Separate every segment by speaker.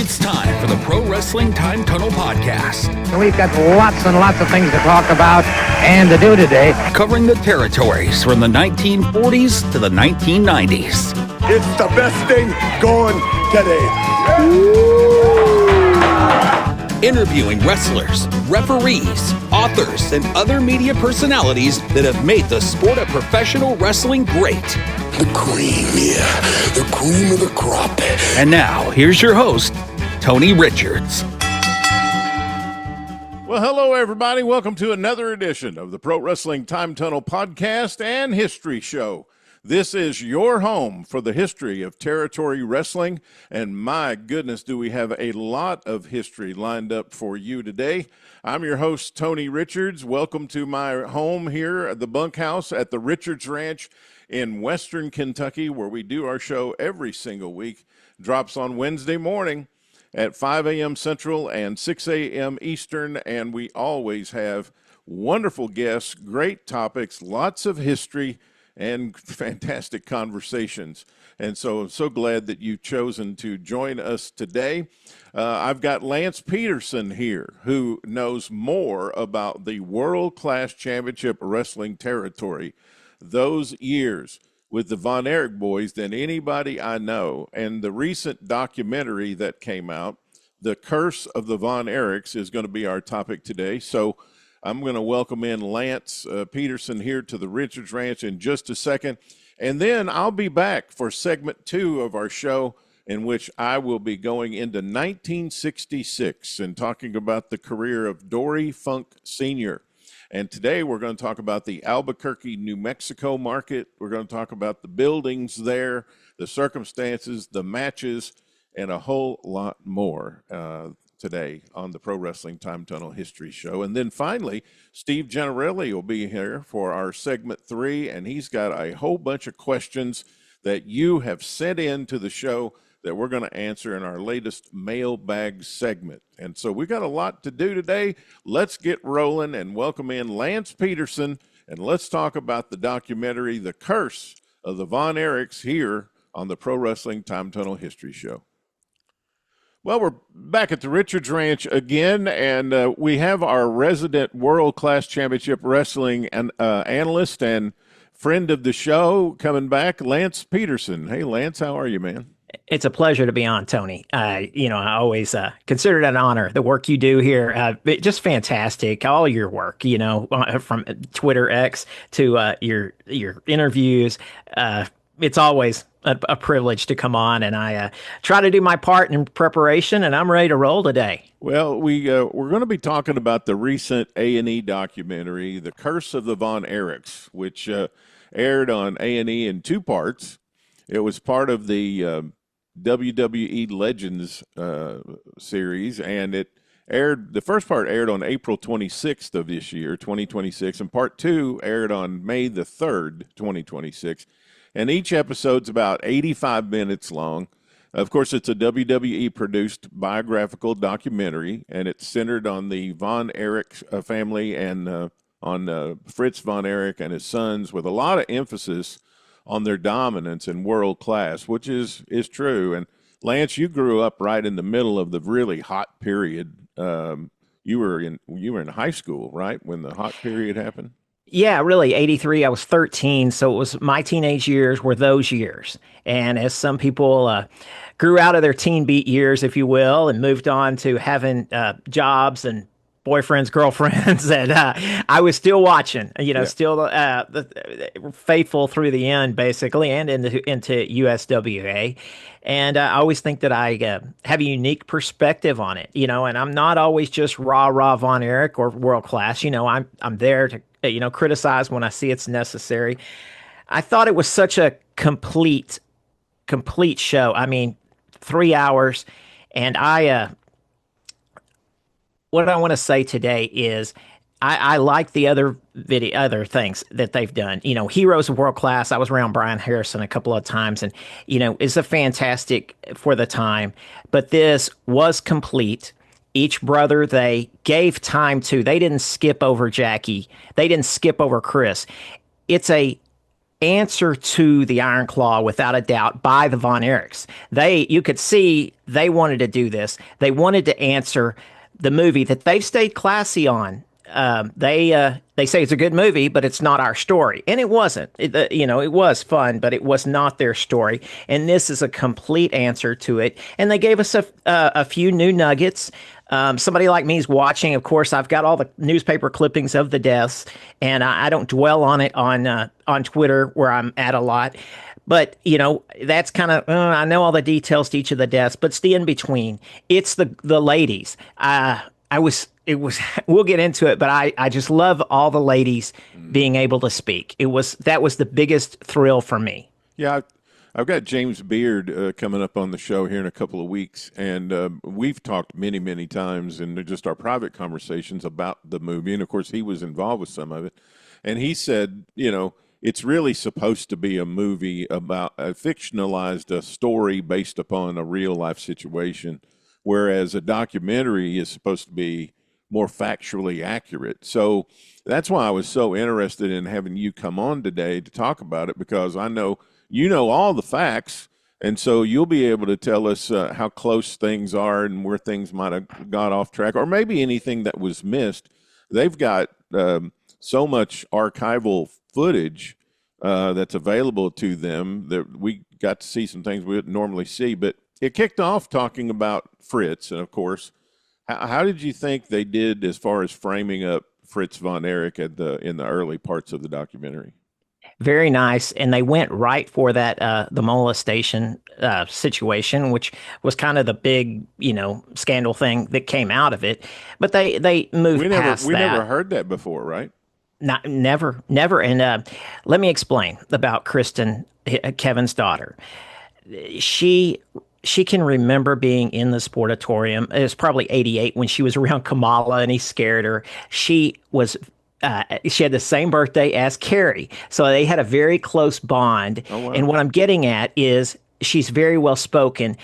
Speaker 1: It's time for the Pro Wrestling Time Tunnel Podcast.
Speaker 2: We've got lots and lots of things to talk about and to do today. Covering the territories from the 1940s to the 1990s.
Speaker 3: It's the best thing going today.
Speaker 1: Interviewing wrestlers, referees, authors, and other media personalities that have made the sport of professional wrestling great.
Speaker 3: The cream, the cream of the crop.
Speaker 1: And now, here's your host, Tony Richards.
Speaker 4: Well, hello, everybody. Welcome to another edition of the Pro Wrestling Time Tunnel Podcast and History Show. This is your home for the history of territory wrestling, and my goodness, do we have a lot of history lined up for you today. I'm your host, Tony Richards. Welcome to my home here at the bunkhouse at the Richards Ranch in Western Kentucky, where we do our show every single week. Drops on Wednesday morning at 5 a.m. Central and 6 a.m. Eastern, and we always have wonderful guests, great topics, lots of history, and fantastic conversations. And so I'm so glad that you've chosen to join us today. I've got Lance Peterson here, who knows more about the World Class Championship Wrestling territory, those years with the Von Erich boys, than anybody I know. And the recent documentary that came out, The Curse of the Von Erichs, is going to be our topic today. So I'm going to welcome in Lance Peterson here to the Richards Ranch in just a second. And then I'll be back for segment 2 of our show, in which I will be going into 1966 and talking about the career of Dory Funk Sr. And today we're going to talk about the Albuquerque, New Mexico market. We're going to talk about the buildings there, the circumstances, the matches, and a whole lot more today on the Pro Wrestling Time Tunnel History Show. And then finally, Steve Gennarelli will be here for our segment 3, and he's got a whole bunch of questions that you have sent in to the show that we're going to answer in our latest mailbag segment. And so we got a lot to do today. Let's get rolling and welcome in Lance Peterson, and let's talk about the documentary, The Curse of the Von Erichs, here on the Pro Wrestling Time Tunnel History Show. Well, we're back at the Richards Ranch again, and we have our resident World Class Championship Wrestling analyst and friend of the show coming back, Lance Peterson. Hey, Lance, how are you, man?
Speaker 5: It's a pleasure to be on, Tony. I always consider it an honor. The work you do here, just fantastic. All your work, from Twitter X to your interviews. It's always a privilege to come on, and I try to do my part in preparation, and I'm ready to roll today.
Speaker 4: Well, we're going to be talking about the recent A&E documentary, The Curse of the Von Erichs, which aired on A&E in 2 parts. It was part of the WWE Legends series, and the first part aired on April 26th of this year, 2026, and part 2 aired on May the 3rd, 2026. And each episode's about 85 minutes long. Of course, it's a WWE-produced biographical documentary, and it's centered on the Von Erich family and on Fritz Von Erich and his sons, with a lot of emphasis on their dominance in world class, which is true. And Lance, you grew up right in the middle of the really hot period. You were in high school, right, when the hot period happened?
Speaker 5: Yeah, really, 83, I was 13, so it was my teenage years were those years. And as some people grew out of their teen beat years, if you will, and moved on to having jobs and boyfriends, girlfriends, and I was still watching, still faithful through the end, basically, and into USWA. And I always think that I have a unique perspective on it, and I'm not always just rah Von Erich or world class. I'm there to criticize when I see it's necessary. I thought it was such a complete show. I mean, 3 hours, and what I want to say today is I like the other things that they've done. Heroes of World Class. I was around Brian Harrison a couple of times, and it's a fantastic for the time. But this was complete. Each brother they gave time to. They didn't skip over Jackie. They didn't skip over Chris. It's a answer to the Iron Claw without a doubt by the Von Erichs. You could see they wanted to do this. They wanted to answer the movie that they've stayed classy on. They say it's a good movie, but it's not our story, and it wasn't. It was fun, but it was not their story. And this is a complete answer to it. And they gave us a few new nuggets. Somebody like me is watching. Of course, I've got all the newspaper clippings of the deaths, and I don't dwell on it on Twitter where I'm at a lot. But, that's kind of, I know all the details to each of the deaths, but it's the in between. It's the ladies. We'll get into it, but I just love all the ladies being able to speak. That was the biggest thrill for me.
Speaker 4: Yeah, I've got James Beard coming up on the show here in a couple of weeks, and we've talked many, many times in just our private conversations about the movie, and of course he was involved with some of it, and he said, it's really supposed to be a movie about a fictionalized story based upon a real life situation, whereas a documentary is supposed to be more factually accurate. So that's why I was so interested in having you come on today to talk about it, because I know you know all the facts, and so you'll be able to tell us how close things are and where things might have got off track, or maybe anything that was missed. They've got so much archival footage that's available to them that we got to see some things we wouldn't normally see. But it kicked off talking about Fritz, and of course, how did you think they did as far as framing up Fritz von Erich in the early parts of the documentary?
Speaker 5: Very nice, and they went right for that the molestation situation, which was kind of the big scandal thing that came out of it. But they moved past that.
Speaker 4: We never heard that before, right?
Speaker 5: Never. And let me explain about Kristen, Kevin's daughter. She can remember being in the sportatorium. It was probably 88 when she was around Kamala and he scared her. She had the same birthday as Carrie. So they had a very close bond.
Speaker 4: Oh, wow.
Speaker 5: And what I'm getting at is she's very well spoken.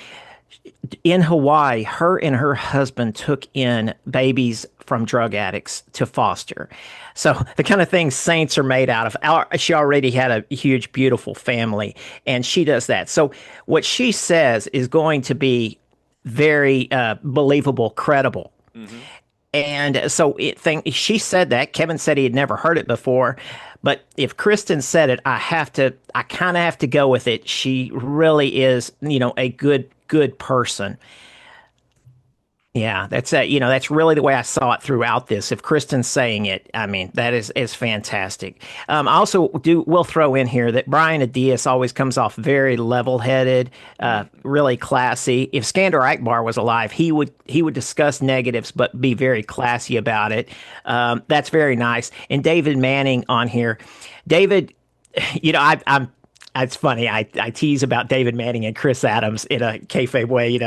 Speaker 5: In Hawaii, her and her husband took in babies from drug addicts to foster. So the kind of things saints are made out of. She already had a huge, beautiful family, and she does that. So what she says is going to be very believable, credible. Mm-hmm. And so she said that. Kevin said he had never heard it before. But if Kristen said it, I kind of have to go with it. She really is, a good person. Yeah, that's that's really the way I saw it throughout this. If Kristen's saying it, I mean, that is fantastic. I also will throw in here that Brian Adias always comes off very level-headed, really classy. If Skandar Akbar was alive, he would discuss negatives but be very classy about it. That's very nice. And David Manning on here, David, it's funny. I tease about David Manning and Chris Adams in a kayfabe way,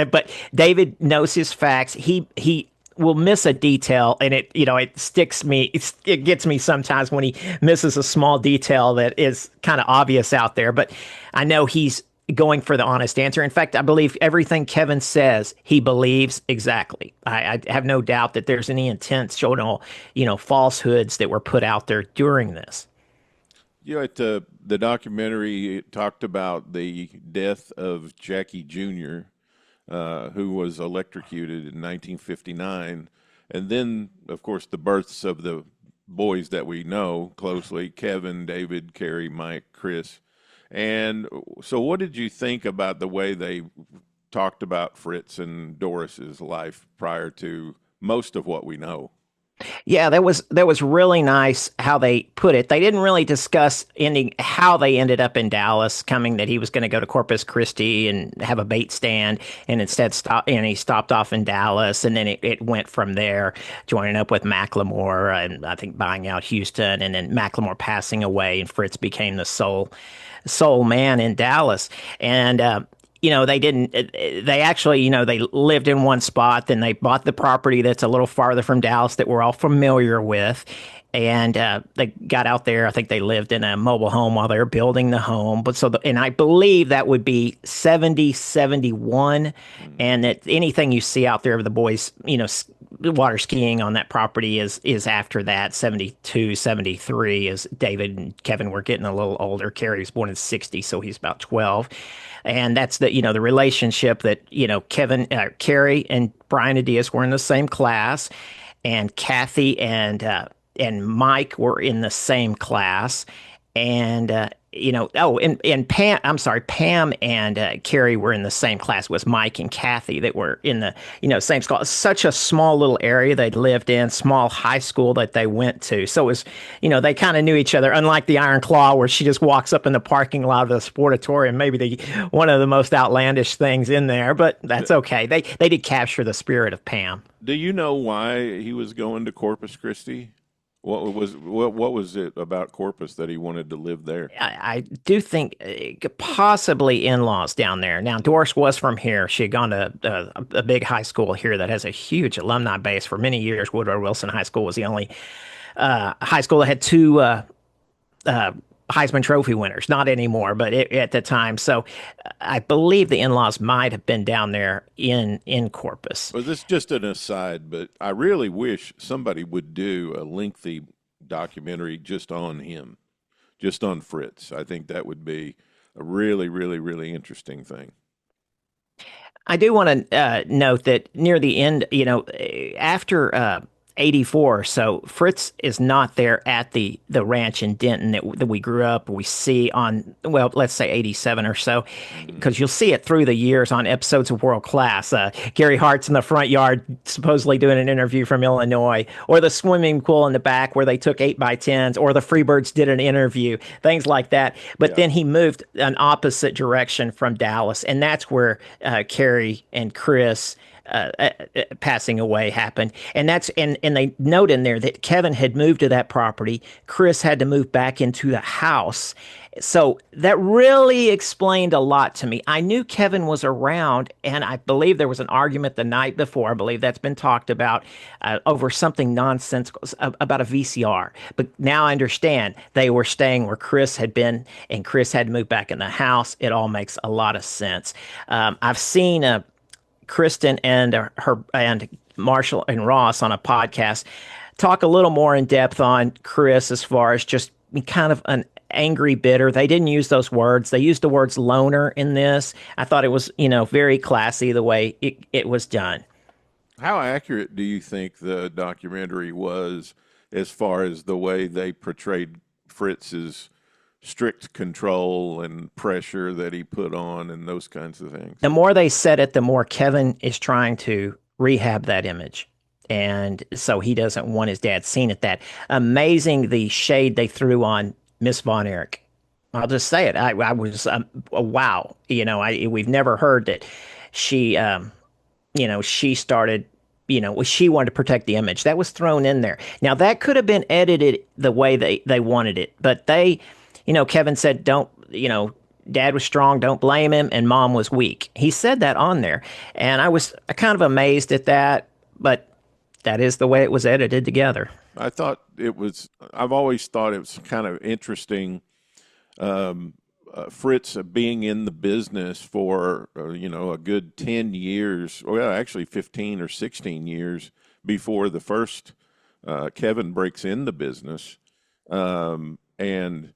Speaker 5: but David knows his facts. He will miss a detail, and it sticks me. It gets me sometimes when he misses a small detail that is kind of obvious out there. But I know he's going for the honest answer. In fact, I believe everything Kevin says, he believes exactly. I have no doubt that there's any intentional, falsehoods that were put out there during this.
Speaker 4: The documentary talked about the death of Jackie Jr., who was electrocuted in 1959. And then, of course, the births of the boys that we know closely, Kevin, David, Carrie, Mike, Chris. And so what did you think about the way they talked about Fritz and Doris's life prior to most of what we know?
Speaker 5: Yeah, that was really nice how they put it. They didn't really discuss how they ended up in Dallas, that he was going to go to Corpus Christi and have a bait stand, and instead he stopped off in Dallas, and then it went from there, joining up with Macklemore and I think buying out Houston, and then Macklemore passing away, and Fritz became the sole man in Dallas. And they actually, they lived in one spot, then they bought the property that's a little farther from Dallas that we're all familiar with. And they got out there. I think they lived in a mobile home while they were building the home. But and I believe that would be 70, 71. And that anything you see out there of the boys, water skiing on that property is after that, 72, 73, as David and Kevin were getting a little older. Carrie was born in 60, so he's about 12. And that's the relationship that, Carrie and Brian DiBiase were in the same class, and Kathy and Mike were in the same class. And and Pam, I'm sorry, Pam and Carrie were in the same class. It was Mike and Kathy that were in the same school. Such a small little area they'd lived in, small high school that they went to. So it was, they kind of knew each other. Unlike the Iron Claw, where she just walks up in the parking lot of the Sportatorium, maybe one of the most outlandish things in there. But that's okay. They did capture the spirit of Pam.
Speaker 4: Do you know why he was going to Corpus Christi? What was it about Corpus that he wanted to live there?
Speaker 5: I do think possibly in-laws down there. Now, Doris was from here. She had gone to a big high school here that has a huge alumni base. For many years, Woodrow Wilson High School was the only high school that had two Heisman Trophy winners. Not anymore, but at the time. So I believe the in-laws might have been down there in Corpus.
Speaker 4: Well, this is just an aside, but I really wish somebody would do a lengthy documentary just on him, just on Fritz. I think that would be a really, really, really interesting thing.
Speaker 5: I do want to note that near the end, after 84. So Fritz is not there at the ranch in Denton that we grew up. We see on, well, let's say 87 or so, because you'll see it through the years on episodes of World Class. Gary Hart's in the front yard, supposedly doing an interview from Illinois, or the swimming pool in the back where they took 8x10s, or the Freebirds did an interview, things like that. But then he moved an opposite direction from Dallas, and that's where Carrie and Chris passing away happened. And they note in there that Kevin had moved to that property. Chris had to move back into the house. So that really explained a lot to me. I knew Kevin was around, and I believe there was an argument the night before. I believe that's been talked about over something nonsensical about a VCR. But now I understand they were staying where Chris had been, and Chris had to move back in the house. It all makes a lot of sense. I've seen Kristen and Marshall and Ross on a podcast talk a little more in depth on Chris as far as just kind of an angry, bitter. They didn't use those words. They used the words loner in this. I thought it was, very classy the way it was done.
Speaker 4: How accurate do you think the documentary was as far as the way they portrayed Fritz's strict control and pressure that he put on and those kinds of things?
Speaker 5: The more they said it, the more Kevin is trying to rehab that image. And so he doesn't want his dad seen at that. Amazing the shade they threw on Miss Von Erich. I'll just say it. I was, wow. We've never heard that she, she started, she wanted to protect the image. That was thrown in there. Now, that could have been edited the way they wanted it, but Kevin said, Dad was strong, don't blame him, and Mom was weak. He said that on there, and I was kind of amazed at that, but that is the way it was edited together.
Speaker 4: I've always thought it was kind of interesting, Fritz being in the business for, a good 10 years, well, actually 15 or 16 years before the first Kevin breaks in the business, and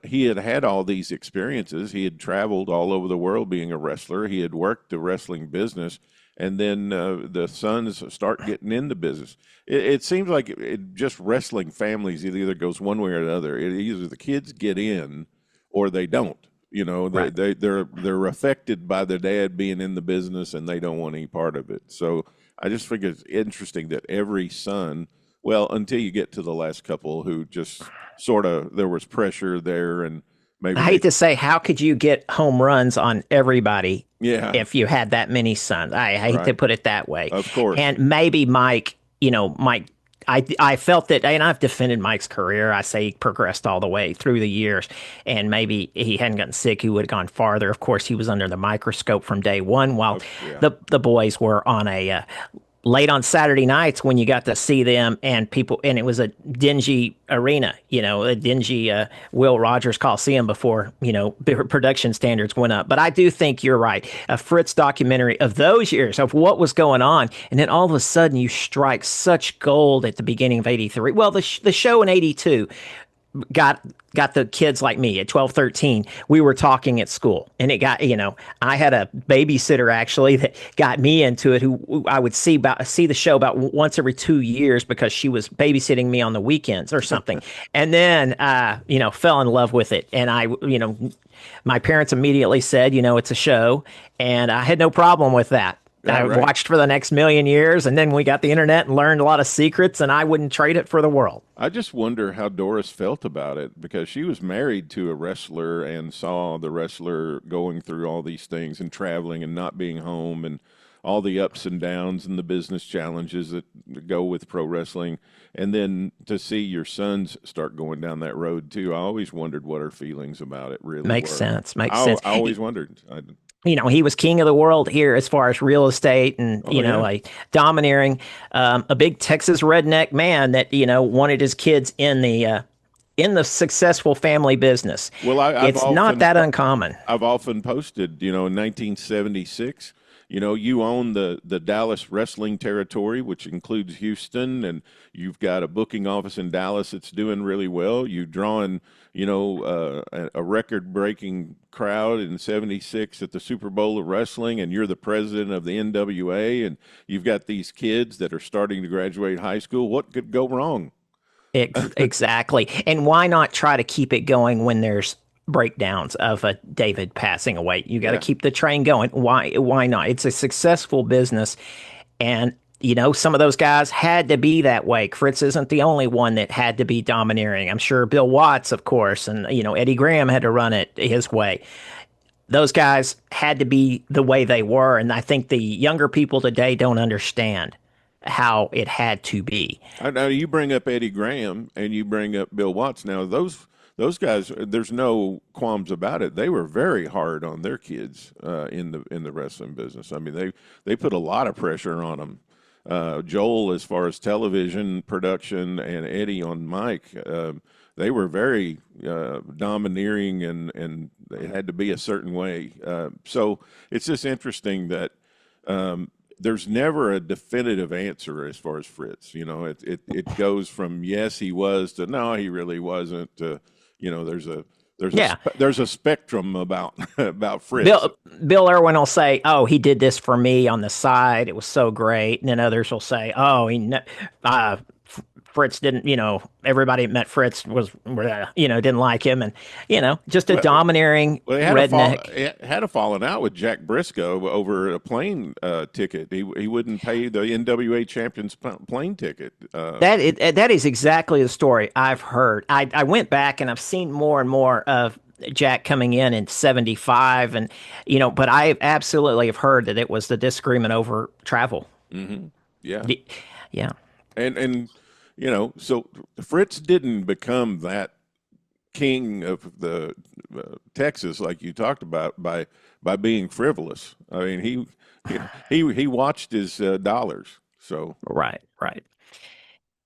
Speaker 4: he had all these experiences. He had traveled all over the world being a wrestler. He had worked the wrestling business, and then the sons start getting in the business. It seems like just wrestling families, it either goes one way or the other. Either the kids get in or they don't.
Speaker 5: Right.
Speaker 4: They're affected by their dad being in the business, and they don't want any part of it. So I just think it's interesting that every son, well, until you get to the last couple who just sort of, there was pressure there, and maybe
Speaker 5: I hate to say, how could you get home runs on everybody if you had that many sons? I hate to put it that way.
Speaker 4: Of course.
Speaker 5: And maybe Mike, I felt that, and I've defended Mike's career. I say he progressed all the way through the years, and maybe he hadn't gotten sick, he would have gone farther. Of course, he was under the microscope from day one, while the boys were on a late on Saturday nights when you got to see them and people, and it was a dingy arena, a dingy Will Rogers Coliseum before, production standards went up. But I do think you're right. A Fritz documentary of those years of what was going on. And then all of a sudden you strike such gold at the beginning of 83. Well, the show in 82 got the kids like me at 12, 13. We were talking at school, and it got, I had a babysitter actually that got me into it, who I would see the show about once every 2 years because she was babysitting me on the weekends or something. And then, fell in love with it. And my parents immediately said, it's a show, and I had no problem with that. I watched for the next million years, and then we got the internet and learned a lot of secrets, and I wouldn't trade it for the world.
Speaker 4: I just wonder how Doris felt about it, because she was married to a wrestler and saw the wrestler going through all these things and traveling and not being home and all the ups and downs and the business challenges that go with pro wrestling. And then to see your sons start going down that road too, I always wondered what her feelings about it really
Speaker 5: Makes
Speaker 4: were.
Speaker 5: sense.
Speaker 4: I always wondered.
Speaker 5: He was king of the world here as far as real estate and, a domineering, a big Texas redneck man that, wanted his kids in the successful family business. Well, it's not that uncommon.
Speaker 4: I've often posted, in 1976, you own the Dallas wrestling territory, which includes Houston, and you've got a booking office in Dallas that's doing really well. You've drawn, a record-breaking crowd in 76 at the Super Bowl of wrestling, and you're the president of the NWA, and you've got these kids that are starting to graduate high school. What could go wrong?
Speaker 5: Exactly. And why not try to keep it going when there's breakdowns of a David passing away? You got to keep the train going. Why not? It's a successful business, and some of those guys had to be that way. Fritz isn't the only one that had to be domineering. I'm sure Bill Watts, of course, and Eddie Graham had to run it his way. Those guys had to be the way they were, and I think the younger people today don't understand how it had to be.
Speaker 4: I know you bring up Eddie Graham and you bring up Bill Watts. Now those guys, there's no qualms about it. They were very hard on their kids in the wrestling business. I mean, they put a lot of pressure on them. Joel, as far as television production, and Eddie on mic, they were very domineering, and it had to be a certain way. So it's just interesting that there's never a definitive answer as far as Fritz. It goes from yes, he was, to no, he really wasn't. There's a spectrum about Fritz.
Speaker 5: Bill Irwin will say, "Oh, he did this for me on the side. It was so great," and then others will say, "Oh, Fritz didn't. Everybody that met Fritz didn't like him, and just a domineering redneck."
Speaker 4: Had a falling out with Jack Briscoe over a plane ticket. He wouldn't pay the NWA champions plane ticket.
Speaker 5: That is exactly the story I've heard. I went back and I've seen more and more of Jack coming in 75, and but I absolutely have heard that it was the disagreement over travel.
Speaker 4: Mm-hmm. Yeah.
Speaker 5: Yeah.
Speaker 4: And so Fritz didn't become that king of the Texas like you talked about by being frivolous. I mean, he watched his dollars. So
Speaker 5: right.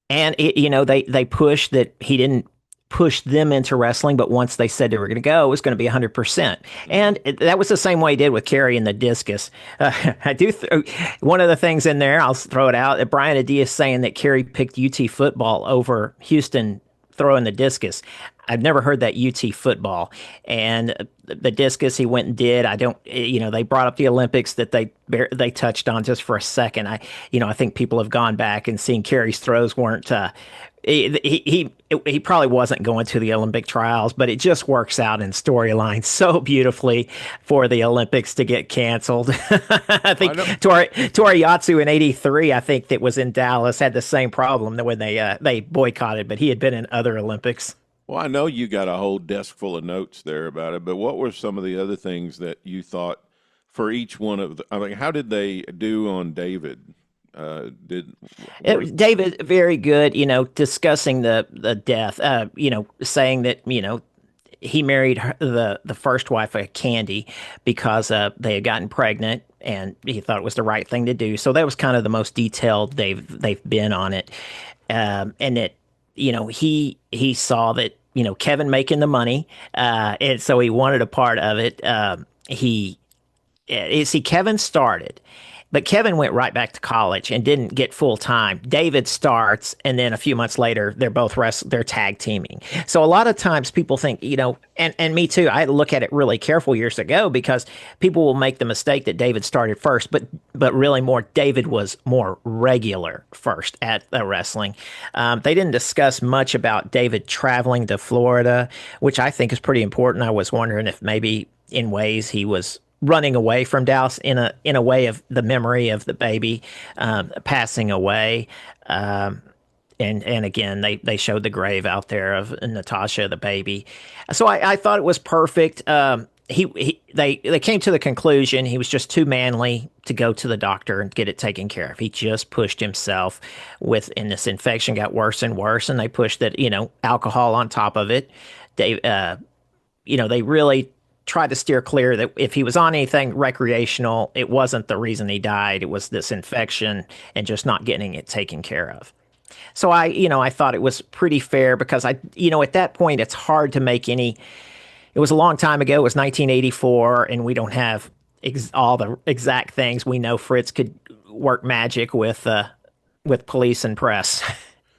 Speaker 5: And they pushed that he didn't push them into wrestling, but once they said they were going to go, it was going to be 100%. And that was the same way he did with Kerry and the discus. One of the things in there, I'll throw it out, Brian Adias saying that Kerry picked UT football over Houston throwing the discus. I've never heard that UT football. And the discus he went and did. They brought up the Olympics that they touched on just for a second. I think people have gone back and seen Kerry's throws weren't. He probably wasn't going to the Olympic trials, but it just works out in storyline so beautifully for the Olympics to get canceled. I think Toriatsu in '83, I think that was in Dallas, had the same problem when they boycotted, but he had been in other Olympics.
Speaker 4: Well, I know you got a whole desk full of notes there about it, but what were some of the other things that you thought for each one of how did they do on David?
Speaker 5: David, very good, discussing the death, saying that, he married the first wife, Candy, because they had gotten pregnant, and he thought it was the right thing to do. So that was kind of the most detailed they've been on it. And it, he saw that, Kevin making the money, and so he wanted a part of it. Kevin started, but Kevin went right back to college and didn't get full time. David starts, and then a few months later, they're tag teaming. So a lot of times people think, and me too, I had to look at it really careful years ago, because people will make the mistake that David started first, but really David was more regular first at the wrestling. They didn't discuss much about David traveling to Florida, which I think is pretty important. I was wondering if maybe in ways he was running away from Dallas in a way of the memory of the baby passing away. And again, they showed the grave out there of Natasha, the baby. So I thought it was perfect. They came to the conclusion he was just too manly to go to the doctor and get it taken care of. He just pushed himself and this infection got worse and worse, and they pushed that, alcohol on top of it. They really tried to steer clear that if he was on anything recreational, it wasn't the reason he died. It was this infection and just not getting it taken care of. So I thought it was pretty fair, because at that point, it's hard to make it was a long time ago. It was 1984, and we don't have all the exact things. We know Fritz could work magic with police and press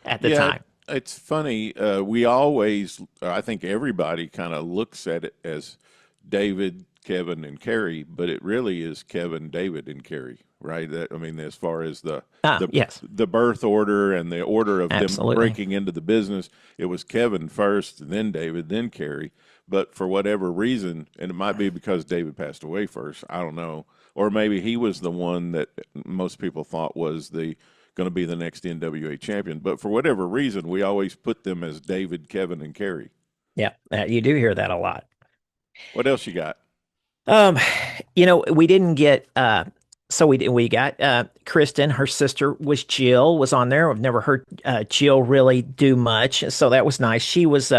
Speaker 5: at the time.
Speaker 4: It's funny. I think everybody kind of looks at it as David, Kevin, and Kerry, but it really is Kevin, David, and Kerry, right? As far as the birth order and the order of them breaking into the business, it was Kevin first, then David, then Kerry. But for whatever reason, and it might be because David passed away first, I don't know, or maybe he was the one that most people thought was going to be the next NWA champion. But for whatever reason, we always put them as David, Kevin, and Kerry.
Speaker 5: Yeah, you do hear that a lot.
Speaker 4: What else you got?
Speaker 5: We didn't get. We got Kristen. Her sister was Jill. Was on there. I've never heard Jill really do much, so that was nice. She was,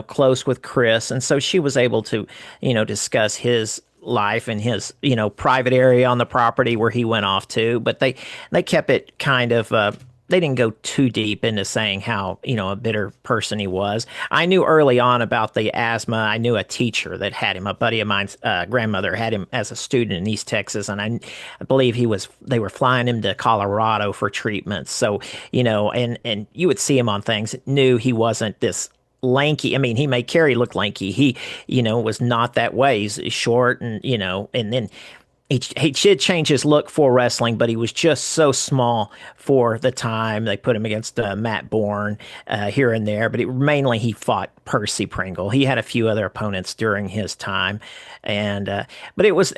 Speaker 5: close with Chris, and so she was able to, discuss his life and his, private area on the property where he went off to. But they kept it kind of. They didn't go too deep into saying how, a bitter person he was. I knew early on about the asthma. I knew a teacher that had him. A buddy of mine's grandmother had him as a student in East Texas, and I believe they were flying him to Colorado for treatments. So, and you would see him on things, knew he wasn't this lanky. I mean, he made Kerry look lanky. He, was not that way. He's short and, and then he did change his look for wrestling, but he was just so small for the time. They put him against Matt Bourne here and there, but mainly he fought Percy Pringle. He had a few other opponents during his time, and but it was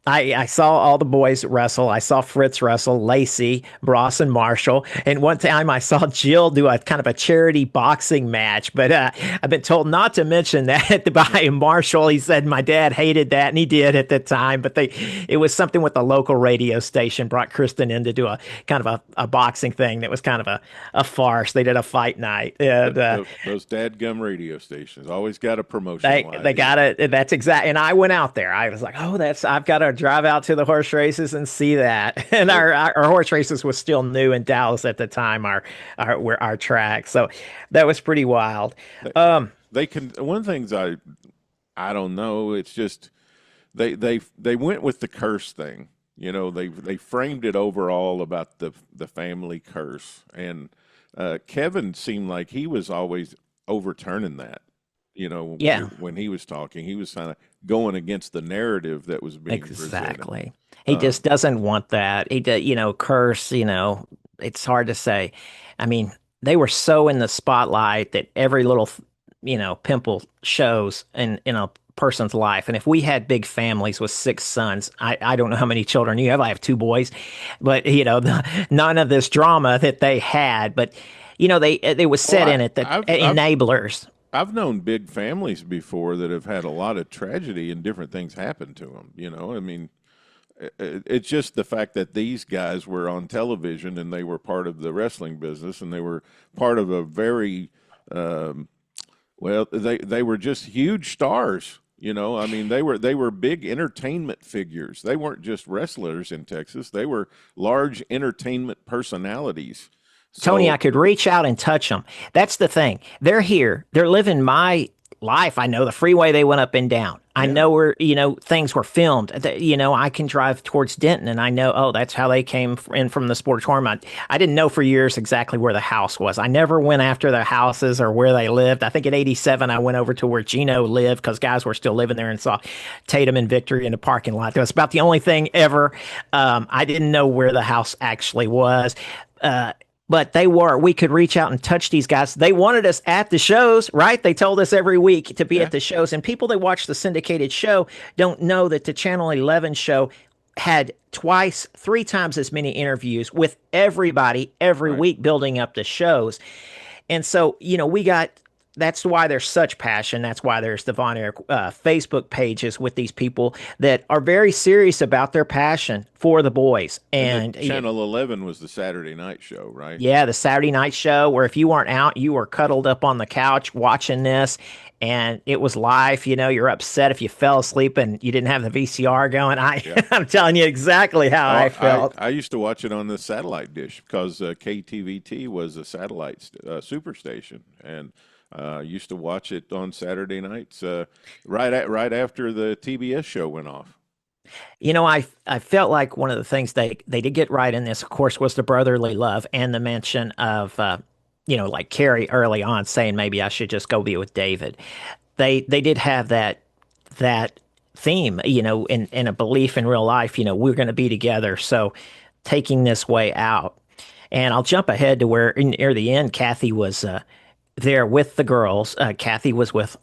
Speaker 5: I saw all the boys wrestle. I saw Fritz wrestle, Lacey, Bross, and Marshall. And one time I saw Jill do a kind of a charity boxing match. But I've been told not to mention that by Marshall. He said my dad hated that, and he did at the time. But it was something with the local radio station brought Kristen in to do a kind of a boxing thing that was kind of a farce. They did a fight night. And,
Speaker 4: those dadgum radio stations always got a promotion.
Speaker 5: They got it. That's exact. And I went out there. I was like, I've got to drive out to the horse races and see that. And our horse races was still new in Dallas at the time, our track. So that was pretty wild.
Speaker 4: They can, one of the things I don't know, it's just they went with the curse thing. They framed it overall about the family curse. And Kevin seemed like he was always overturning that. When he was talking, he was kind of going against the narrative that was being
Speaker 5: exactly.
Speaker 4: presented.
Speaker 5: He just doesn't want that. He did, curse. It's hard to say. I mean, they were so in the spotlight that every little, pimple shows in a person's life. And if we had big families with 6 sons, I don't know how many children you have. I have 2 boys, but none of this drama that they had. But they was set in it that enablers.
Speaker 4: I've known big families before that have had a lot of tragedy and different things happen to them. I mean, it's just the fact that these guys were on television and they were part of the wrestling business and they were part of a very Well, they were just huge stars. I mean, they were big entertainment figures. They weren't just wrestlers in Texas. They were large entertainment personalities.
Speaker 5: Tony,
Speaker 4: So
Speaker 5: I could reach out and touch them. That's the thing. They're here. They're living my life. I know the freeway they went up and down. I
Speaker 4: yeah,
Speaker 5: know where, things were filmed. I can drive towards Denton and I know, oh, that's how they came in from the sportatorium. I didn't know for years exactly where the house was. I never went after their houses or where they lived. I think in 87, I went over to where Gino lived because guys were still living there and saw Tatum and Victory in the parking lot. That was about the only thing ever. I didn't know where the house actually was. But we could reach out and touch these guys. They wanted us at the shows, right? They told us every week to be
Speaker 4: yeah,
Speaker 5: at the shows. And people that watch the syndicated show don't know that the Channel 11 show had three times as many interviews with everybody every
Speaker 4: right.
Speaker 5: week building up the shows. And so, that's why there's such passion. That's why there's the Von Erich Facebook pages with these people that are very serious about their passion for the boys.
Speaker 4: And
Speaker 5: And
Speaker 4: the Channel 11 was the Saturday night show, right?
Speaker 5: yeah, the Saturday night show where if you weren't out, you were cuddled up on the couch watching this, and it was live. You're upset if you fell asleep and you didn't have the VCR going.
Speaker 4: Yeah.
Speaker 5: I'm telling you exactly how I felt.
Speaker 4: I used to watch it on the satellite dish because KTVT was a satellite superstation, and used to watch it on Saturday nights right after the TBS show went off.
Speaker 5: I felt like one of the things they did get right in this, of course, was the brotherly love and the mention of, like Carrie early on saying maybe I should just go be with David. They did have that theme, in a belief in real life, we're going to be together. So taking this way out, and I'll jump ahead to where near the end, Kathy was there with the girls. Kathy was with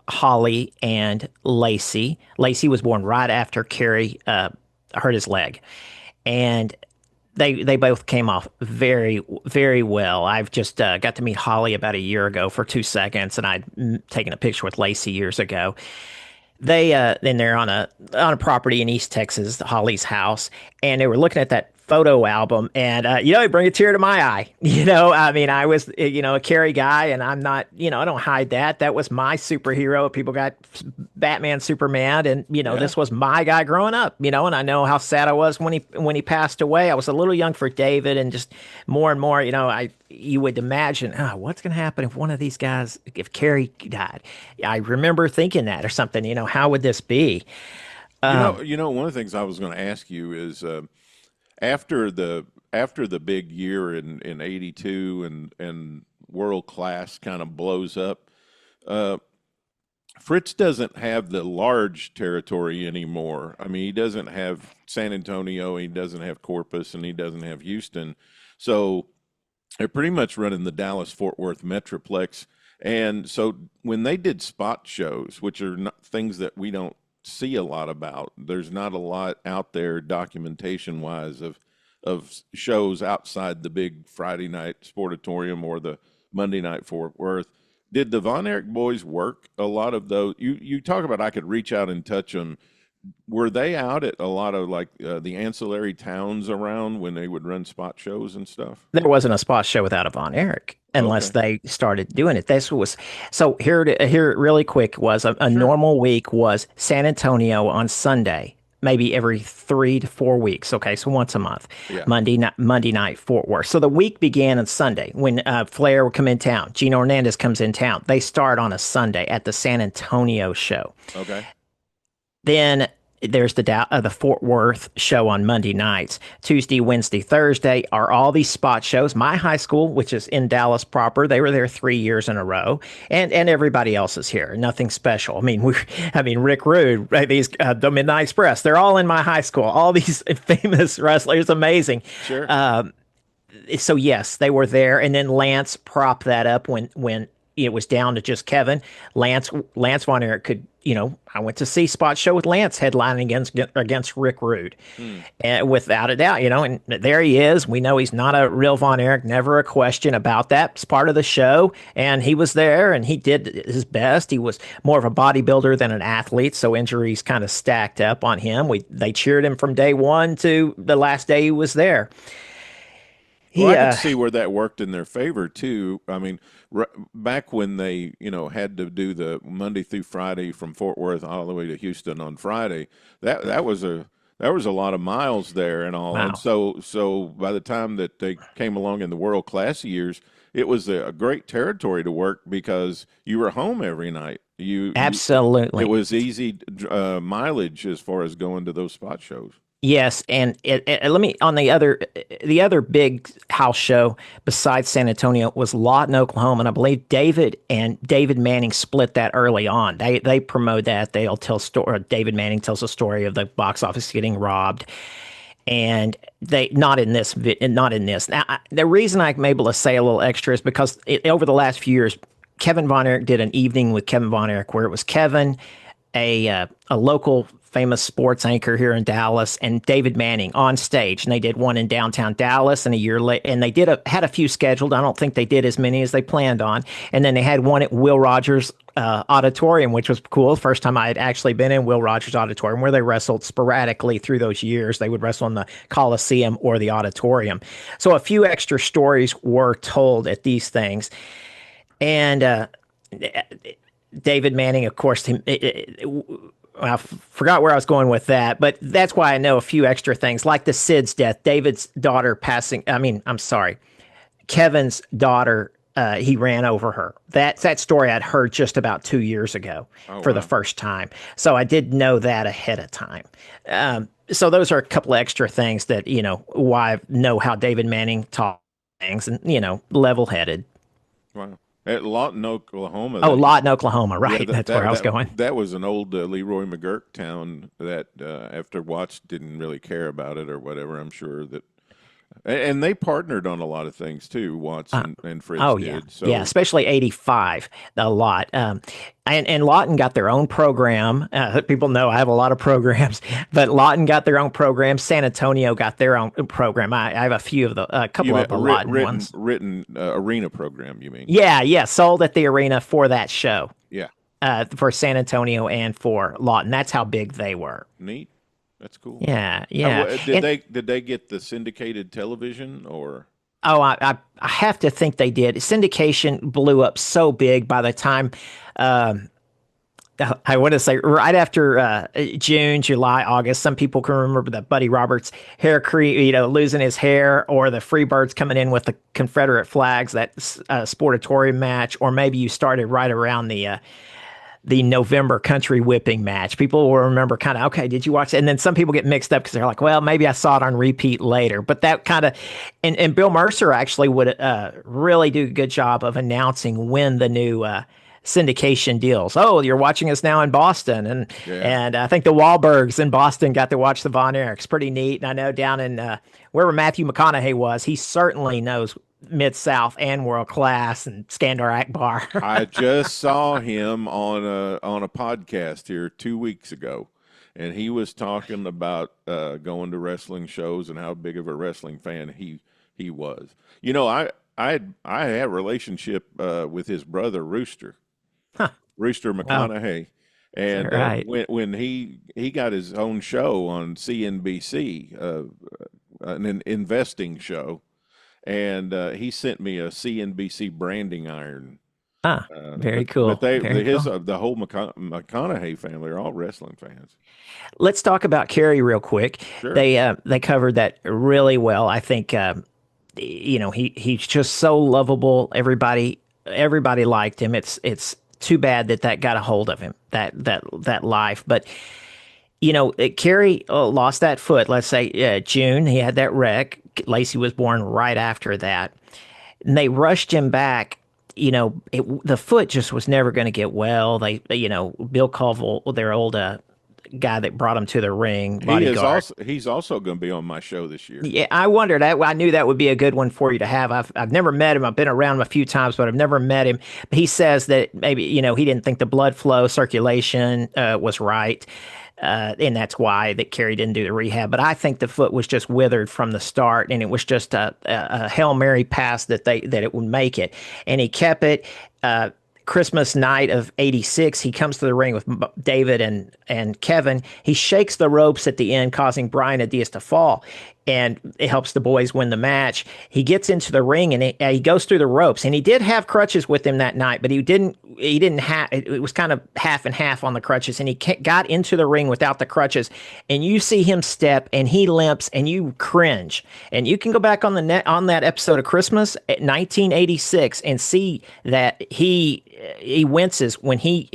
Speaker 5: Holly and Lacey. Lacey was born right after Carrie hurt his leg, and they both came off very, very well. I've just got to meet Holly about a year ago for 2 seconds, and I'd taken a picture with Lacey years ago. Then they're on a property in East Texas, Holly's house, and they were looking at that photo album, and it bring a tear to my eye. I mean, I was a Carrie guy, and I'm not, I don't hide that. That was my superhero. People got Batman, Superman, and
Speaker 4: Yeah.
Speaker 5: this was my guy growing up. And I know how sad I was when he passed away. I was a little young for David, and just more and more, you would imagine, oh, what's going to happen if one of these guys, if Carrie died? I remember thinking that or something. How would this be?
Speaker 4: One of the things I was going to ask you is after the big year in '82 and world class kind of blows up, Fritz doesn't have the large territory anymore. I mean, he doesn't have San Antonio, he doesn't have Corpus, and he doesn't have Houston. So they're pretty much running the Dallas-Fort Worth Metroplex. And so when they did spot shows, which are not things that we don't see a lot about, there's not a lot out there documentation-wise of shows outside the big Friday night Sportatorium or the Monday night Fort Worth. Did the Von Erich boys work a lot of those? You talk about I could reach out and touch them. Were they out at a lot of the ancillary towns around when they would run spot shows and stuff?
Speaker 5: There wasn't a spot show without a Von Erich unless
Speaker 4: Okay.
Speaker 5: they started doing it. This was so here really quick was a
Speaker 4: Sure.
Speaker 5: normal week was San Antonio on Sunday, maybe every 3 to 4 weeks. Okay, so once a month.
Speaker 4: Yeah.
Speaker 5: Monday night Fort Worth. So the week began on Sunday when Flair would come in town. Gino Hernandez comes in town. They start on a Sunday at the San Antonio show.
Speaker 4: Okay.
Speaker 5: Then there's the Fort Worth show on Monday nights. Tuesday, Wednesday, Thursday are all these spot shows. My high school, which is in Dallas proper, they were there 3 years in a row, and everybody else is here. Nothing special. I mean, Rick Rude, right, these the Midnight Express. They're all in my high school. All these famous wrestlers, amazing.
Speaker 4: Sure.
Speaker 5: So yes, they were there, and then Lance propped that up when it was down to just Kevin. Lance Von Erich could, I went to see spot show with Lance headlining against Rick Rude, and without a doubt, and there he is. We know he's not a real Von Erich, never a question about that. It's part of the show, and he was there, and he did his best. He was more of a bodybuilder than an athlete, so injuries kind of stacked up on him. They cheered him from day one to the last day he was there.
Speaker 4: Well,
Speaker 5: He
Speaker 4: I could see where that worked in their favor too. I mean, back when they, had to do the Monday through Friday from Fort Worth all the way to Houston on Friday, that was a lot of miles there and all. And
Speaker 5: wow.
Speaker 4: so by the time that they came along in the world class years, it was a great territory to work because you were home every night.
Speaker 5: Absolutely.
Speaker 4: It was easy mileage as far as going to those spot shows.
Speaker 5: Yes, and let me on the other big house show besides San Antonio was Lawton, Oklahoma, and I believe David Manning split that early on. They promote that. They'll tell story. David Manning tells a story of the box office getting robbed, and they not in this. Now, the reason I'm able to say a little extra is because over the last few years, Kevin Von Erich did an evening with Kevin Von Erich where it was Kevin, a local famous sports anchor here in Dallas, and David Manning on stage. And they did one in downtown Dallas, and a year later, and they had a few scheduled. I don't think they did as many as they planned on. And then they had one at Will Rogers Auditorium, which was cool. First time I had actually been in Will Rogers Auditorium, where they wrestled sporadically through those years. They would wrestle in the Coliseum or the Auditorium. So a few extra stories were told at these things. And David Manning, of course, I forgot where I was going with that, but that's why I know a few extra things, like the Sid's death, David's daughter passing. Kevin's daughter, he ran over her. That story I'd heard just about 2 years ago the first time. So I did know that ahead of time. So those are a couple of extra things that, why I know how David Manning taught things and, level-headed.
Speaker 4: Wow. At Lawton, Oklahoma.
Speaker 5: Lawton, Oklahoma, right.
Speaker 4: Yeah,
Speaker 5: that's where I was going.
Speaker 4: That was an old Leroy McGurk town that after Watts didn't really care about it or whatever, I'm sure that. And they partnered on a lot of things too, Watts and Fritz did.
Speaker 5: Yeah.
Speaker 4: So.
Speaker 5: Yeah, especially 85, a lot. And Lawton got their own program. People know I have a lot of programs, but Lawton got their own program. San Antonio got their own program. I have a few of a couple of the Lawton ones.
Speaker 4: Written arena program, you mean?
Speaker 5: Yeah, sold at the arena for that show.
Speaker 4: Yeah.
Speaker 5: For San Antonio and for Lawton. That's how big they were.
Speaker 4: Neat. That's cool.
Speaker 5: Yeah.
Speaker 4: Did they get the syndicated television or?
Speaker 5: Oh, I have to think they did. Syndication blew up so big by the time, I want to say right after June, July, August. Some people can remember the Buddy Roberts hair losing his hair, or the Freebirds coming in with the Confederate flags, that sportatorium match, or maybe you started right around the November country whipping match. People will remember kind of, okay, did you watch it? And then some people get mixed up because they're like, well, maybe I saw it on repeat later. But that kind of, and Bill Mercer actually would really do a good job of announcing when the new syndication deals. Oh, you're watching us now in Boston. And I think the Wahlbergs in Boston got to watch the Von Erichs. Pretty neat. And I know down in wherever Matthew McConaughey was, he certainly knows Mid-South and World Class and Skandar Akbar.
Speaker 4: I just saw him on a podcast here 2 weeks ago, and he was talking about going to wrestling shows and how big of a wrestling fan he was. I had a relationship with his brother Rooster, Rooster McConaughey, and
Speaker 5: right.
Speaker 4: When he got his own show on CNBC, an investing show. And he sent me a CNBC branding iron.
Speaker 5: Very cool.
Speaker 4: But the whole McConaughey family are all wrestling fans.
Speaker 5: Let's talk about Kerry real quick.
Speaker 4: Sure.
Speaker 5: They covered that really well. I think he's just so lovable. Everybody liked him. It's too bad that got a hold of him, that life. But Kerry lost that foot. Let's say June, he had that wreck. Lacey was born right after that. And they rushed him back. The foot just was never going to get well. Bill Colville, their old guy that brought him to the ring, bodyguard.
Speaker 4: He's also going to be on my show this year.
Speaker 5: Yeah, I wondered. I knew that would be a good one for you to have. I've never met him. I've been around him a few times, but I've never met him. But he says that maybe, he didn't think the blood flow, circulation was right. And that's why that Kerry didn't do the rehab. But I think the foot was just withered from the start, and it was just a Hail Mary pass that it would make it. And he kept it. Christmas night of 86, he comes to the ring with David and Kevin. He shakes the ropes at the end, causing Brian Adias to fall. and it helps the boys win the match. He gets into the ring and he goes through the ropes, and he did have crutches with him that night, but he didn't have, it was kind of half and half on the crutches, and he got into the ring without the crutches, and you see him step and he limps and you cringe. And you can go back on the net on that episode of Christmas at 1986 and see that he winces when he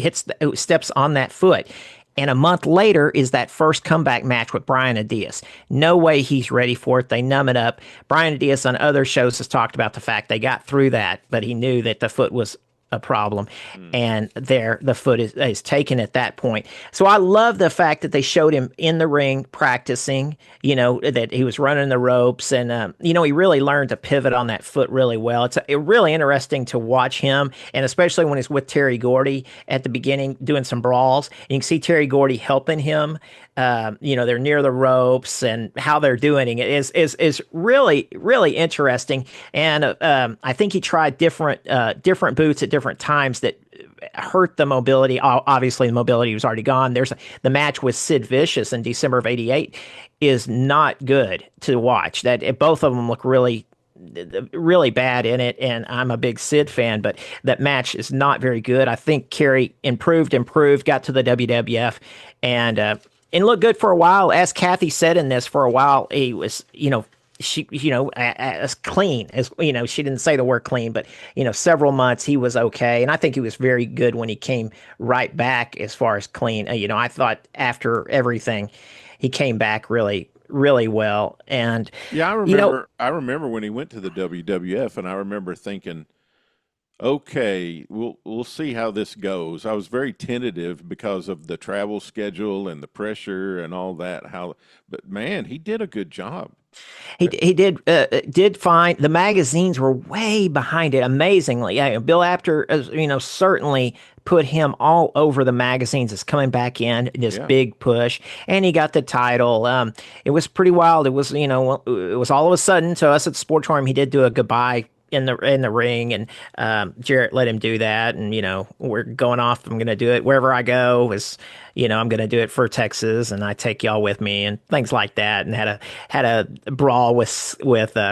Speaker 5: steps on that foot. And a month later is that first comeback match with Brian Adias. No way he's ready for it. They numb it up. Brian Adias on other shows has talked about the fact they got through that, but he knew that the foot was a problem, and the foot is taken at that point. So I love the fact that they showed him in the ring practicing, that he was running the ropes, and he really learned to pivot on that foot really well. It's really interesting to watch him, and especially when he's with Terry Gordy at the beginning doing some brawls. And you can see Terry Gordy helping him. They're near the ropes, and how they're doing it is really, really interesting. And I think he tried different boots at different times that hurt the mobility. Obviously, the mobility was already gone. There's the match with Sid Vicious in December of '88 is not good to watch. That both of them look really bad in it, and I'm a big Sid fan, but that match is not very good. I think Kerry improved, got to the WWF, and looked good for a while. As Kathy said in this, for a while he was, as clean as, she didn't say the word clean, but several months he was okay, and I think he was very good when he came right back as far as clean. I thought after everything, he came back really, really well. And
Speaker 4: yeah, I remember when he went to the WWF, and I remember thinking, okay, we'll see how this goes. I was very tentative because of the travel schedule and the pressure and all that. But man, he did a good job.
Speaker 5: He did fine. The magazines were way behind it, amazingly. Yeah, Bill Apter, certainly put him all over the magazines as coming back in this big push, and he got the title. It was pretty wild. It was it was all of a sudden to us at the Sportatorium. He did do a goodbye in the ring, and Jarrett let him do that, and we're going off. I'm gonna do it wherever I go. I'm gonna do it for Texas, and I take y'all with me, and things like that. And had a brawl with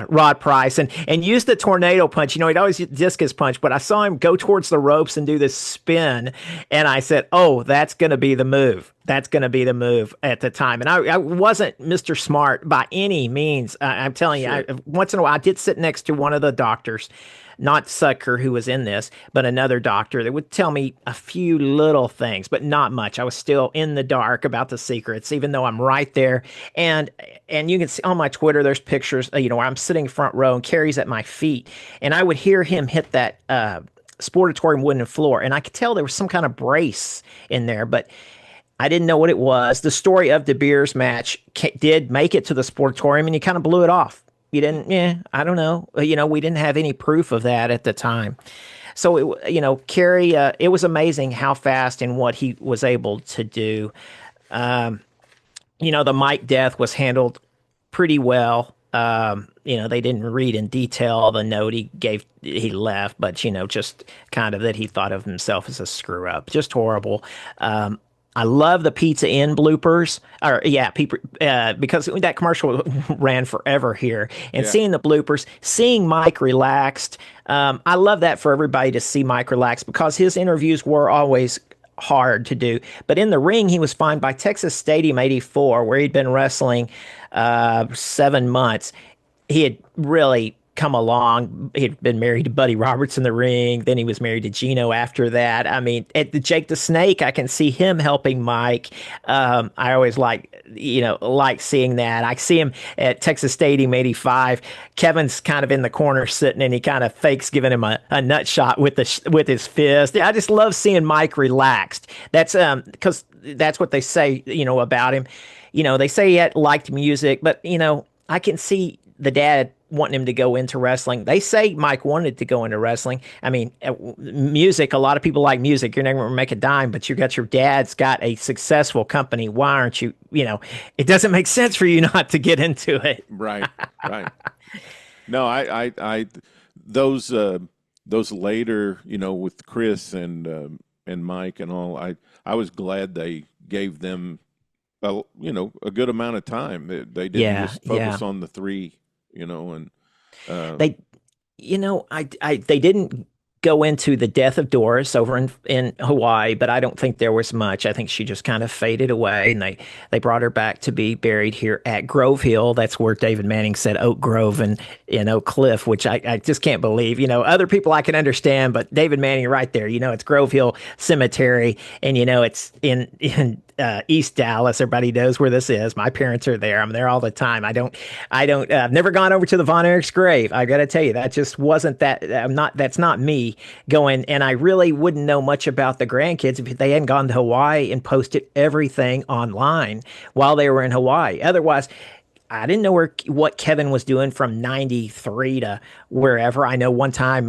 Speaker 5: Rod Price, and used the tornado punch. He'd always use discus punch, but I saw him go towards the ropes and do this spin, and I said, "Oh, that's gonna be the move. That's going to be the move at the time." And I wasn't Mr. Smart by any means. I'm telling you, once in a while, I did sit next to one of the doctors, not Sucker, who was in this, but another doctor that would tell me a few little things, but not much. I was still in the dark about the secrets, even though I'm right there. And you can see on my Twitter, there's pictures, where I'm sitting front row and Kerry's at my feet. And I would hear him hit that Sportatorium wooden floor. And I could tell there was some kind of brace in there, but I didn't know what it was. The story of DiBiase match did make it to the Sportatorium, and you kind of blew it off. You didn't, I don't know. We didn't have any proof of that at the time. So, Kerry, it was amazing how fast and what he was able to do. The Mike death was handled pretty well. They didn't read in detail the note he left, but, just kind of that he thought of himself as a screw up. Just horrible. I love the Pizza Inn bloopers, because that commercial ran forever here. And seeing the bloopers, seeing Mike relaxed, I love that for everybody to see Mike relaxed, because his interviews were always hard to do. But in the ring, he was fine. By Texas Stadium '84, where he'd been wrestling 7 months, he had really come along. He'd been married to Buddy Roberts in the ring. Then he was married to Gino after that. I mean, at the Jake the Snake, I can see him helping Mike. I always like seeing that. I see him at Texas Stadium '85. Kevin's kind of in the corner sitting, and he kind of fakes giving him a nut shot with his fist. I just love seeing Mike relaxed. That's because that's what they say, about him. They say he liked music, but I can see the dad wanting him to go into wrestling. They say Mike wanted to go into wrestling. I mean, music, a lot of people like music. You're never going to make a dime, but your dad's got a successful company. Why aren't you, it doesn't make sense for you not to get into it.
Speaker 4: Right. No, I those later, with Chris and Mike and all, I was glad they gave them a good amount of time. They didn't
Speaker 5: Yeah,
Speaker 4: just
Speaker 5: yeah.
Speaker 4: focus on the three, and uh,
Speaker 5: They they didn't go into the death of Doris over in Hawaii, but I don't think there was much. I think she just kind of faded away, and they brought her back to be buried here at Grove Hill. That's where David Manning said Oak Grove and in Oak Cliff, which I just can't believe. Other people I can understand, but David Manning right there. It's Grove Hill Cemetery, and it's in East Dallas. Everybody knows where this is. My parents are there. I'm there all the time. I've never gone over to the Von Erichs grave. I got to tell you, that just wasn't that. That's not me going. And I really wouldn't know much about the grandkids if they hadn't gone to Hawaii and posted everything online while they were in Hawaii. Otherwise, I didn't know what Kevin was doing from 93 to wherever. I know one time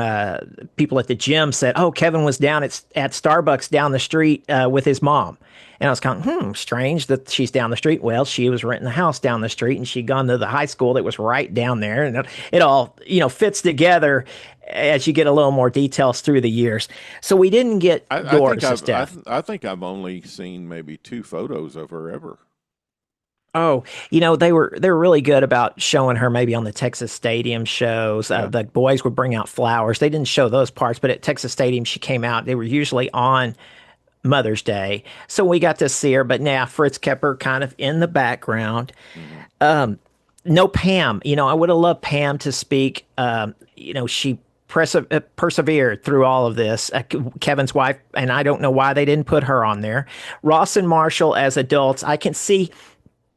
Speaker 5: people at the gym said, oh, Kevin was down at Starbucks down the street with his mom. And I was kind of, strange that she's down the street. Well, she was renting a house down the street and she'd gone to the high school that was right down there. And it all, fits together as you get a little more details through the years. So we didn't get Doris's death.
Speaker 4: I think I've only seen maybe 2 photos of her ever.
Speaker 5: Oh, they were really good about showing her maybe on the Texas Stadium shows.
Speaker 4: Yeah.
Speaker 5: The boys would bring out flowers. They didn't show those parts, but at Texas Stadium she came out. They were usually on Mother's Day, so we got to see her. But now Fritz kept her kind of in the background. No Pam. I would have loved Pam to speak. She persevered through all of this. Kevin's wife, and I don't know why they didn't put her on there. Ross and Marshall as adults, I can see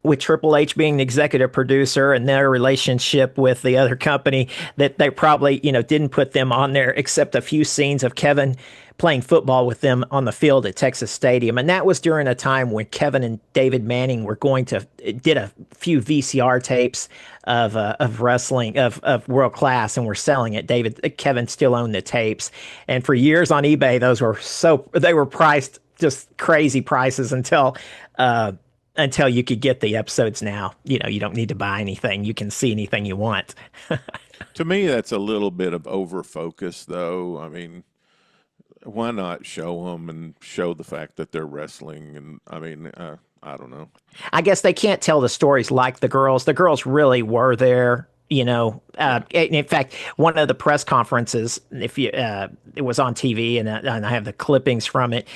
Speaker 5: with Triple H being the executive producer and their relationship with the other company that they probably, didn't put them on there except a few scenes of Kevin playing football with them on the field at Texas Stadium. And that was during a time when Kevin and David Manning did a few VCR tapes of wrestling, of world class, and were selling it. Kevin still owned the tapes. And for years on eBay, they were priced just crazy prices until you could get the episodes now. You don't need to buy anything. You can see anything you want.
Speaker 4: To me, that's a little bit of overfocus, though. I mean, why not show them and show the fact that they're wrestling? And I don't know.
Speaker 5: I guess they can't tell the stories like the girls. The girls really were there. In fact, one of the press conferences, it was on TV, and I have the clippings from it.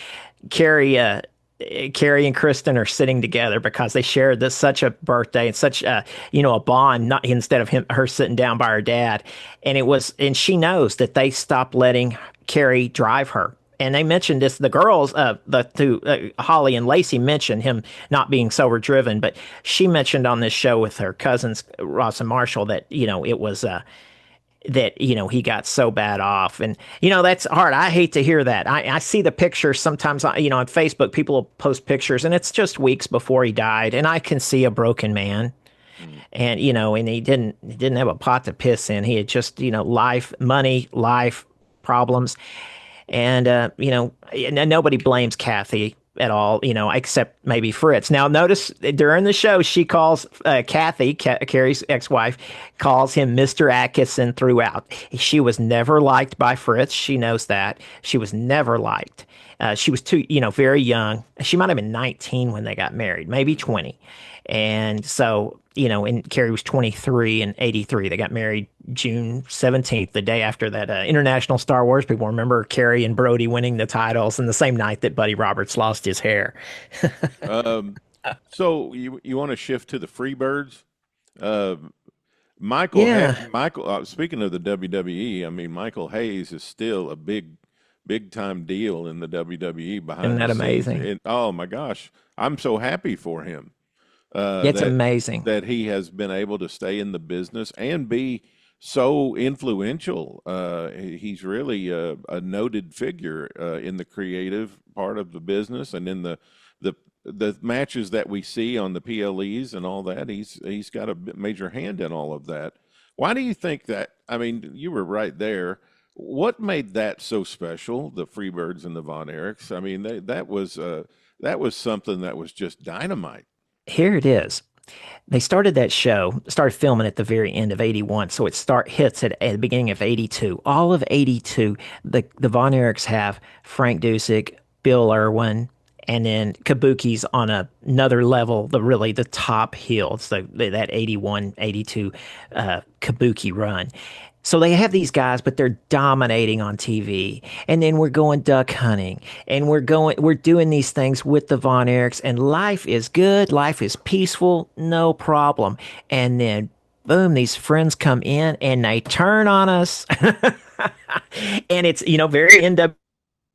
Speaker 5: Carrie and Kristen are sitting together because they shared such a birthday and such a bond. Not instead of her sitting down by her dad, and she knows that they stopped letting Carrie drive her. And they mentioned this. The girls, Holly and Lacey mentioned him not being sober driven, but she mentioned on this show with her cousins Ross and Marshall that it was that he got so bad off. And that's hard. I hate to hear that. I see the pictures sometimes on Facebook. People will post pictures and it's just weeks before he died, and I can see a broken man. And and he didn't have a pot to piss in. He had just life problems. And and nobody blames Kathy at all, except maybe Fritz. Now, notice during the show, she calls Kathy, Carrie's ex-wife, calls him Mr. Atkinson throughout. She was never liked by Fritz. She knows that. She was never liked. She was too, very young. She might have been 19 when they got married, maybe 20. And so, and Carrie was 23 in 83. They got married June 17th, the day after that International Star Wars. People remember Carrie and Brody winning the titles, and the same night that Buddy Roberts lost his hair.
Speaker 4: So you want to shift to the Freebirds? Michael, speaking of the WWE, I mean, Michael Hayes is still a big time deal in the WWE behind
Speaker 5: Isn't that
Speaker 4: the scenes.
Speaker 5: amazing?
Speaker 4: And, oh my gosh, I'm so happy for him.
Speaker 5: It's amazing
Speaker 4: that he has been able to stay in the business and be so influential. He's really a noted figure in the creative part of the business, and in the matches that we see on the PLEs and all that. He's got a major hand in all of that. Why do you think that? I mean, you were right there. What made that so special? The Freebirds and the Von Erichs. I mean, that was something that was just dynamite.
Speaker 5: Here it is. They started filming at the very end of 81. So it hits at the beginning of 82. All of 82, the Von Erichs have Frank Dusek, Bill Irwin, And then Kabuki's on another level, the top hill. So that 81, 82 Kabuki run. So they have these guys, but they're dominating on TV. And then we're going duck hunting, and we're doing these things with the Von Erichs, and life is good, life is peaceful, no problem. And then boom, these friends come in and they turn on us. And it's, very NW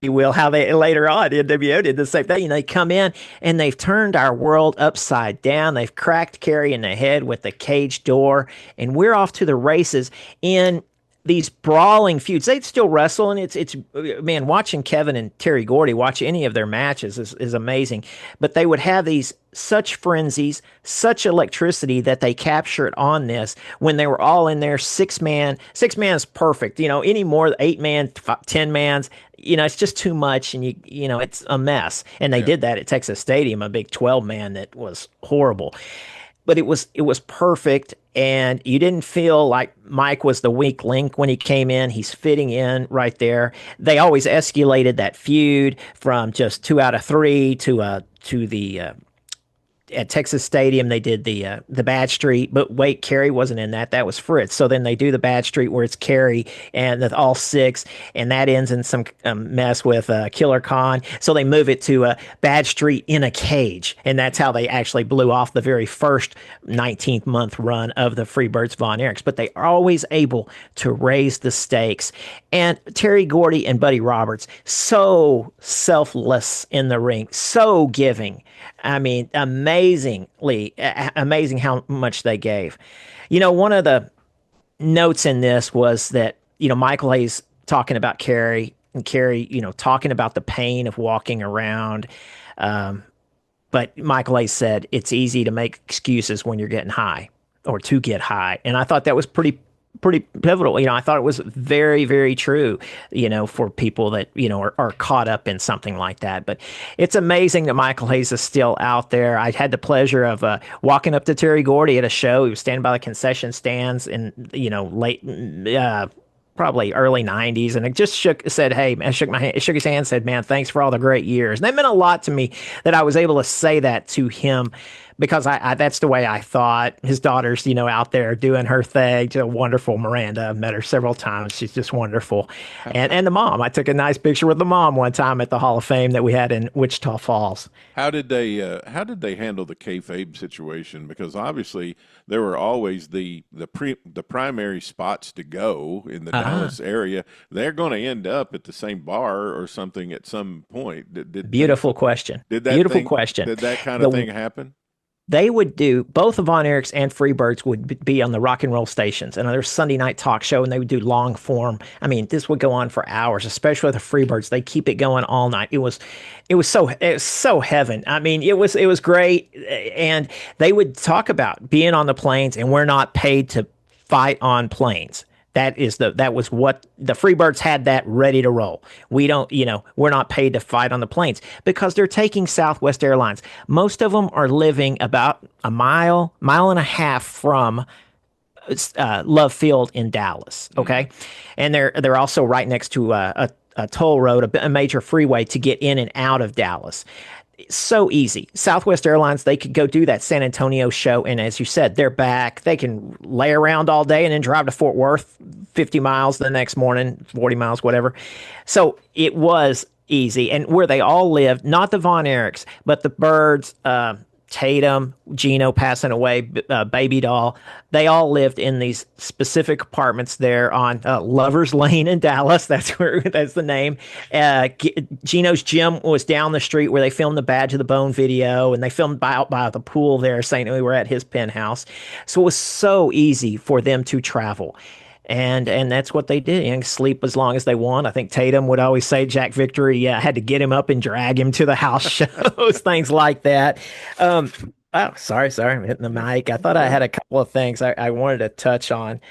Speaker 5: will, how they later on NWO did the same thing. They come in and they've turned our world upside down. They've cracked Kerry in the head with the cage door, and we're off to the races in these brawling feuds. They'd still wrestle, and it's man, watching Kevin and Terry Gordy watch any of their matches is amazing. But they would have these such frenzies, such electricity that they captured on this when they were all in there. Six man is perfect. Any more 8-man, 10-mans, it's just too much, and it's a mess. And they did that at Texas Stadium, a big 12-man that was horrible. But it was perfect, and you didn't feel like Mike was the weak link when he came in. He's fitting in right there. They always escalated that feud from just 2 out of 3 to the at Texas Stadium. They did the Bad Street, but wait, Kerry wasn't in that. That was Fritz. So then they do the Bad Street where it's Kerry and all 6, and that ends in some mess with Killer Khan. So they move it to Bad Street in a cage, and that's how they actually blew off the very first 19th month run of the Freebirds Von Erichs. But they are always able to raise the stakes. And Terry Gordy and Buddy Roberts, so selfless in the ring, so giving. I mean, amazing how much they gave. One of the notes in this was that, Michael Hayes talking about Kerry, and Kerry, talking about the pain of walking around. But Michael Hayes said, it's easy to make excuses when you're getting high, or to get high. And I thought that was pretty pivotal. I thought it was very, very true, for people that, are caught up in something like that. But it's amazing that Michael Hayes is still out there. I had the pleasure of walking up to Terry Gordy at a show. He was standing by the concession stands in, late, probably early 90s, and it just shook his hand, said, man, thanks for all the great years. And that meant a lot to me that I was able to say that to him, because I that's the way I thought. His daughter's, out there doing her thing. Just a wonderful Miranda. I've met her several times. She's just wonderful. And the mom. I took a nice picture with the mom one time at the Hall of Fame that we had in Wichita Falls.
Speaker 4: How did they handle the kayfabe situation? Because obviously there were always the primary spots to go in the Dallas area. They're going to end up at the same bar or something at some point.
Speaker 5: Beautiful question. Did that
Speaker 4: kind of thing happen?
Speaker 5: They would do, both the Von Erichs and Freebirds would be on the rock and roll stations, and there's Sunday night talk show, and they would do long form. I mean, this would go on for hours, especially with the Freebirds. They keep it going all night. It was so heaven. I mean, it was great, and they would talk about being on the planes, and we're not paid to fight on planes. That was what the Freebirds had, that ready to roll. We don't, we're not paid to fight on the planes because they're taking Southwest Airlines. Most of them are living about a mile and a half from Love Field in Dallas. Okay. And they're also right next to a toll road, a major freeway to get in and out of Dallas. So easy. Southwest Airlines, they could go do that San Antonio show, and as you said, they're back. They can lay around all day and then drive to Fort Worth, 50 miles the next morning, 40 miles, whatever. So it was easy. And where they all lived, not the Von Erichs, but the Birds, Tatum, Gino passing away, Baby Doll, they all lived in these specific apartments there on Lover's Lane in Dallas. That's the name. Gino's gym was down the street where they filmed the Bad to the Bone video, and they filmed out by the pool there, saying we were at his penthouse. So it was so easy for them to travel. And that's what they did. And sleep as long as they want. I think Tatum would always say Jack Victory had to get him up and drag him to the house shows, things like that. Oh, sorry, I'm hitting the mic. I thought I had a couple of things I wanted to touch on.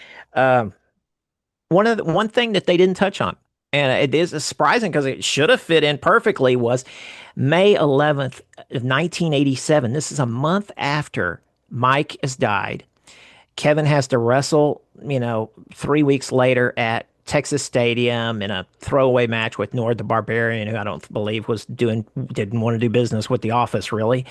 Speaker 5: One thing that they didn't touch on, and it is surprising because it should have fit in perfectly, was May 11th of 1987. This is a month after Mike has died. Kevin has to wrestle, 3 weeks later at Texas Stadium in a throwaway match with Nord the Barbarian, who I don't believe didn't want to do business with the office really.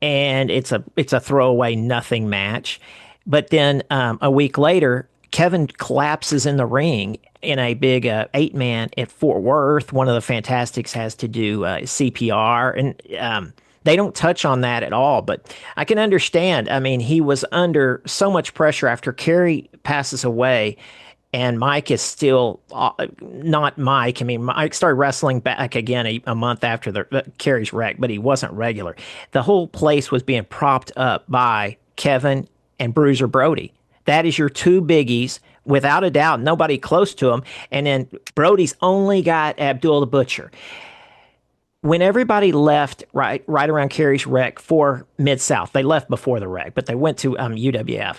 Speaker 5: And it's a throwaway nothing match. But then a week later, Kevin collapses in the ring in a big 8-man at Fort Worth. One of the Fantastics has to do CPR, and they don't touch on that at all. But I can understand. I mean, he was under so much pressure after Kerry passes away. And Mike is still not Mike. I mean, Mike started wrestling back again a month after Kerry's wreck, but he wasn't regular. The whole place was being propped up by Kevin and Bruiser Brody. That is your two biggies, without a doubt. Nobody close to him. And then Brody's only got Abdul the Butcher. When everybody left right around Kerry's wreck for Mid-South, they left before the wreck, but they went to UWF.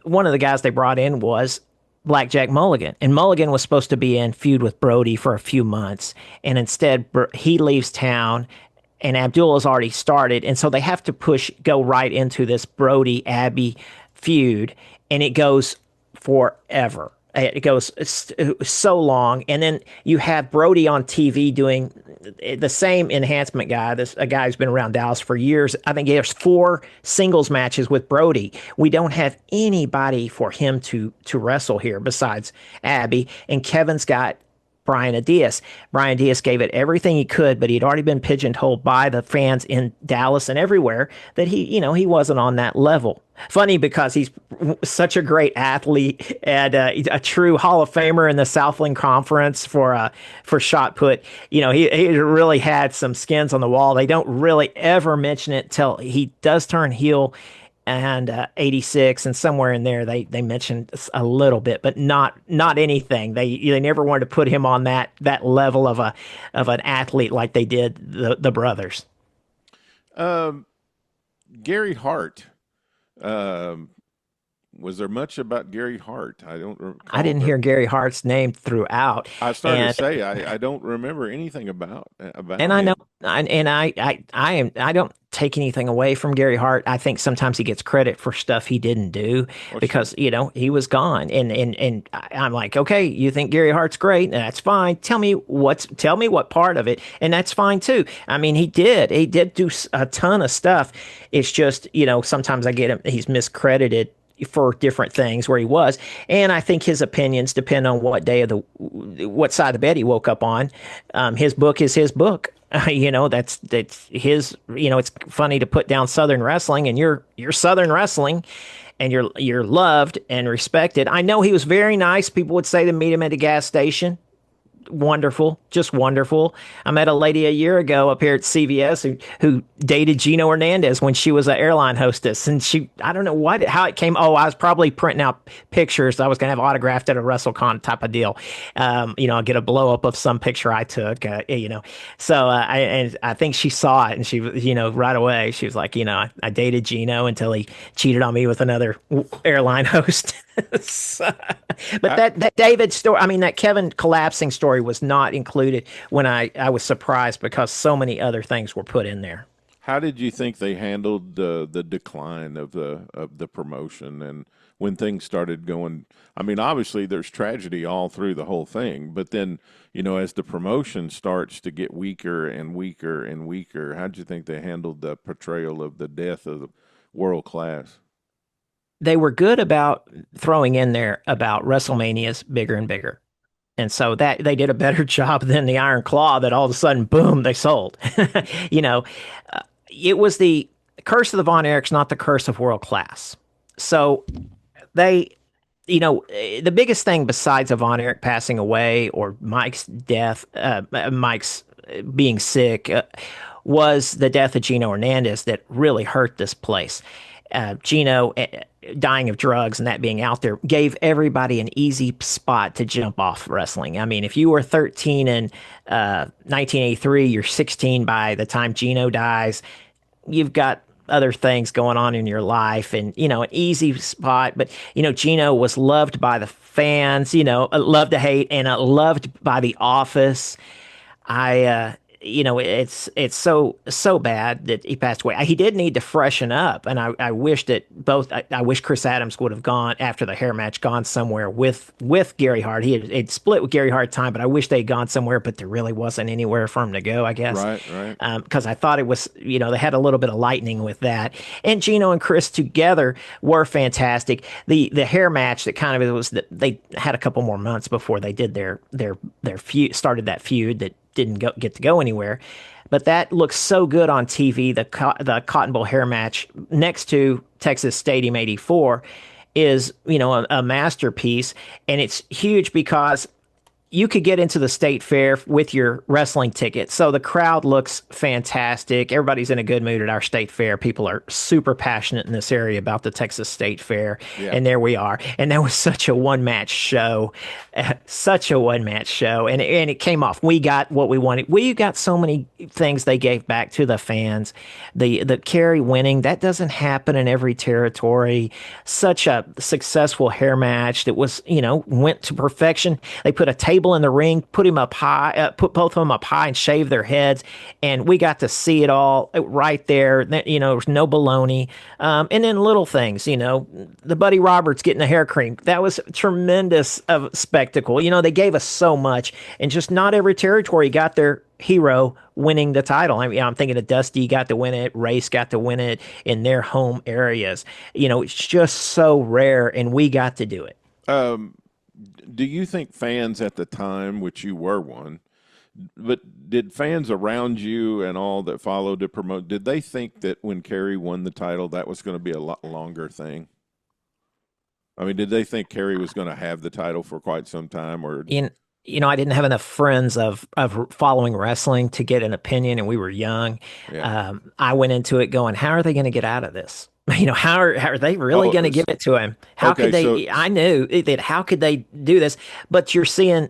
Speaker 5: One of the guys they brought in was Blackjack Mulligan. And Mulligan was supposed to be in feud with Brody for a few months. And instead, he leaves town, and Abdul has already started. And so they have to go right into this Brody-Abby feud, and it goes forever. It goes so long. And then you have Brody on TV doing the same enhancement guy, a guy who's been around Dallas for years. I think he has 4 singles matches with Brody. We don't have anybody for him to wrestle here besides Abby. And Kevin's got Brian Diaz. Brian Diaz gave it everything he could, but he'd already been pigeonholed by the fans in Dallas and everywhere that he wasn't on that level. Funny because he's such a great athlete and a true Hall of Famer in the Southland Conference for shot put. He really had some skins on the wall. They don't really ever mention it till he does turn heel. And 86, and somewhere in there they mentioned a little bit, but not anything. They never wanted to put him on that level of an athlete like they did the brothers.
Speaker 4: Gary Hart. Was there much about Gary Hart? I didn't
Speaker 5: hear Gary Hart's name throughout.
Speaker 4: I started to say I don't remember anything about
Speaker 5: and
Speaker 4: him.
Speaker 5: I know, and I don't take anything away from Gary Hart. I think sometimes he gets credit for stuff he didn't do because he was gone. And I'm like, okay, you think Gary Hart's great? That's fine. Tell me what part of it, and that's fine too. I mean, he did do a ton of stuff. It's just sometimes I get him. He's miscredited for different things where he was. And I think his opinions depend on what side of the bed he woke up on. His book is his book. That's his, it's funny to put down Southern wrestling, and you're Southern wrestling, and you're loved and respected. I know he was very nice. People would say to meet him at a gas station. Wonderful, just wonderful. I met a lady a year ago up here at CVS who dated Gino Hernandez when she was an airline hostess, and I don't know how it came. I was probably printing out pictures I was going to have autographed at a WrestleCon type of deal. I'll get a blow up of some picture I took. So I think she saw it, and she right away she was like, I dated Gino until he cheated on me with another airline host. But that David story, that Kevin collapsing story was not included when I was surprised because so many other things were put in there.
Speaker 4: How did you think they handled the decline of the promotion and when things started going? Obviously there's tragedy all through the whole thing, but then as the promotion starts to get weaker and weaker and weaker, how did you think they handled the portrayal of the death of the world class?
Speaker 5: They were good about throwing in there about WrestleMania's bigger and bigger. And so that they did a better job than the Iron Claw that all of a sudden, boom, they sold. It was the curse of the Von Erichs, not the curse of world class. So they, the biggest thing besides a Von Erich passing away or Mike's death, Mike's being sick, was the death of Gino Hernandez that really hurt this place. Gino dying of drugs and that being out there gave everybody an easy spot to jump off wrestling. If you were 13 in 1983, you're 16 by the time Gino dies. You've got other things going on in your life and, an easy spot. But, Gino was loved by the fans, loved to hate, and loved by the office. it's so bad that he passed away. He did need to freshen up, and I wish that I wish Chris Adams would have gone after the hair match, gone somewhere with Gary Hart. He'd split with Gary Hart time, but I wish they'd gone somewhere, but there really wasn't anywhere for him to go, I guess.
Speaker 4: Right.
Speaker 5: Because I thought it was, they had a little bit of lightning with that. And Gino and Chris together were fantastic. The hair match that kind of, it was that they had a couple more months before they did their feud, started that feud that didn't get to go anywhere. But that looks so good on TV. The Cotton Bowl hair match next to Texas Stadium 84 is, a masterpiece. And it's huge because you could get into the state fair with your wrestling ticket. So the crowd looks fantastic. Everybody's in a good mood at our state fair. People are super passionate in this area about the Texas State Fair. Yeah. And there we are. And that was such a one-match show. And it came off. We got what we wanted. We got so many things they gave back to the fans. The Kerry winning, that doesn't happen in every territory. Such a successful hair match that was, went to perfection. They put a table in the ring, put him up high, put both of them up high and shave their heads. And we got to see it all right there. There was no baloney. And then little things, the Buddy Roberts getting a hair cream. That was tremendous of spectacle. They gave us so much, and just not every territory got their hero winning the title. I mean, I'm thinking of Dusty got to win it, Race got to win it in their home areas. It's just so rare, and we got to do it.
Speaker 4: Do you think fans at the time, which you were one, but did fans around you and all that followed to promote, did they think that when Kerry won the title, that was going to be a lot longer thing? I mean, did they think Kerry was going to have the title for quite some time? Or
Speaker 5: I didn't have enough friends of following wrestling to get an opinion, and we were young. Yeah. I went into it going, how are they going to get out of this? How are they really going to give it to him? How could they? I knew that. How could they do this? But you're seeing,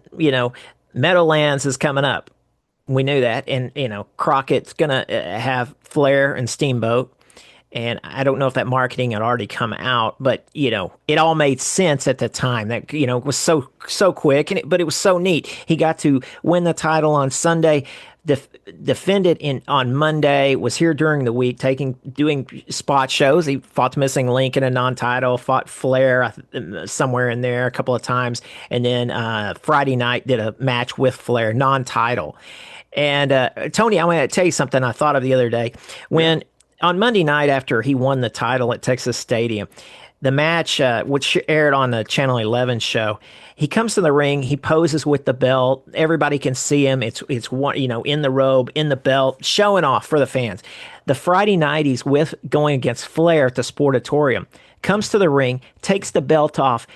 Speaker 5: Meadowlands is coming up. We knew that, and Crockett's going to have Flair and Steamboat. And I don't know if that marketing had already come out, but it all made sense at the time. That it was so quick, but it was so neat. He got to win the title on Sunday, defend it on Monday. Was here during the week, doing spot shows. He fought the Missing Link in a non-title, fought Flair somewhere in there a couple of times, and then Friday night did a match with Flair, non-title. And Tony, I want to tell you something I thought of the other day when. On Monday night after he won the title at Texas Stadium, the match, which aired on the Channel 11 show, he comes to the ring, he poses with the belt, everybody can see him, it's one, in the robe, in the belt, showing off for the fans. The Friday night he's going against Flair at the Sportatorium, comes to the ring, takes the belt off,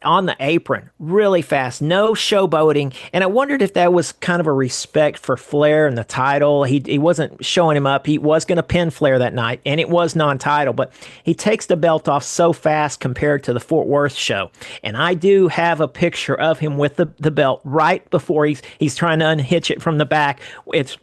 Speaker 5: on the apron really fast, no showboating. And I wondered if that was kind of a respect for Flair and the title. He wasn't showing him up. He was going to pin Flair that night, and it was non-title, but he takes the belt off so fast compared to the Fort Worth show. And I do have a picture of him with the belt right before he's trying to unhitch it from the back. It's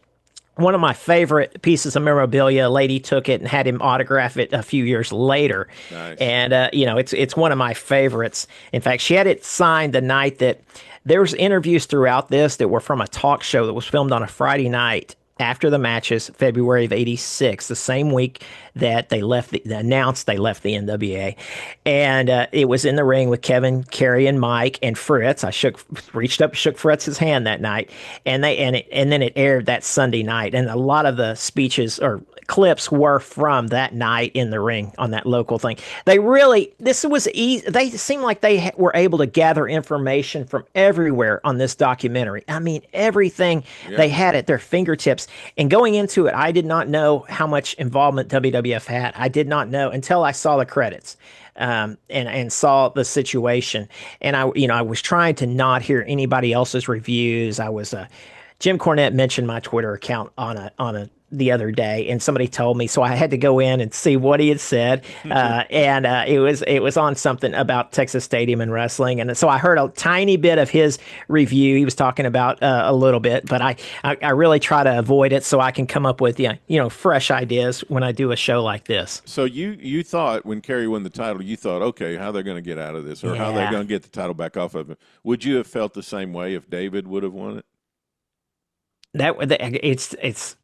Speaker 5: one of my favorite pieces of memorabilia. A lady took it and had him autograph it a few years later. Nice. And, it's one of my favorites. In fact, she had it signed the night that there was interviews throughout this that were from a talk show that was filmed on a Friday night after the matches, February of '86, the same week that they announced they left the NWA. And it was in the ring with Kevin, Kerry, and Mike and Fritz. I reached up, shook Fritz's hand that night, and then it aired that Sunday night. And a lot of the speeches or clips were from that night in the ring on that local thing. This was easy. They seemed like they were able to gather information from everywhere on this documentary. I mean, everything they had at their fingertips. And going into it, I did not know how much involvement WWF had. I did not know until I saw the credits and saw the situation. And I was trying to not hear anybody else's reviews. Jim Cornette mentioned my Twitter account on the other day, and somebody told me, so I had to go in and see what he had said. And it was on something about Texas Stadium and wrestling. And so I heard a tiny bit of his review. He was talking about a little bit, but I really try to avoid it so I can come up with, fresh ideas when I do a show like this.
Speaker 4: So you thought when Kerry won the title, you thought, okay, how they're going to get out of this, or how they're going to get the title back off of him. Would you have felt the same way if David would have won it?
Speaker 5: It's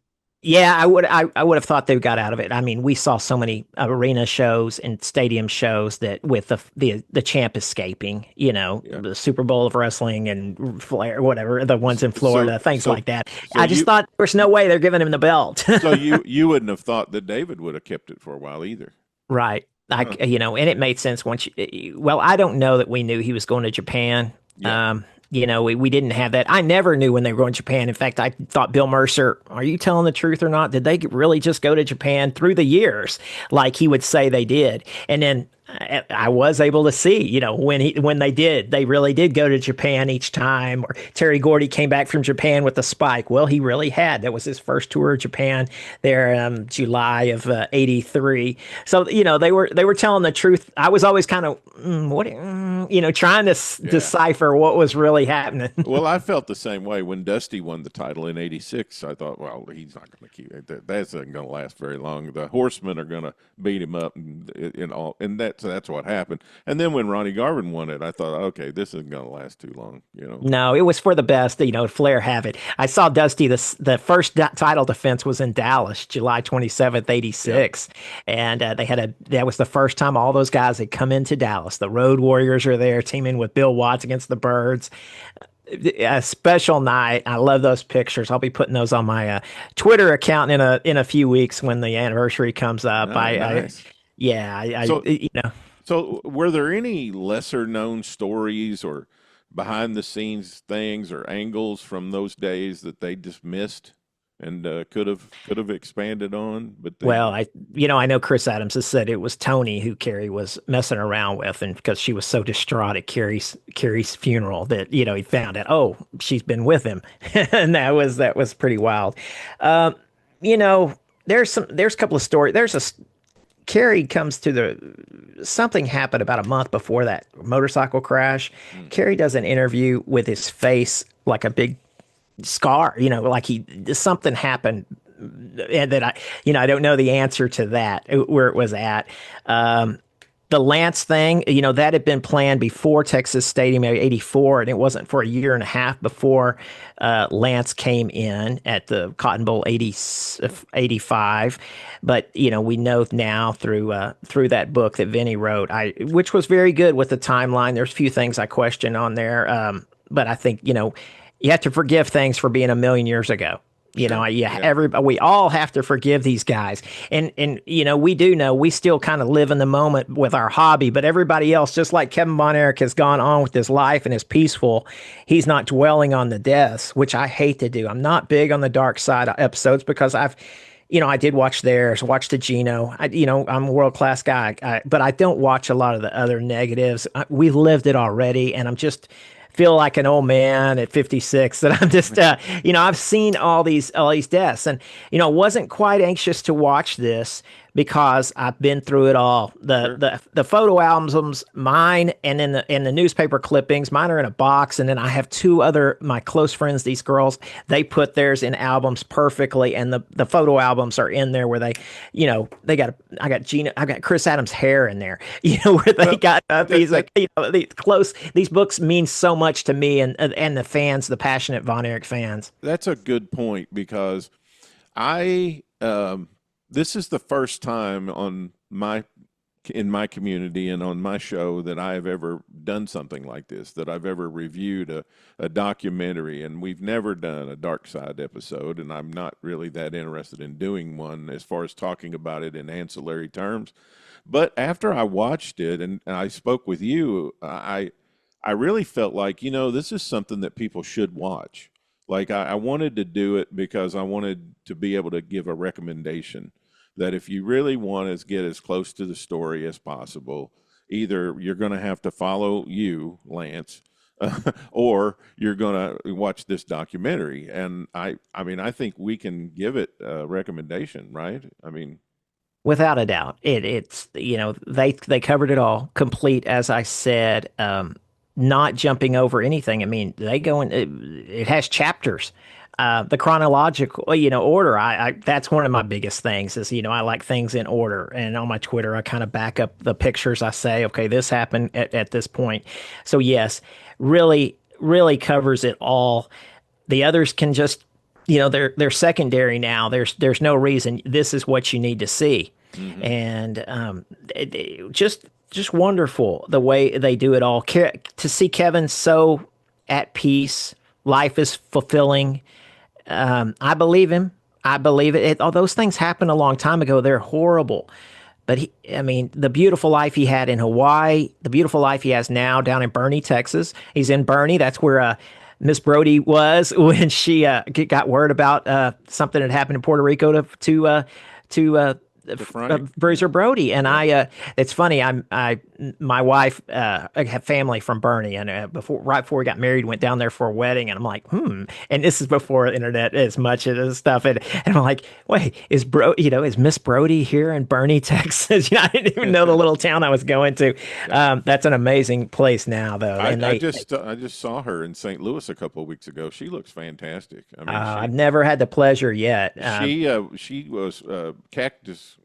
Speaker 5: yeah, I would have thought they got out of it. I mean, we saw so many arena shows and stadium shows that with the champ escaping,
Speaker 4: Yeah.
Speaker 5: the Super Bowl of wrestling and Flair, whatever, the ones in
Speaker 4: So
Speaker 5: Florida, things
Speaker 4: so
Speaker 5: like that.
Speaker 4: so
Speaker 5: I just
Speaker 4: you
Speaker 5: thought there's no way they're giving him the belt.
Speaker 4: so you wouldn't have thought that David would have kept it for a while either.
Speaker 5: Right.
Speaker 4: Huh.
Speaker 5: And it made sense well, I don't know that we knew he was going to Japan.
Speaker 4: Yeah.
Speaker 5: We didn't have that. I never knew when they were going to Japan. In fact, I thought Bill Mercer, are you telling the truth or not? Did they really just go to Japan through the years like he would say they did? And then I was able to see, when they really did go to Japan each time. Or Terry Gordy came back from Japan with the spike. Well, he really had. That was his first tour of Japan there, July of '83. So they were telling the truth. I was always kind of trying to decipher what was really happening.
Speaker 4: Well, I felt the same way when Dusty won the title in '86. I thought, well, he's not going to keep it. That's not going to last very long. The Horsemen are going to beat him up and all, and that's what happened. And then when Ronnie Garvin won it, I thought, okay, this isn't going to last too long.
Speaker 5: No, it was for the best. Flair have it. I saw Dusty. The first title defense was in Dallas, July 27th, '86, and that was the first time all those guys had come into Dallas. The Road Warriors are there, teaming with Bill Watts against the Birds. A special night. I love those pictures. I'll be putting those on my Twitter account in a few weeks when the anniversary comes up.
Speaker 4: Oh, nice. So, were there any lesser known stories or behind the scenes things or angles from those days that they dismissed and could have expanded on?
Speaker 5: Well, I know Chris Adams has said it was Tony who Carrie was messing around with, and because she was so distraught at Carrie's funeral that he found out, oh, she's been with him, and that was pretty wild. There's a couple of stories. Carrie comes to something happened about a month before that motorcycle crash. Carrie does an interview with his face like a big scar, like something happened, and that I don't know the answer to that, where it was at. The Lance thing, that had been planned before Texas Stadium '84, and it wasn't for a year and a half before Lance came in at the Cotton Bowl '85. But we know now through that book that Vinny wrote, which was very good with the timeline. There's a few things I question on there, but I think you have to forgive things for being a million years ago. We all have to forgive these guys. And we do know we still kind of live in the moment with our hobby, but everybody else, just like Kevin Von Erich has gone on with his life and is peaceful, he's not dwelling on the deaths, which I hate to do. I'm not big on the dark side episodes because I did watch theirs, watch the Gino. I'm a world-class guy, but I don't watch a lot of the other negatives. We lived it already, and I'm just feel like an old man at 56 that I'm just, I've seen all these deaths, and, wasn't quite anxious to watch this because I've been through it all. The photo albums, mine, and in the newspaper clippings, mine are in a box, and then I have two other my close friends. These girls, they put theirs in albums perfectly, and the photo albums are in there where they I got Gina, I got Chris Adams' hair in there, where they got these these books mean so much to me and the fans, the passionate Von Erich fans.
Speaker 4: That's a good point because this is the first time in my community and on my show that I have ever done something like this, that I've ever reviewed a documentary, and we've never done a dark side episode, and I'm not really that interested in doing one as far as talking about it in ancillary terms. But after I watched it and I spoke with you, I really felt like, this is something that people should watch. Like I wanted to do it because I wanted to be able to give a recommendation that if you really want to get as close to the story as possible, either you're going to have to follow you, Lance, or you're going to watch this documentary. And I think we can give it a recommendation, right?
Speaker 5: Without a doubt, it's they covered it all, complete, as I said. Not jumping over anything. They go in. It has chapters. The chronological, order. I that's one of my biggest things is, I like things in order. And on my Twitter, I kind of back up the pictures. I say, okay, this happened at this point. So yes, really, really covers it all. The others can just they're secondary now. There's no reason. This is what you need to see, and just wonderful the way they do it all. To see Kevin so at peace, life is fulfilling. I believe him. I believe it. All those things happened a long time ago. They're horrible. But the beautiful life he had in Hawaii, the beautiful life he has now down in Bernie, Texas. He's in Bernie. That's where Miss Brody was when she got word about something that happened in Puerto Rico to Bruiser Brody. And it's funny. My wife, I have family from Bernie, and right before we got married, went down there for a wedding, and I'm like, and this is before internet as much of this stuff, and I'm like, wait, is Miss Brody here in Bernie, Texas? I didn't even know the little town I was going to. That's an amazing place now, though.
Speaker 4: I just saw her in St. Louis a couple of weeks ago. She looks fantastic.
Speaker 5: I've never had the pleasure yet.
Speaker 4: She was Cactus.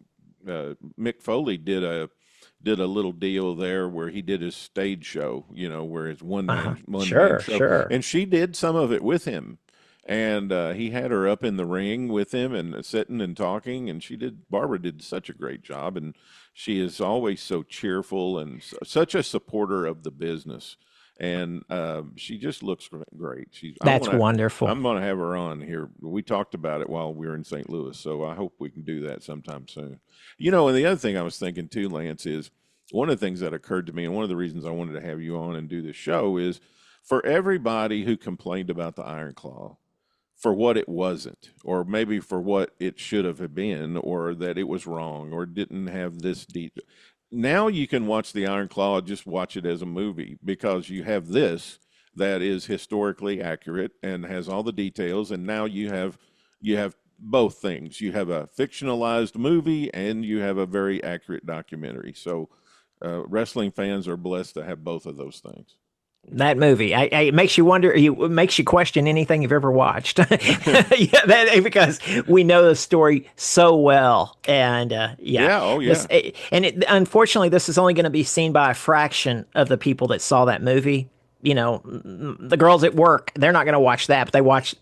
Speaker 4: Mick Foley did a little deal there where he did his stage show, where his one man show.
Speaker 5: Sure.
Speaker 4: And she did some of it with him, and he had her up in the ring with him and sitting and talking. And Barbara did such a great job, and she is always so cheerful and such a supporter of the business. And she just looks great.
Speaker 5: That's wonderful.
Speaker 4: I'm going to have her on here. We talked about it while we were in St. Louis, so I hope we can do that sometime soon. And the other thing I was thinking too, Lance, is one of the things that occurred to me, and one of the reasons I wanted to have you on and do this show is for everybody who complained about the Iron Claw for what it wasn't, or maybe for what it should have been, or that it was wrong, or didn't have this deep. Now you can watch the Iron Claw, just watch it as a movie, because you have this that is historically accurate and has all the details. And now you have both things. You have a fictionalized movie and you have a very accurate documentary. So wrestling fans are blessed to have both of those things.
Speaker 5: That movie, it makes you wonder. It makes you question anything you've ever watched. Because we know the story so well, and unfortunately, this is only going to be seen by a fraction of the people that saw that movie. The girls at work, they're not going to watch that, but they watch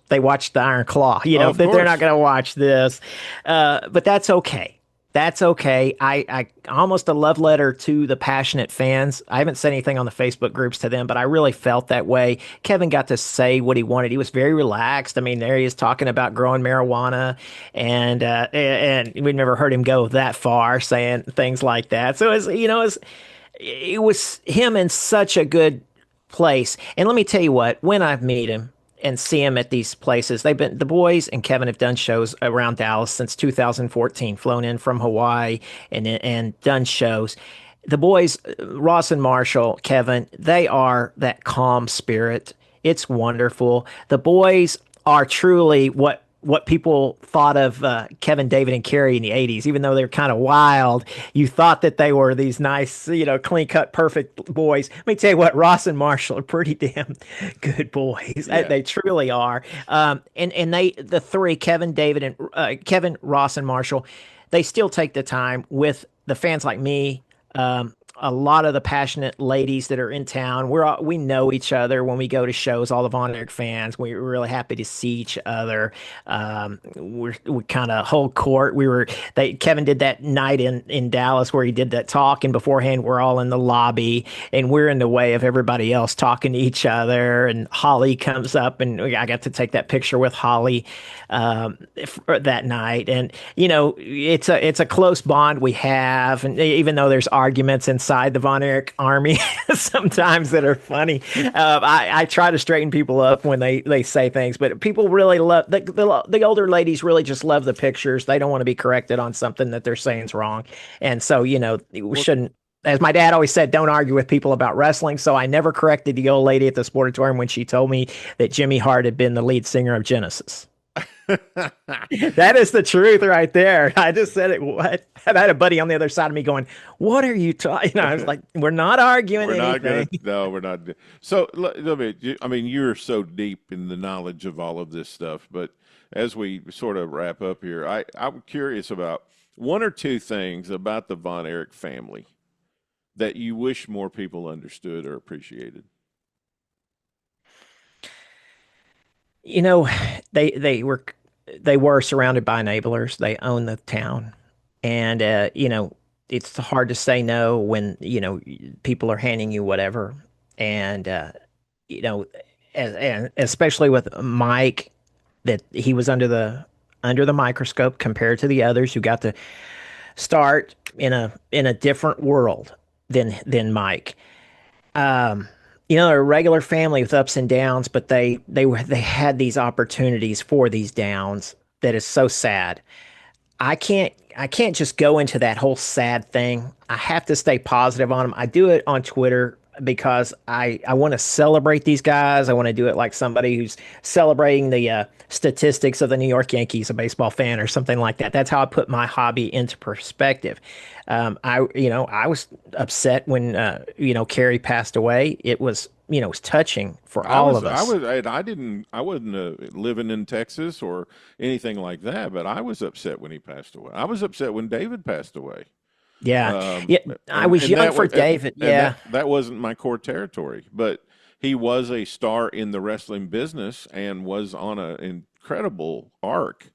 Speaker 5: the Iron Claw. They're not going to watch this, but that's okay. That's okay. I almost a love letter to the passionate fans. I haven't said anything on the Facebook groups to them, but I really felt that way. Kevin got to say what he wanted. He was very relaxed. There he is talking about growing marijuana, and we'd never heard him go that far saying things like that. So it was him in such a good place. And let me tell you what, when I meet him and see him at these places, the boys and Kevin have done shows around Dallas since 2014, flown in from Hawaii and done shows. The boys, Ross and Marshall, Kevin, they are that calm spirit. It's wonderful. The boys are truly what people thought of Kevin, David, and Kerry in the 80s. Even though they're kind of wild, you thought that they were these nice, clean-cut, perfect boys. Let me tell you what, Ross and Marshall are pretty damn good boys. Yeah. They truly are. And the three, Kevin, David, and Kevin, Ross, and Marshall, they still take the time with the fans like me, a lot of the passionate ladies that are in town. We know each other when we go to shows. All the Von Erich fans, we're really happy to see each other. We kind of hold court. Kevin did that night in Dallas where he did that talk, and beforehand we're all in the lobby and we're in the way of everybody else talking to each other. And Holly comes up, and I got to take that picture with Holly that night. And it's a close bond we have, and even though there's arguments inside the Von Erich army sometimes that are funny, I try to straighten people up when they say things, but people really love the older ladies really just love the pictures. They don't want to be corrected on something that they're saying is wrong. And so we shouldn't, as my dad always said, don't argue with people about wrestling. So I never corrected the old lady at the sportatorium when she told me that Jimmy Hart had been the lead singer of Genesis. That is the truth right there. I just said it. What? I had a buddy on the other side of me going, "What are you talking?" I was like, "We're not arguing anything."
Speaker 4: No, we're not. So, you're so deep in the knowledge of all of this stuff. But as we sort of wrap up here, I'm curious about one or two things about the Von Erich family that you wish more people understood or appreciated.
Speaker 5: You know, they were surrounded by enablers. They own the town, and it's hard to say no when people are handing you whatever, and you know, and especially with Mike, that he was under the microscope compared to the others who got to start in a different world than Mike. Um, they're a regular family with ups and downs, but they had these opportunities for these downs that is so sad. I can't just go into that whole sad thing. I have to stay positive on them. I do it on Twitter because I want to celebrate these guys. I want to do it like somebody who's celebrating the statistics of the New York Yankees, a baseball fan or something like that. That's how I put my hobby into perspective. I was upset when Carrie passed away. It was it was touching for all of us.
Speaker 4: I wasn't living in Texas or anything like that, but I was upset when he passed away. I was upset when David passed away.
Speaker 5: Yeah, yeah. I was young for David. Yeah,
Speaker 4: that wasn't my core territory, but he was a star in the wrestling business and was on an incredible arc.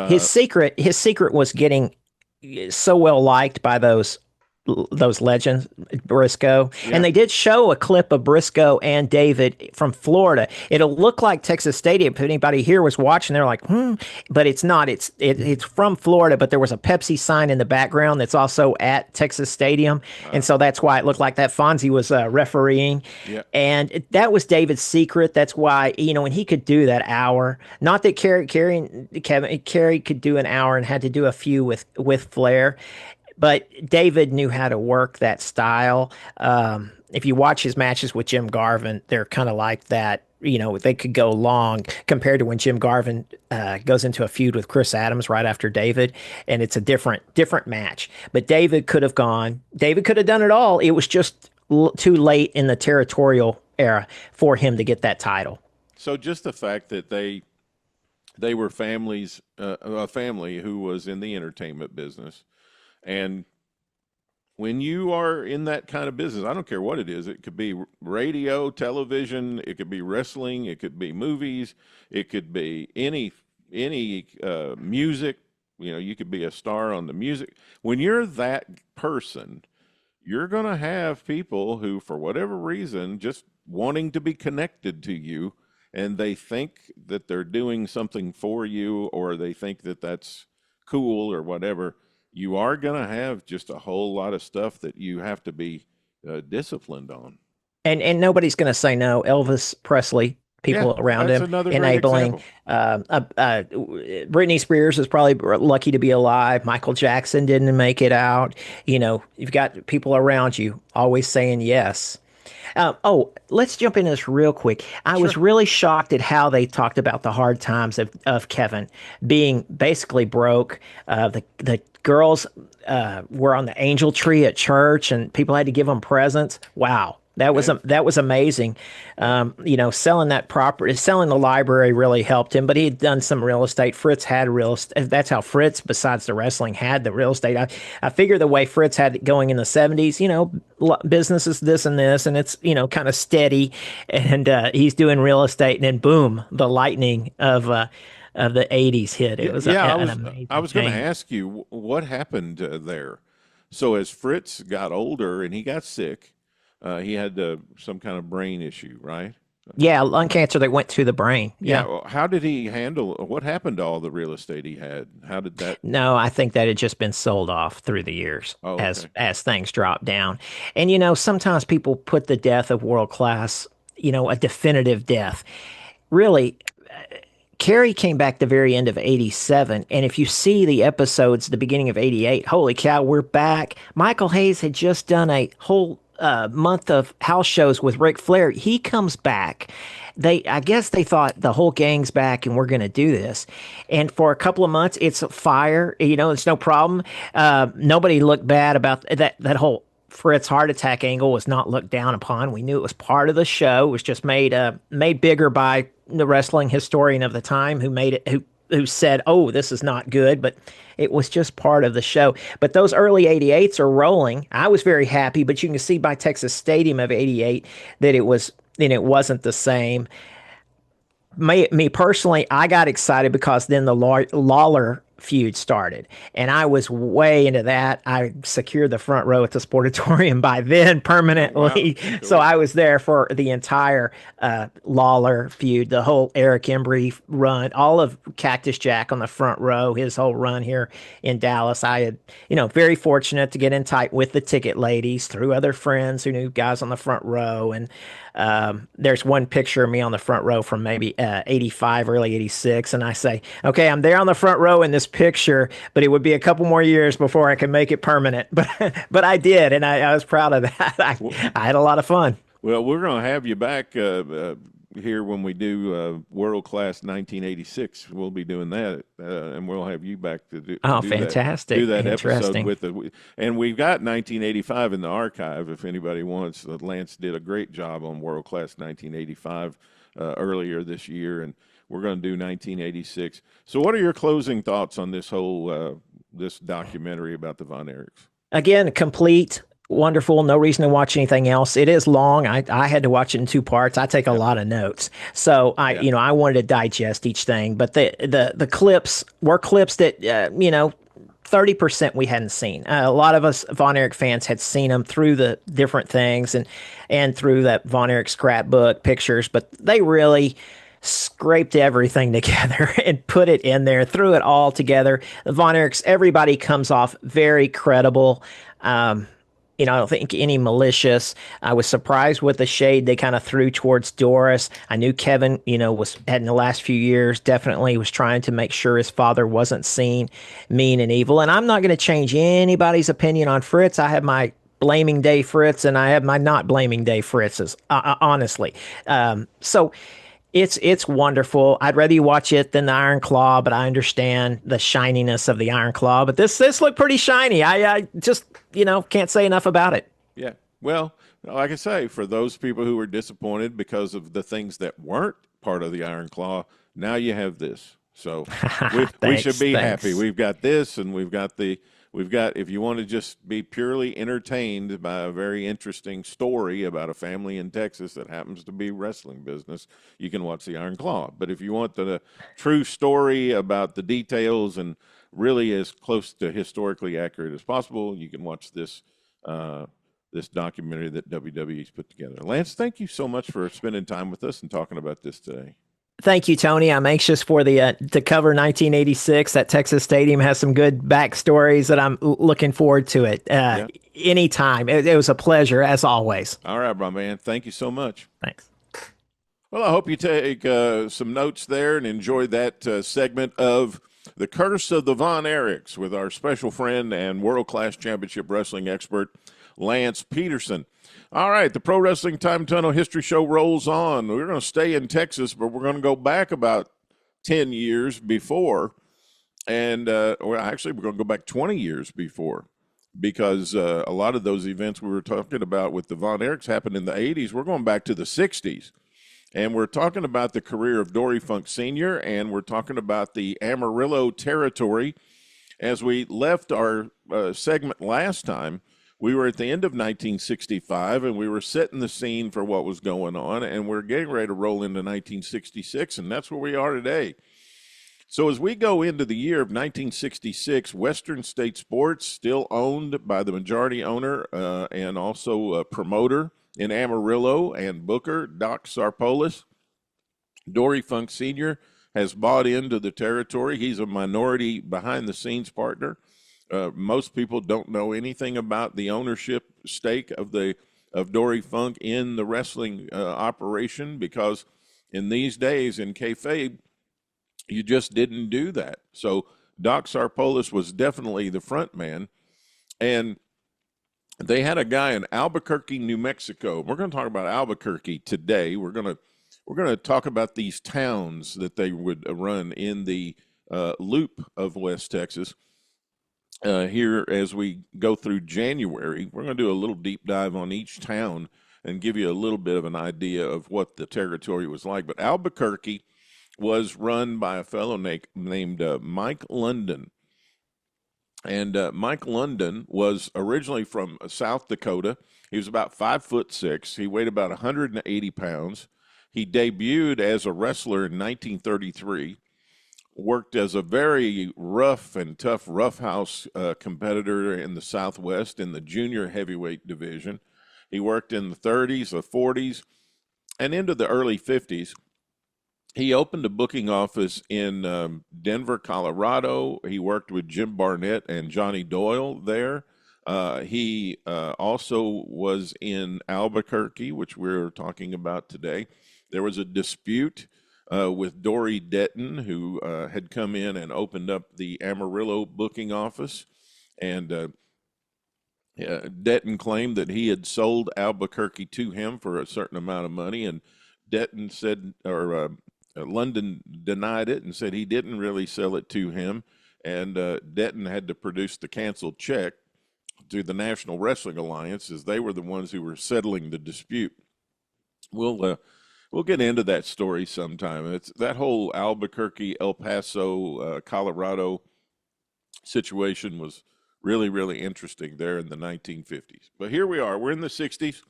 Speaker 5: His secret was getting so well liked by those legends, Briscoe.
Speaker 4: Yeah.
Speaker 5: And they did show a clip of Briscoe and David from Florida. It'll look like Texas Stadium. If anybody here was watching, they're like, but it's not. It's from Florida, but there was a Pepsi sign in the background that's also at Texas Stadium. And so that's why it looked like that. Fonzie was refereeing.
Speaker 4: Yeah.
Speaker 5: And that was David's secret. That's why, when he could do that hour, not that Carrie could do an hour and had to do a few with Flair. But David knew how to work that style. If you watch his matches with Jim Garvin, they're kind of like that. They could go long compared to when Jim Garvin goes into a feud with Chris Adams right after David, and it's a different match. But David could have gone. David could have done it all. It was just too late in the territorial era for him to get that title.
Speaker 4: So just the fact that they were a family who was in the entertainment business. And when you are in that kind of business, I don't care what it is. It could be radio, television, it could be wrestling, it could be movies, it could be any music. You could be a star on the music. When you're that person, you're going to have people who, for whatever reason, just wanting to be connected to you, and they think that they're doing something for you, or they think that that's cool or whatever. You are going to have just a whole lot of stuff that you have to be disciplined on.
Speaker 5: And nobody's going to say no. Elvis Presley, people around him, enabling. Britney Spears is probably lucky to be alive. Michael Jackson didn't make it out. You've got people around you always saying yes. Let's jump into this real quick. I was really shocked at how they talked about the hard times of Kevin being basically broke. The girls were on the angel tree at church, and people had to give them presents. Wow. That was amazing. Selling that property, selling the library really helped him, but he had done some real estate. Fritz had real estate. That's how Fritz, besides the wrestling, had the real estate. I figure the way Fritz had it going in the 70s, businesses, this and this, and it's, kind of steady, and he's doing real estate, and then boom, the lightning of the 80s hit. It was an amazing
Speaker 4: I was going to ask you what happened there. So as Fritz got older and he got sick, he had some kind of brain issue, right?
Speaker 5: Yeah, lung cancer that went to the brain. Yeah.
Speaker 4: Well, how did he handle what happened to all the real estate he had? How did that?
Speaker 5: No, I think that had just been sold off through the years as things dropped down. And sometimes people put the death of world class, a definitive death. Really, Carrie came back the very end of 87. And if you see the episodes at the beginning of 88, holy cow, we're back. Michael Hayes had just done a whole month of house shows with Ric Flair. He comes back. I guess they thought the whole gang's back and we're going to do this. And for a couple of months, it's fire. It's no problem. Nobody looked bad about that whole Fritz heart attack angle was not looked down upon. We knew it was part of the show. It was just made bigger by the wrestling historian of the time who said, "Oh, this is not good," but it was just part of the show. But those early 88s are rolling. I was very happy, but you can see by Texas Stadium of 88 that it wasn't the same. Me personally, I got excited because then the Lawler feud started, and I was way into that. I secured the front row at the Sportatorium by then permanently,
Speaker 4: Wow.
Speaker 5: so
Speaker 4: Cool.
Speaker 5: I was there for the entire Lawler feud, the whole Eric Embry run, all of Cactus Jack on the front row, his whole run here in Dallas. I had, very fortunate to get in tight with the ticket ladies through other friends who knew guys on the front row, and there's one picture of me on the front row from maybe 85, early 86. And I say, okay, I'm there on the front row in this picture, but it would be a couple more years before I can make it permanent. But I did, and I was proud of that. I had a lot of fun.
Speaker 4: Well, we're going to have you back here when we do World Class 1986. We'll be doing that, and we'll have you back to do,
Speaker 5: Oh,
Speaker 4: do
Speaker 5: fantastic.
Speaker 4: that episode
Speaker 5: Interesting.
Speaker 4: with the. And we've got 1985 in the archive if anybody wants. Lance did a great job on World Class 1985 earlier this year, and we're going to do 1986. So, what are your closing thoughts on this whole this documentary about the Von Erichs?
Speaker 5: Again, complete, wonderful. No reason to watch anything else. It is long. I had to watch it in two parts. I take a lot of notes, so I wanted to digest each thing. But the clips were clips that 30% we hadn't seen. A lot of us Von Erich fans had seen them through the different things and through that Von Erich scrapbook pictures, but they really scraped everything together and put it in there, threw it all together. The Von Erichs, everybody comes off very credible. I don't think any malicious. I was surprised with the shade they kind of threw towards Doris. I knew Kevin, had in the last few years definitely was trying to make sure his father wasn't seen mean and evil. And I'm not going to change anybody's opinion on Fritz. I have my blaming day Fritz and I have my not blaming day Fritz's, honestly. So it's wonderful. I'd rather you watch it than the Iron Claw, but I understand the shininess of the Iron Claw. But this looked pretty shiny. I just can't say enough about it.
Speaker 4: Yeah. Well, like I say, for those people who were disappointed because of the things that weren't part of the Iron Claw, now you have this. So we should be happy. We've got this, and we've got if you want to just be purely entertained by a very interesting story about a family in Texas that happens to be wrestling business, you can watch the Iron Claw. But if you want the true story about the details and really as close to historically accurate as possible, you can watch this this documentary that WWE's put together. Lance, thank you so much for spending time with us and talking about this today.
Speaker 5: Thank you, Tony. I'm anxious for the to cover 1986. That Texas Stadium has some good backstories that I'm looking forward to it. Anytime. It was a pleasure, as always.
Speaker 4: All right, my man. Thank you so much.
Speaker 5: Thanks.
Speaker 4: Well, I hope you take some notes there and enjoy that segment of The Curse of the Von Erichs with our special friend and world-class championship wrestling expert, Lance Peterson. All right, the Pro Wrestling Time Tunnel History Show rolls on. We're going to stay in Texas, but we're going to go back about 10 years before. And we're going to go back 20 years before, because a lot of those events we were talking about with the Von Erichs happened in the 80s. We're going back to the 60s. And we're talking about the career of Dory Funk Sr., and we're talking about the Amarillo territory. As we left our segment last time, we were at the end of 1965, and we were setting the scene for what was going on, and we're getting ready to roll into 1966, and that's where we are today. So as we go into the year of 1966, Western State Sports, still owned by the majority owner and also a promoter in Amarillo and Booker, Doc Sarpolis. Dory Funk Sr. has bought into the territory. He's a minority behind-the-scenes partner. Most people don't know anything about the ownership stake of Dory Funk in the wrestling operation, because in these days in kayfabe, you just didn't do that. So Doc Sarpolis was definitely the front man, and they had a guy in Albuquerque, New Mexico. We're going to talk about Albuquerque today. We're going to talk about these towns that they would run in the loop of West Texas. Here, as we go through January, we're going to do a little deep dive on each town and give you a little bit of an idea of what the territory was like. But Albuquerque was run by a fellow named Mike London. And Mike London was originally from South Dakota. He was about 5'6". He weighed about 180 pounds. He debuted as a wrestler in 1933, worked as a very rough and tough roughhouse competitor in the Southwest in the junior heavyweight division. He worked in the 30s, the 40s, and into the early 50s. He opened a booking office in Denver, Colorado. He worked with Jim Barnett and Johnny Doyle there. He also was in Albuquerque, which we're talking about today. There was a dispute with Dory Denton, who had come in and opened up the Amarillo booking office. And Denton claimed that he had sold Albuquerque to him for a certain amount of money. And Denton said, or London denied it and said he didn't really sell it to him. And Denton had to produce the canceled check to the National Wrestling Alliance, as they were the ones who were settling the dispute. We'll get into that story sometime. It's that whole Albuquerque, El Paso, Colorado situation was really, really interesting there in the 1950s. But here we are. We're in the 60s,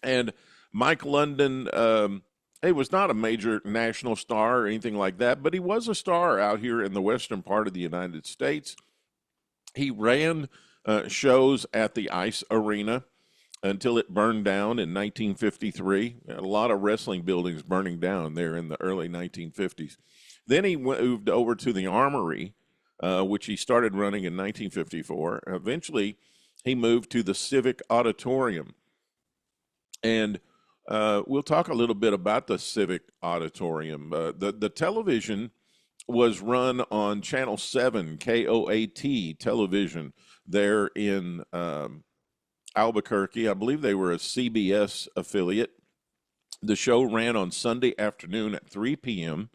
Speaker 4: and Mike London, he was not a major national star or anything like that, but he was a star out here in the western part of the United States. He ran shows at the Ice Arena until it burned down in 1953. A lot of wrestling buildings burning down there in the early 1950s. Then he moved over to the Armory, which he started running in 1954. Eventually, he moved to the Civic Auditorium. And we'll talk a little bit about the Civic Auditorium. The television was run on Channel 7, KOAT television there in Albuquerque. I believe they were a CBS affiliate. The show ran on Sunday afternoon at 3 p.m.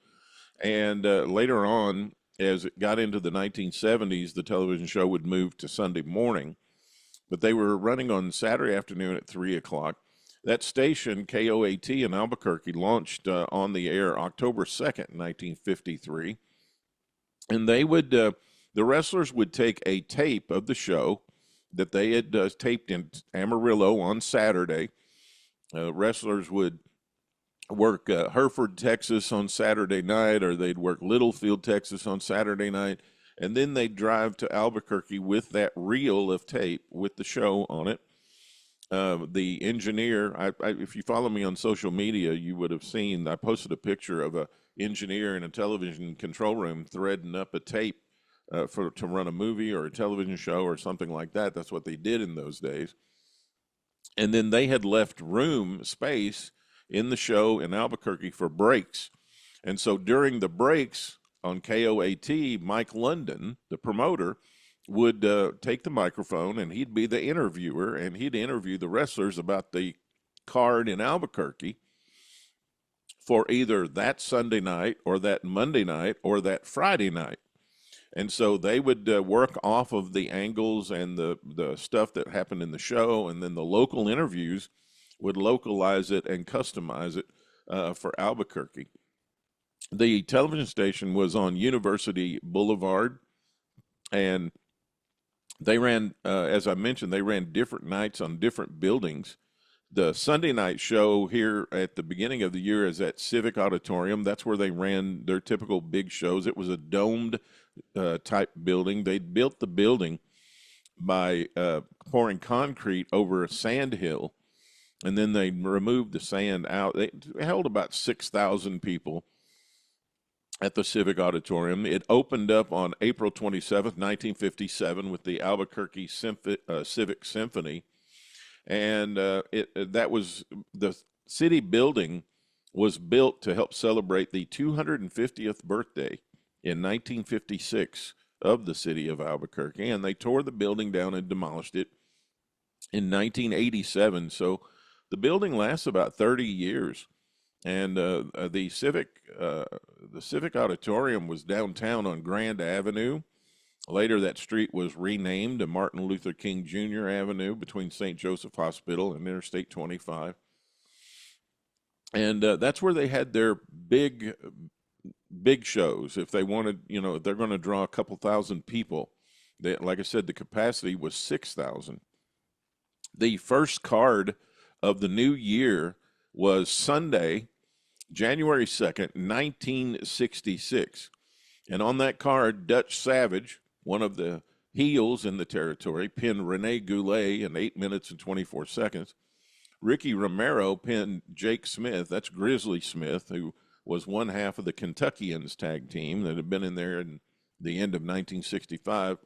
Speaker 4: And later on, as it got into the 1970s, the television show would move to Sunday morning. But they were running on Saturday afternoon at 3 o'clock. That station, KOAT in Albuquerque, launched on the air October 2nd, 1953. And they would, the wrestlers would take a tape of the show that they had taped in Amarillo on Saturday. Wrestlers would work Hereford, Texas on Saturday night, or they'd work Littlefield, Texas on Saturday night. And then they'd drive to Albuquerque with that reel of tape with the show on it. The engineer, if you follow me on social media, you would have seen, I posted a picture of a engineer in a television control room threading up a tape to run a movie or a television show or something like that. That's what they did in those days. And then they had left space in the show in Albuquerque for breaks. And so during the breaks on KOAT, Mike London, the promoter, would take the microphone, and he'd be the interviewer, and he'd interview the wrestlers about the card in Albuquerque for either that Sunday night or that Monday night or that Friday night. And so they would work off of the angles and the stuff that happened in the show, and then the local interviews would localize it and customize it for Albuquerque. The television station was on University Boulevard, and they ran, as I mentioned, they ran different nights on different buildings. The Sunday night show here at the beginning of the year is at Civic Auditorium. That's where they ran their typical big shows. It was a domed type building. They built the building by pouring concrete over a sand hill, and then they removed the sand out. They held about 6,000 people at the Civic Auditorium. It opened up on April 27th, 1957 with the Albuquerque Civic Symphony. And that was, the city building was built to help celebrate the 250th birthday in 1956 of the city of Albuquerque. And they tore the building down and demolished it in 1987. So the building lasts about 30 years. And the Civic Auditorium was downtown on Grand Avenue. Later, that street was renamed to Martin Luther King Jr. Avenue between St. Joseph Hospital and Interstate 25. And that's where they had their big shows. If they wanted, if they're going to draw a couple thousand people, like I said, the capacity was 6,000. The first card of the new year was Sunday, January 2nd, 1966. And on that card, Dutch Savage, one of the heels in the territory, pinned Rene Goulet in 8 minutes and 24 seconds. Ricky Romero pinned Jake Smith, that's Grizzly Smith, who was one half of the Kentuckians tag team that had been in there in the end of 1965.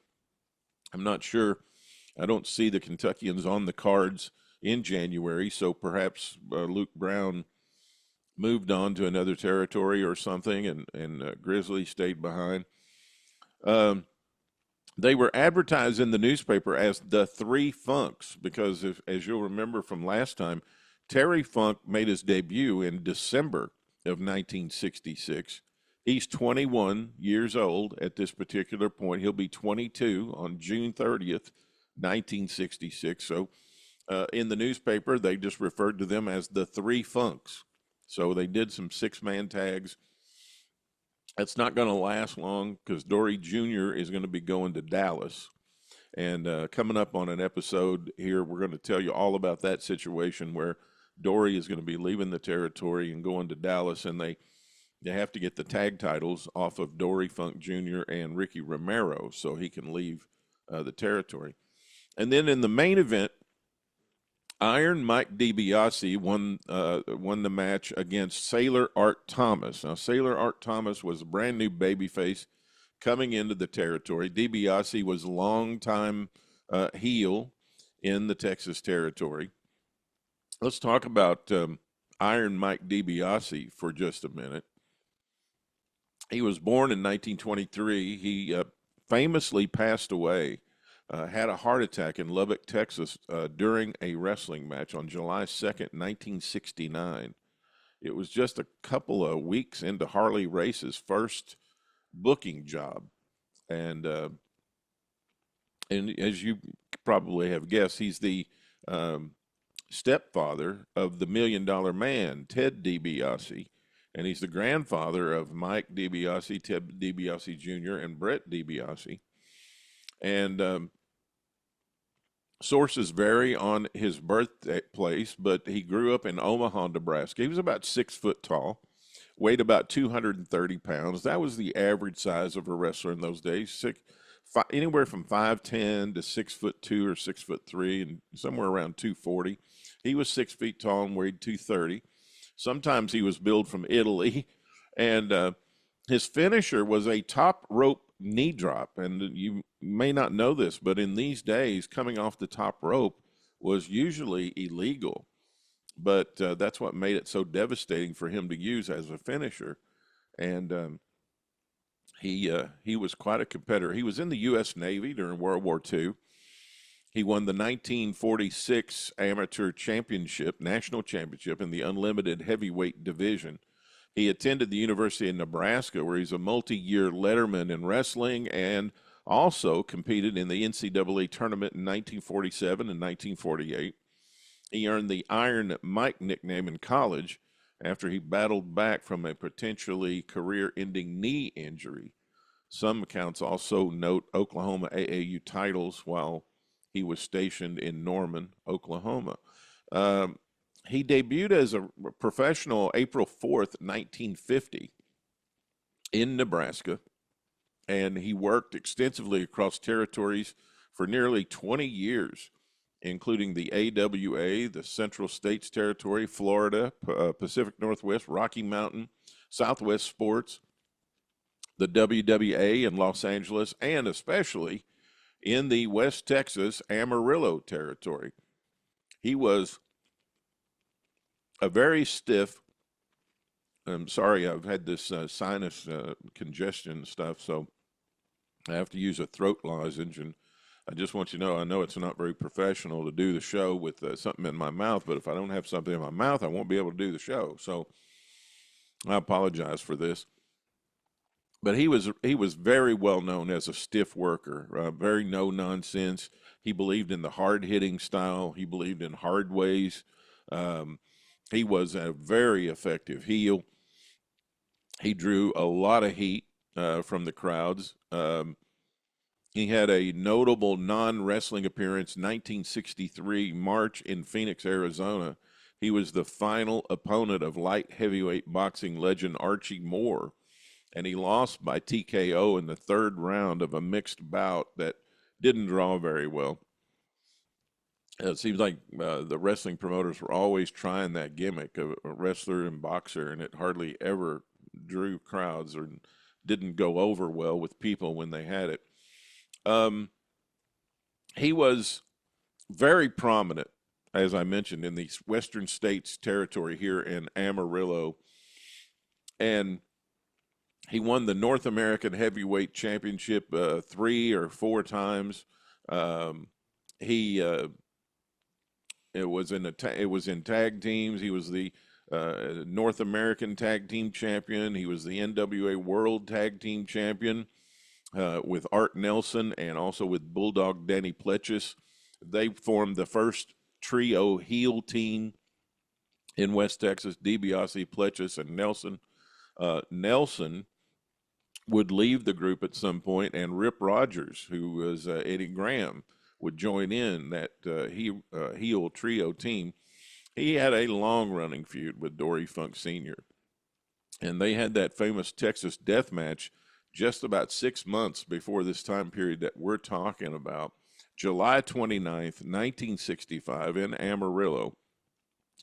Speaker 4: I'm not sure. I don't see the Kentuckians on the cards in January, so perhaps Luke Brown moved on to another territory or something, and Grizzly stayed behind. They were advertised in the newspaper as the Three Funks because, as you'll remember from last time, Terry Funk made his debut in December of 1966. He's 21 years old at this particular point. He'll be 22 on June 30th, 1966. So in the newspaper, they just referred to them as the Three Funks. So they did some six-man tags. That's not going to last long because Dory Jr. is going to be going to Dallas. And coming up on an episode here, we're going to tell you all about that situation where Dory is going to be leaving the territory and going to Dallas, and they have to get the tag titles off of Dory Funk Jr. and Ricky Romero so he can leave the territory. And then in the main event, Iron Mike DiBiase won the match against Sailor Art Thomas. Now, Sailor Art Thomas was a brand new babyface coming into the territory. DiBiase was a longtime heel in the Texas territory. Let's talk about Iron Mike DiBiase for just a minute. He was born in 1923. He famously passed away. Had a heart attack in Lubbock, Texas, during a wrestling match on July 2nd, 1969. It was just a couple of weeks into Harley Race's first booking job. And as you probably have guessed, he's the stepfather of the $1 Million Man, Ted DiBiase. And he's the grandfather of Mike DiBiase, Ted DiBiase Jr., and Brett DiBiase. And sources vary on his birthplace, but he grew up in Omaha, Nebraska. He was about 6 foot tall, weighed about 230 pounds. That was the average size of a wrestler in those days, anywhere from 5'10" to 6'2" or 6'3", and somewhere around 240. He was 6 feet tall and weighed 230. Sometimes he was billed from Italy, and his finisher was a top rope knee drop. And you may not know this, but in these days, coming off the top rope was usually illegal. But that's what made it so devastating for him to use as a finisher. And he was quite a competitor. He was in the U.S. Navy during World War II. He won the 1946 Amateur Championship, National Championship in the Unlimited Heavyweight Division. He attended the University of Nebraska, where he's a multi-year letterman in wrestling, and also competed in the NCAA tournament in 1947 and 1948. He earned the Iron Mike nickname in college after he battled back from a potentially career-ending knee injury. Some accounts also note Oklahoma AAU titles while he was stationed in Norman, Oklahoma. He debuted as a professional April 4th, 1950 in Nebraska, and he worked extensively across territories for nearly 20 years, including the AWA, the Central States Territory, Florida, Pacific Northwest, Rocky Mountain, Southwest Sports, the WWA in Los Angeles, and especially in the West Texas Amarillo territory. He was a very stiff, I'm sorry, I've had this sinus congestion stuff, so I have to use a throat lozenge, and I just want you to know, I know it's not very professional to do the show with something in my mouth, but if I don't have something in my mouth, I won't be able to do the show. So I apologize for this. But he was very well known as a stiff worker, very no nonsense. He believed in the hard hitting style. He believed in hard ways. He was a very effective heel. He drew a lot of heat from the crowds. He had a notable non-wrestling appearance, 1963 March in Phoenix, Arizona. He was the final opponent of light heavyweight boxing legend Archie Moore, and he lost by TKO in the third round of a mixed bout that didn't draw very well. It seems like the wrestling promoters were always trying that gimmick of a wrestler and boxer, and it hardly ever drew crowds or didn't go over well with people when they had it. He was very prominent, as I mentioned, in the Western States territory here in Amarillo, and he won the North American Heavyweight Championship 3 or 4 times. It was in tag teams. He was the North American Tag Team Champion. He was the NWA World Tag Team Champion with Art Nelson and also with Bulldog Danny Pletchis. They formed the first trio heel team in West Texas: DiBiase, Pletchis, and Nelson. Nelson would leave the group at some point, and Rip Rogers, who was Eddie Graham, would join in that heel trio team. He had a long-running feud with Dory Funk Sr., and they had that famous Texas death match just about 6 months before this time period that we're talking about, July 29th, 1965, in Amarillo,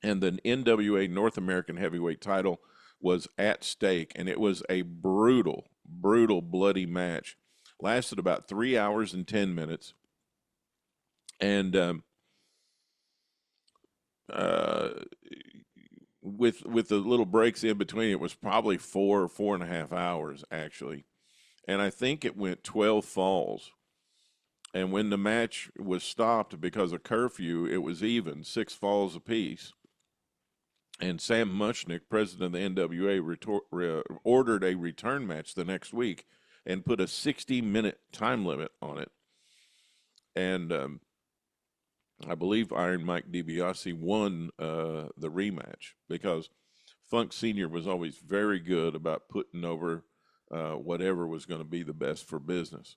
Speaker 4: and the NWA North American Heavyweight title was at stake, and it was a brutal, bloody match. Lasted about 3 hours and 10 minutes. And with the little breaks in between, it was probably 4.5 hours, actually. And I think it went 12 falls. And when the match was stopped because of curfew, it was even, 6 falls apiece. And Sam Mushnick, president of the NWA, ordered a return match the next week and put a 60-minute time limit on it. And I believe Iron Mike DiBiase won the rematch because Funk Sr. was always very good about putting over whatever was going to be the best for business.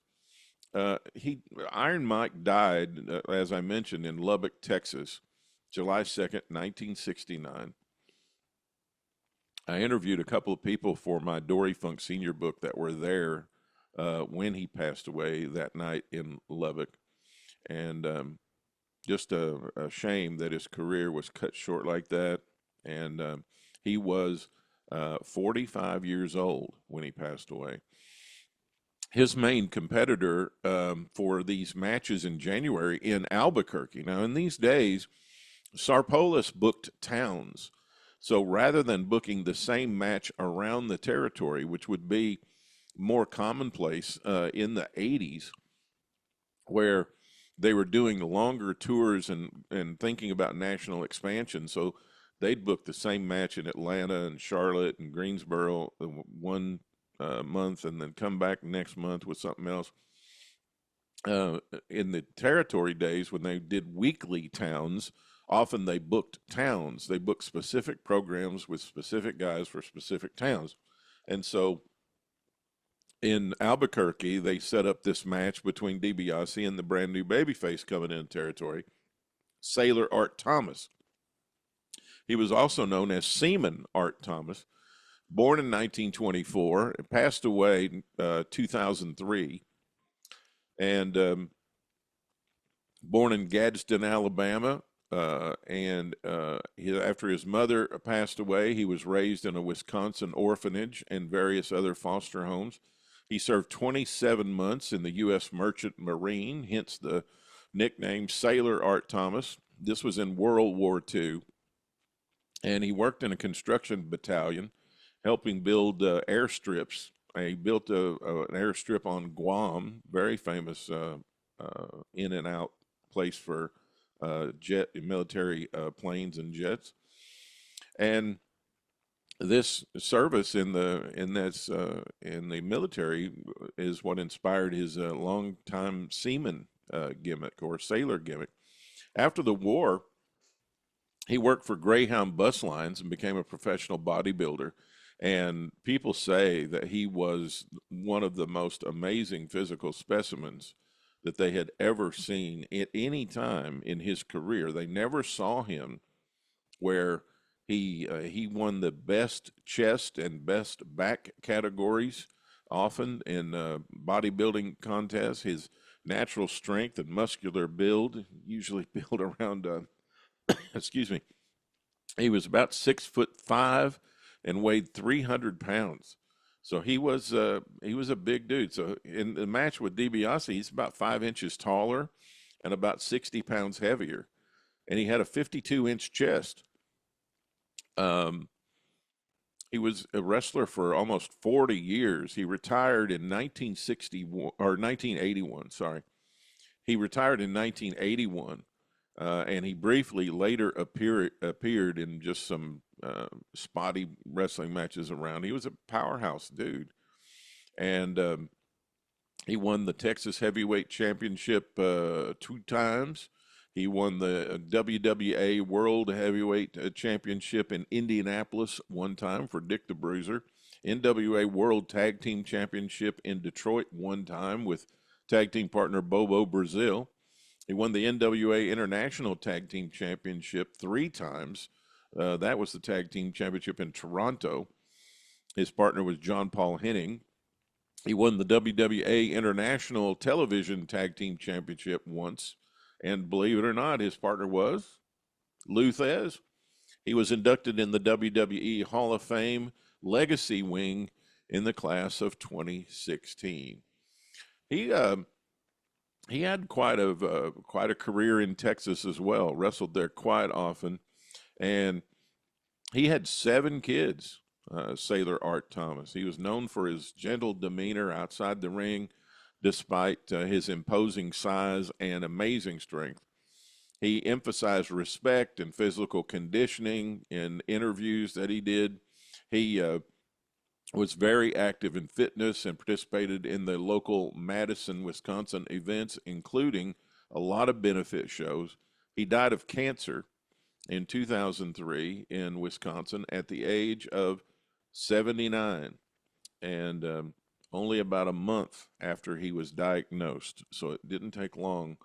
Speaker 4: Iron Mike died, as I mentioned, in Lubbock, Texas, July 2nd, 1969. I interviewed a couple of people for my Dory Funk Sr. book that were there when he passed away that night in Lubbock. And just a shame that his career was cut short like that. And he was 45 years old when he passed away. His main competitor for these matches in January in Albuquerque. Now, in these days, Sarpolis booked towns. So rather than booking the same match around the territory, which would be more commonplace in the 80s, where they were doing longer tours and thinking about national expansion. So they'd book the same match in Atlanta and Charlotte and Greensboro one month and then come back next month with something else. In the territory days, when they did weekly towns, often they booked towns. They booked specific programs with specific guys for specific towns. And so in Albuquerque, they set up this match between DiBiase and the brand new babyface coming in territory, Sailor Art Thomas. He was also known as Seaman Art Thomas, born in 1924, passed away 2003, and born in Gadsden, Alabama. After his mother passed away, he was raised in a Wisconsin orphanage and various other foster homes. He served 27 months in the U.S. Merchant Marine, hence the nickname Sailor Art Thomas. This was in World War II. And he worked in a construction battalion, helping build airstrips. He built an airstrip on Guam, very famous in and out place for military planes and jets. And this service in the military is what inspired his longtime seaman gimmick or sailor gimmick. After the war, he worked for Greyhound Bus Lines and became a professional bodybuilder. And people say that he was one of the most amazing physical specimens that they had ever seen at any time in his career. They never saw him where he won the best chest and best back categories often in bodybuilding contests. His natural strength and muscular build, usually built around, excuse me, he was about 6'5" and weighed 300 pounds. So he was a big dude. So in the match with DiBiase, he's about 5 inches taller and about 60 pounds heavier, and he had a 52-inch chest. He was a wrestler for almost 40 years. He retired in 1981. Sorry, he retired in 1981, and he briefly later appeared in just some spotty wrestling matches around. He was a powerhouse dude, and he won the Texas Heavyweight Championship 2 times. He won the WWA World Heavyweight Championship in Indianapolis 1 time for Dick the Bruiser. NWA World Tag Team Championship in Detroit 1 time with tag team partner Bobo Brazil. He won the NWA International Tag Team Championship 3 times. That was the Tag Team Championship in Toronto. His partner was John Paul Henning. He won the WWA International Television Tag Team Championship once. And believe it or not, his partner was Lou Thesz. He was inducted in the WWE Hall of Fame Legacy Wing in the class of 2016. He had quite a career in Texas as well. Wrestled there quite often, and he had 7 kids. Sailor Art Thomas. He was known for his gentle demeanor outside the ring, despite his imposing size and amazing strength. He emphasized respect and physical conditioning in interviews that he did. He was very active in fitness and participated in the local Madison, Wisconsin events, including a lot of benefit shows. He died of cancer in 2003 in Wisconsin at the age of 79. And only about a month after he was diagnosed. So it didn't take long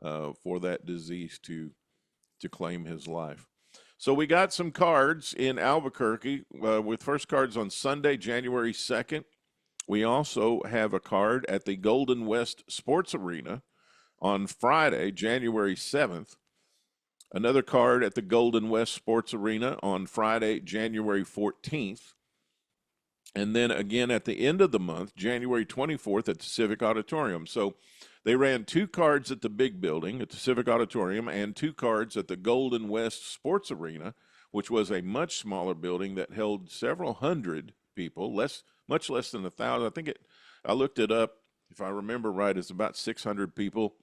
Speaker 4: for that disease to claim his life. So we got some cards in Albuquerque with first cards on Sunday, January 2nd. We also have a card at the Golden West Sports Arena on Friday, January 7th. Another card at the Golden West Sports Arena on Friday, January 14th. And then again at the end of the month, January 24th at the Civic Auditorium. So they ran 2 cards at the big building at the Civic Auditorium and 2 cards at the Golden West Sports Arena, which was a much smaller building that held several hundred people, much less than 1,000. I looked it up, if I remember right, it's about 600 people.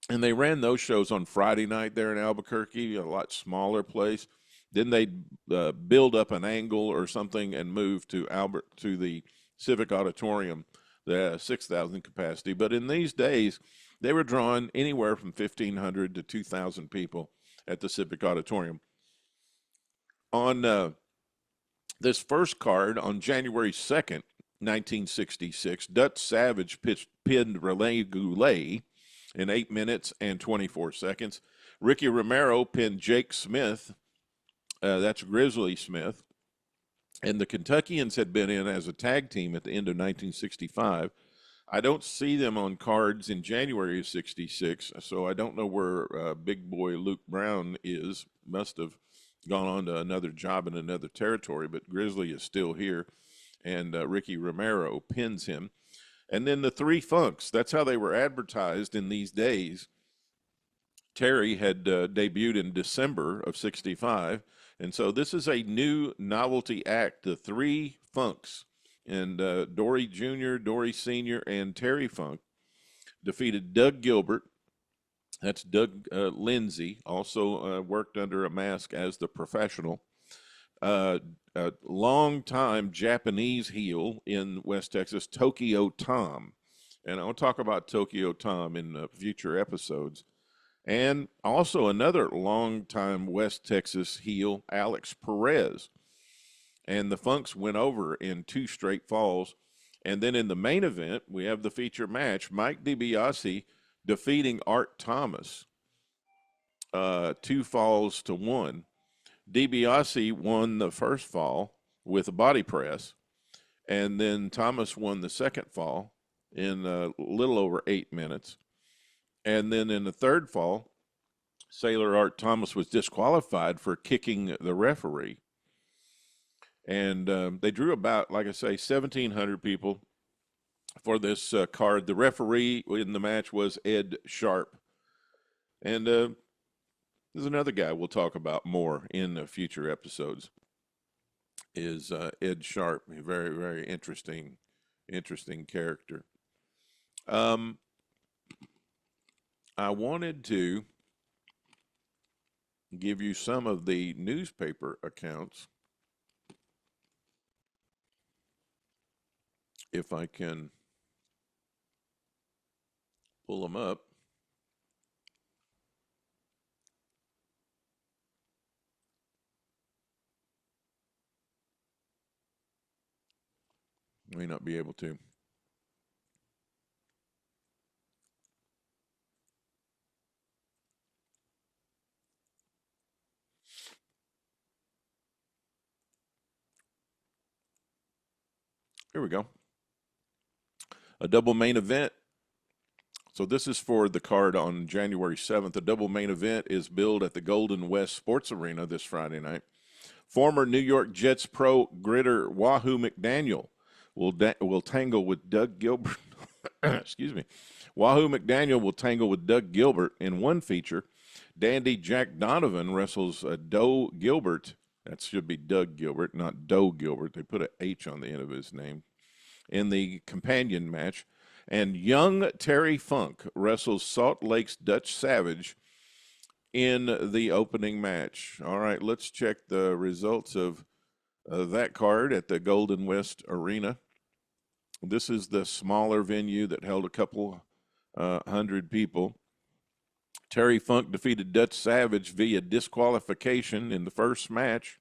Speaker 4: And they ran those shows on Friday night there in Albuquerque, a lot smaller place. Then they'd build up an angle or something and move to the Civic Auditorium, the 6,000 capacity. But in these days, they were drawing anywhere from 1,500 to 2,000 people at the Civic Auditorium. On this first card, on January 2nd, 1966, Dutch Savage pinned Rene Goulet in 8 minutes and 24 seconds. Ricky Romero pinned Jake Smith. That's Grizzly Smith. And the Kentuckians had been in as a tag team at the end of 1965. I don't see them on cards in January of 66, so I don't know where big boy Luke Brown is. Must have gone on to another job in another territory, but Grizzly is still here, and Ricky Romero pins him. And then the 3 Funks, that's how they were advertised in these days. Terry had debuted in December of 65. And so this is a new novelty act, the 3 Funks. And Dory Jr., Dory Sr., and Terry Funk defeated Doug Gilbert. That's Doug Lindsay, also worked under a mask as the professional. A long-time Japanese heel in West Texas, Tokyo Tom. And I'll talk about Tokyo Tom in future episodes. And also another longtime West Texas heel, Alex Perez. And the Funks went over in 2 straight falls. And then in the main event, we have the feature match, Mike DiBiase defeating Art Thomas 2 falls to 1. DiBiase won the first fall with a body press, and then Thomas won the second fall in a little over 8 minutes. And then in the third fall, Sailor Art Thomas was disqualified for kicking the referee. And they drew about, like I say, 1,700 people for this card. The referee in the match was Ed Sharp. And there's another guy we'll talk about more in future episodes, is Ed Sharp. A very, very interesting character. I wanted to give you some of the newspaper accounts, if I can pull them up. May not be able to. Here we go. A double main event. So this is for the card on January 7th. A double main event is billed at the Golden West Sports Arena this Friday night. Former New York Jets pro gritter Wahoo McDaniel will tangle with Doug Gilbert. Excuse me. Wahoo McDaniel will tangle with Doug Gilbert in one feature. Dandy Jack Donovan wrestles Doe Gilbert. That should be Doug Gilbert, not Doe Gilbert. They put an H on the end of his name. In the companion match. And young Terry Funk wrestles Salt Lake's Dutch Savage in the opening match. All right, let's check the results of that card at the Golden West Arena. This is the smaller venue that held a couple hundred people. Terry Funk defeated Dutch Savage via disqualification in the first match.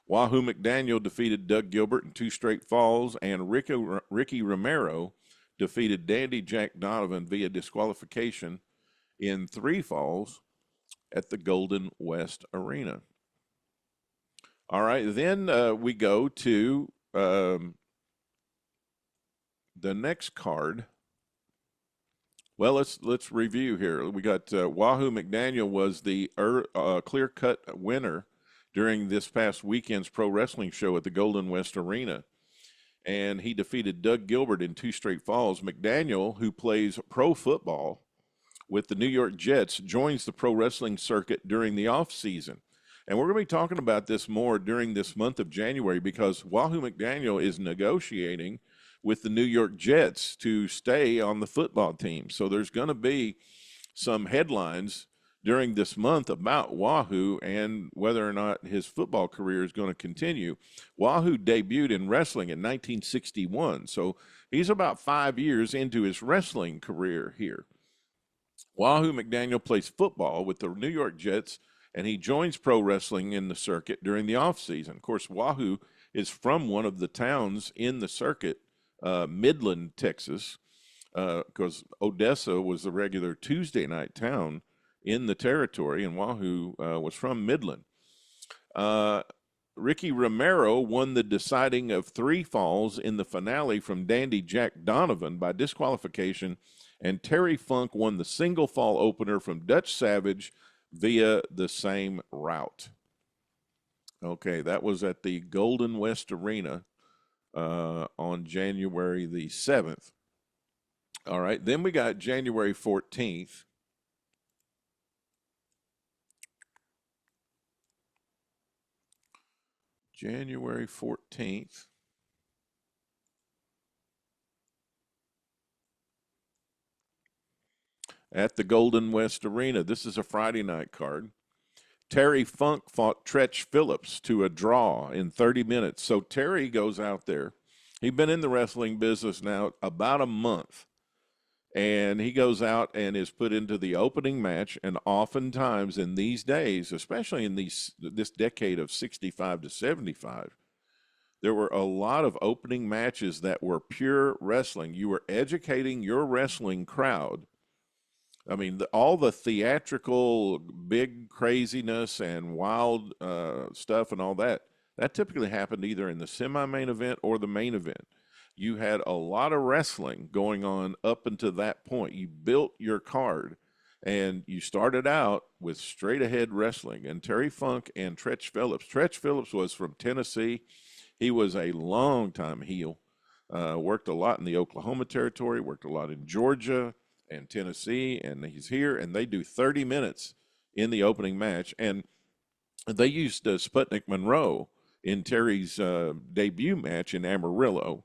Speaker 4: Wahoo McDaniel defeated Doug Gilbert in 2 straight falls, and Ricky Romero defeated Dandy Jack Donovan via disqualification in 3 falls at the Golden West Arena. All right, then we go to the next card. Well, let's review here. We got Wahoo McDaniel was the clear-cut winner during this past weekend's pro wrestling show at the Golden West Arena. And he defeated Doug Gilbert in 2 straight falls. McDaniel, who plays pro football with the New York Jets, joins the pro wrestling circuit during the offseason. And we're going to be talking about this more during this month of January, because Wahoo McDaniel is negotiating with the New York Jets to stay on the football team. So there's going to be some headlines during this month about Wahoo and whether or not his football career is going to continue. Wahoo debuted in wrestling in 1961, so he's about 5 years into his wrestling career here. Wahoo McDaniel plays football with the New York Jets, and he joins pro wrestling in the circuit during the offseason. Of course, Wahoo is from one of the towns in the circuit, Midland, Texas, because Odessa was the regular Tuesday night town in the territory, and Wahoo was from Midland. Ricky Romero won the deciding of 3 falls in the finale from Dandy Jack Donovan by disqualification, and Terry Funk won the single fall opener from Dutch Savage via the same route. Okay, that was at the Golden West Arena on January the 7th. All right, then we got January 14th. January 14th. At the Golden West Arena. This is a Friday night card. Terry Funk fought Tretch Phillips to a draw in 30 minutes. So Terry goes out there. He's been in the wrestling business now about a month. And he goes out and is put into the opening match. And oftentimes in these days, especially in this decade of 65 to 75, there were a lot of opening matches that were pure wrestling. You were educating your wrestling crowd I mean, all the theatrical, big craziness and wild stuff and all that, that typically happened either in the semi-main event or the main event. You had a lot of wrestling going on up until that point. You built your card, and you started out with straight ahead wrestling. And Terry Funk and Tretch Phillips. Tretch Phillips was from Tennessee. He was a long time heel. Worked a lot in the Oklahoma territory, worked a lot in Georgia and Tennessee, and he's here, and they do 30 minutes in the opening match. And they used Sputnik Monroe in Terry's debut match in Amarillo.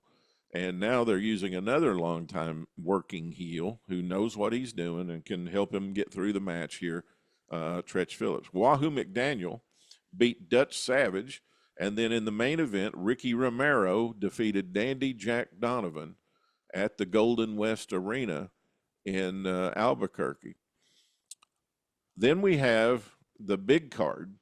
Speaker 4: And now they're using another longtime working heel who knows what he's doing and can help him get through the match here, Tretch Phillips. Wahoo McDaniel beat Dutch Savage. And then in the main event, Ricky Romero defeated Dandy Jack Donovan at the Golden West Arena in Albuquerque. Then we have the big card.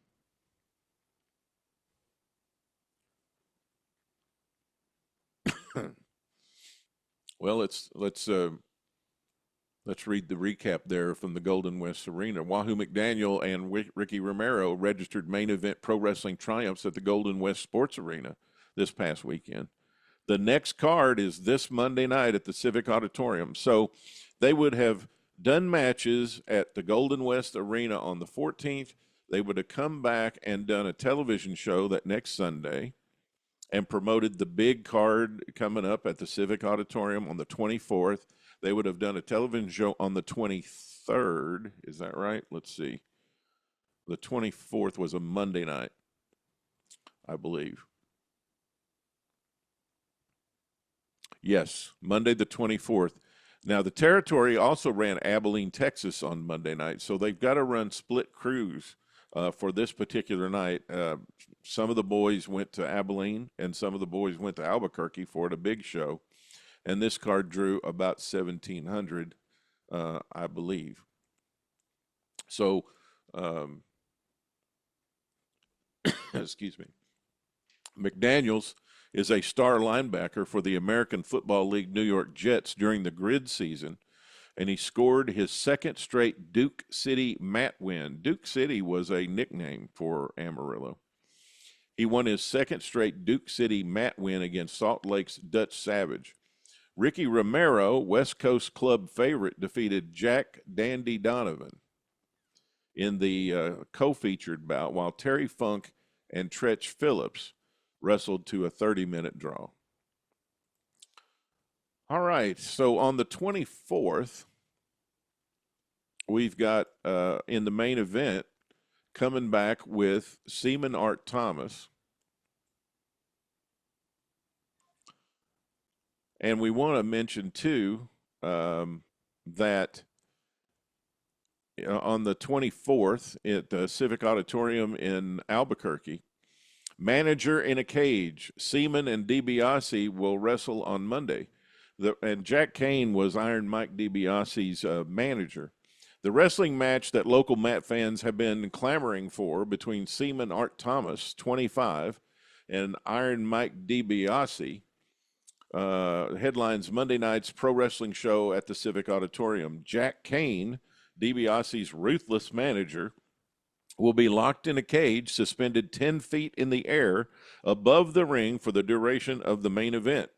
Speaker 4: Well, let's read the recap there from the Golden West Arena. Wahoo McDaniel and Ricky Romero registered main event pro wrestling triumphs at the Golden West Sports Arena this past weekend. The next card is this Monday night at the Civic Auditorium. So they would have done matches at the Golden West Arena on the 14th. They would have come back and done a television show that next Sunday and promoted the big card coming up at the Civic Auditorium on the 24th. They would have done a television show on the 23rd. Is that right? Let's see. The 24th was a Monday night, I believe. Yes, Monday the 24th. Now, the territory also ran Abilene, Texas on Monday night, so they've got to run split crews for this particular night. Some of the boys went to Abilene, and some of the boys went to Albuquerque for a big show. And this card drew about 1,700, I believe. So, excuse me. McDaniels is a star linebacker for the American Football League New York Jets during the grid season, and he scored his second straight Duke City mat win. Duke City was a nickname for Amarillo. He won his second straight Duke City mat win against Salt Lake's Dutch Savage. Ricky Romero, West Coast club favorite, defeated Jack Dandy Donovan in the co-featured bout, while Terry Funk and Tretch Phillips wrestled to a 30-minute draw. All right, so on the 24th, we've got in the main event coming back with Seaman Art Thomas. And we want to mention, too, that on the 24th at the Civic Auditorium in Albuquerque, Manager in a Cage, Seaman and DiBiase will wrestle on Monday. And Jack Kane was Iron Mike DiBiase's manager. The wrestling match that local mat fans have been clamoring for between Seaman Art Thomas, 25, and Iron Mike DiBiase headlines Monday night's pro wrestling show at the Civic Auditorium. Jack Kane, DiBiase's ruthless manager, will be locked in a cage suspended 10 feet in the air above the ring for the duration of the main event.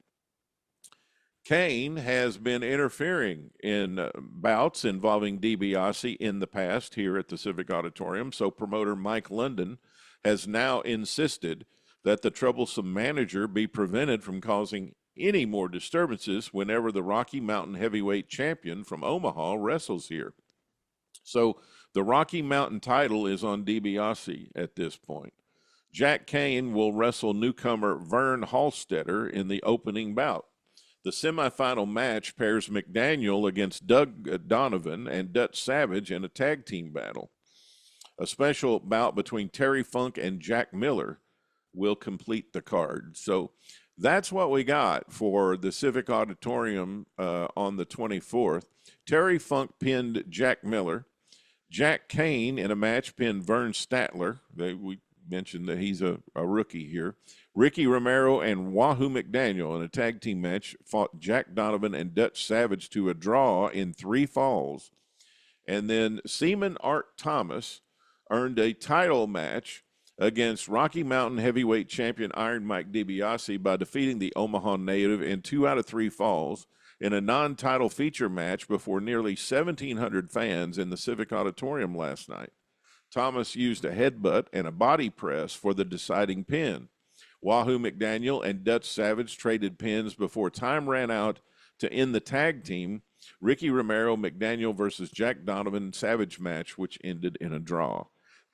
Speaker 4: Kane has been interfering in bouts involving DiBiase in the past here at the Civic Auditorium, so promoter Mike London has now insisted that the troublesome manager be prevented from causing any more disturbances whenever the Rocky Mountain heavyweight champion from Omaha wrestles here. So the Rocky Mountain title is on DiBiase at this point. Jack Kane will wrestle newcomer Vern Hallstetter in the opening bout. The semifinal match pairs McDaniel against Doug Donovan and Dutch Savage in a tag team battle. A special bout between Terry Funk and Jack Miller will complete the card. So that's what we got for the Civic Auditorium on the 24th. Terry Funk pinned Jack Miller. Jack Kane in a match pinned Vern Statler. We mentioned that he's a rookie here. Ricky Romero and Wahoo McDaniel in a tag team match fought Jack Donovan and Dutch Savage to a draw in 3 falls. And then Seaman Art Thomas earned a title match against Rocky Mountain heavyweight champion Iron Mike DiBiase by defeating the Omaha native in 2 out of 3 falls in a non-title feature match before nearly 1,700 fans in the Civic Auditorium last night. Thomas used a headbutt and a body press for the deciding pin. Wahoo McDaniel and Dutch Savage traded pins before time ran out to end the tag team Ricky Romero McDaniel versus Jack Donovan Savage match, which ended in a draw.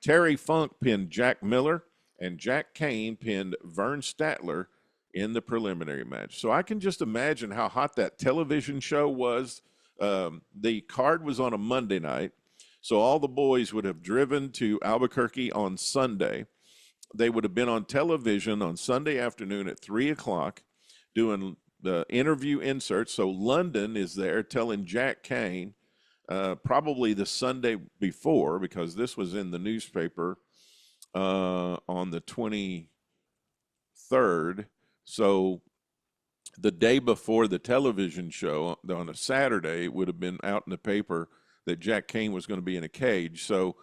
Speaker 4: Terry Funk pinned Jack Miller, and Jack Kane pinned Vern Statler in the preliminary match. So I can just imagine how hot that television show was. The card was on a Monday night, so all the boys would have driven to Albuquerque on Sunday. They would have been on television on Sunday afternoon at 3 o'clock doing the interview inserts. So London is there telling Jack Kane, probably the Sunday before, because this was in the newspaper on the 23rd. So the day before the television show on a Saturday, it would have been out in the paper that Jack Kane was going to be in a cage. So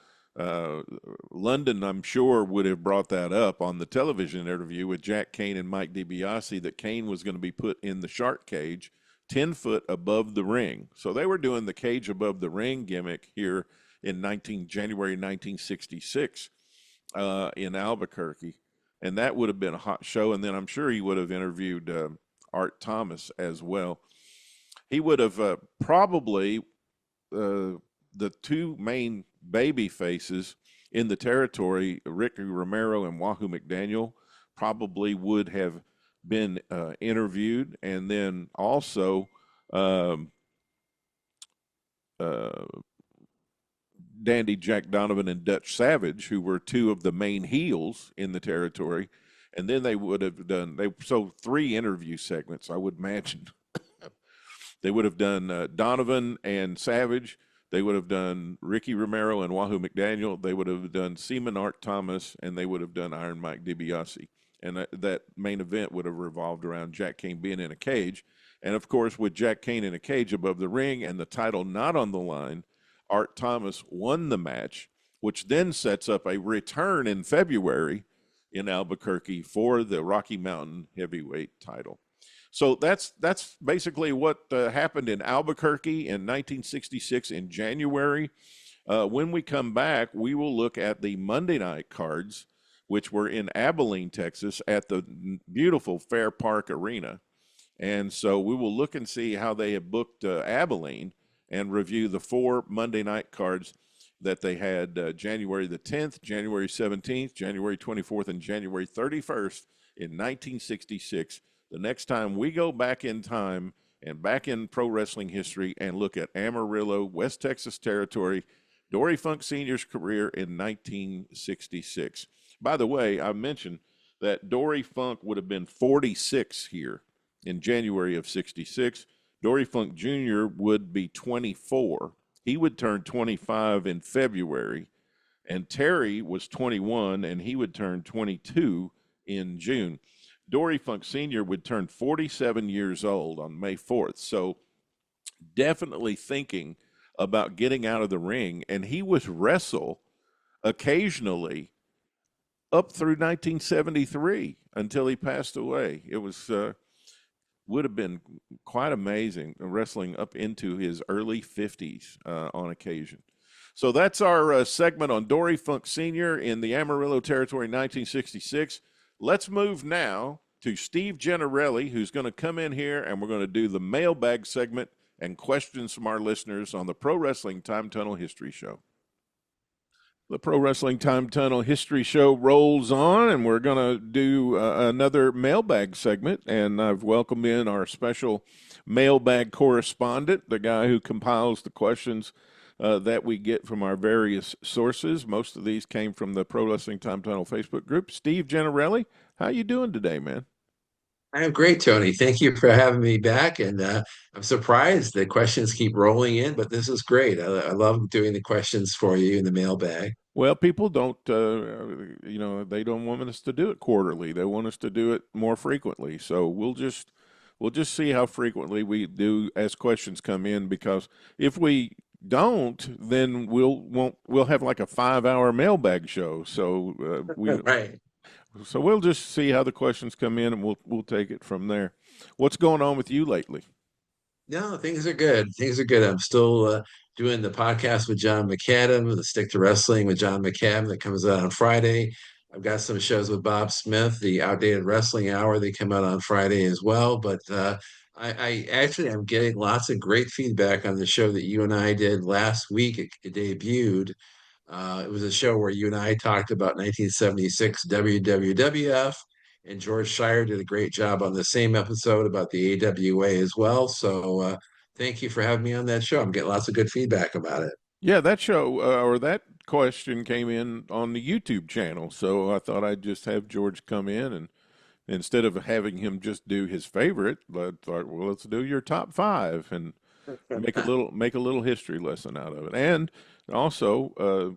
Speaker 4: London, I'm sure, would have brought that up on the television interview with Jack Kane and Mike DiBiase, that Kane was going to be put in the shark cage 10 foot above the ring. So they were doing the cage above the ring gimmick here in January 1966 in Albuquerque. And that would have been a hot show. And then I'm sure he would have interviewed Art Thomas as well. He would have probably the two main baby faces in the territory, Ricky Romero and Wahoo McDaniel, probably would have been interviewed. And then also Dandy Jack Donovan and Dutch Savage, who were two of the main heels in the territory. And then they would have done, so 3 interview segments, I would imagine. They would have done Donovan and Savage. They would have done Ricky Romero and Wahoo McDaniel. They would have done Seaman Art Thomas, and they would have done Iron Mike DiBiase. And that main event would have revolved around Jack Kane being in a cage. And, of course, with Jack Kane in a cage above the ring and the title not on the line, Art Thomas won the match, which then sets up a return in February in Albuquerque for the Rocky Mountain heavyweight title. So that's basically what happened in Albuquerque in 1966 in January. When we come back, we will look at the Monday night cards, which were in Abilene, Texas, at the beautiful Fair Park Arena. And so we will look and see how they have booked Abilene and review the 4 Monday night cards that they had January the 10th, January 17th, January 24th, and January 31st in 1966. The next time we go back in time and back in pro wrestling history and look at Amarillo, West Texas territory, Dory Funk Sr.'s career in 1966. By the way, I mentioned that Dory Funk would have been 46 here in January of 66. Dory Funk Jr. would be 24. He would turn 25 in February. And Terry was 21, and he would turn 22 in June. Dory Funk Sr. would turn 47 years old on May 4th. So definitely thinking about getting out of the ring. And he would wrestle occasionally up through 1973 until he passed away. It was would have been quite amazing, wrestling up into his early 50s on occasion. So that's our segment on Dory Funk Sr. in the Amarillo territory, 1966. Let's move now to Steve Gennarelli, who's going to come in here, and we're going to do the mailbag segment and questions from our listeners on the Pro Wrestling Time Tunnel History Show. The Pro Wrestling Time Tunnel History Show rolls on, and we're going to do another mailbag segment, and I've welcomed in our special mailbag correspondent, the guy who compiles the questions that we get from our various sources. Most of these came from the Pro Wrestling Time Tunnel Facebook group. Steve Gennarelli, how you doing today, man?
Speaker 6: I am great, Tony. Thank you for having me back. And I'm surprised the questions keep rolling in, but this is great. I love doing the questions for you in the mailbag.
Speaker 4: Well, people don't, they don't want us to do it quarterly. They want us to do it more frequently. So we'll just see how frequently we do as questions come in, because if we don't, then we'll have like a 5 hour mailbag show. So
Speaker 6: Right.
Speaker 4: we'll just see how the questions come in, and we'll take it from there. What's going on with you lately?
Speaker 6: No, things are good. Things are good. I'm still doing the podcast with John McAdam, the Stick to Wrestling with John McAdam that comes out on Friday. I've got some shows with Bob Smith, the Outdated Wrestling Hour. They come out on Friday as well. But I actually am getting lots of great feedback on the show that you and I did last week. It debuted. It was a show where you and I talked about 1976 WWF, and George Shire did a great job on the same episode about the AWA as well. So thank you for having me on that show. I'm getting lots of good feedback about it.
Speaker 4: Yeah, that show or that question came in on the YouTube channel, so I thought I'd just have George come in, and instead of having him just do his favorite, I thought, well, let's do your top five and make a little history lesson out of it. And also,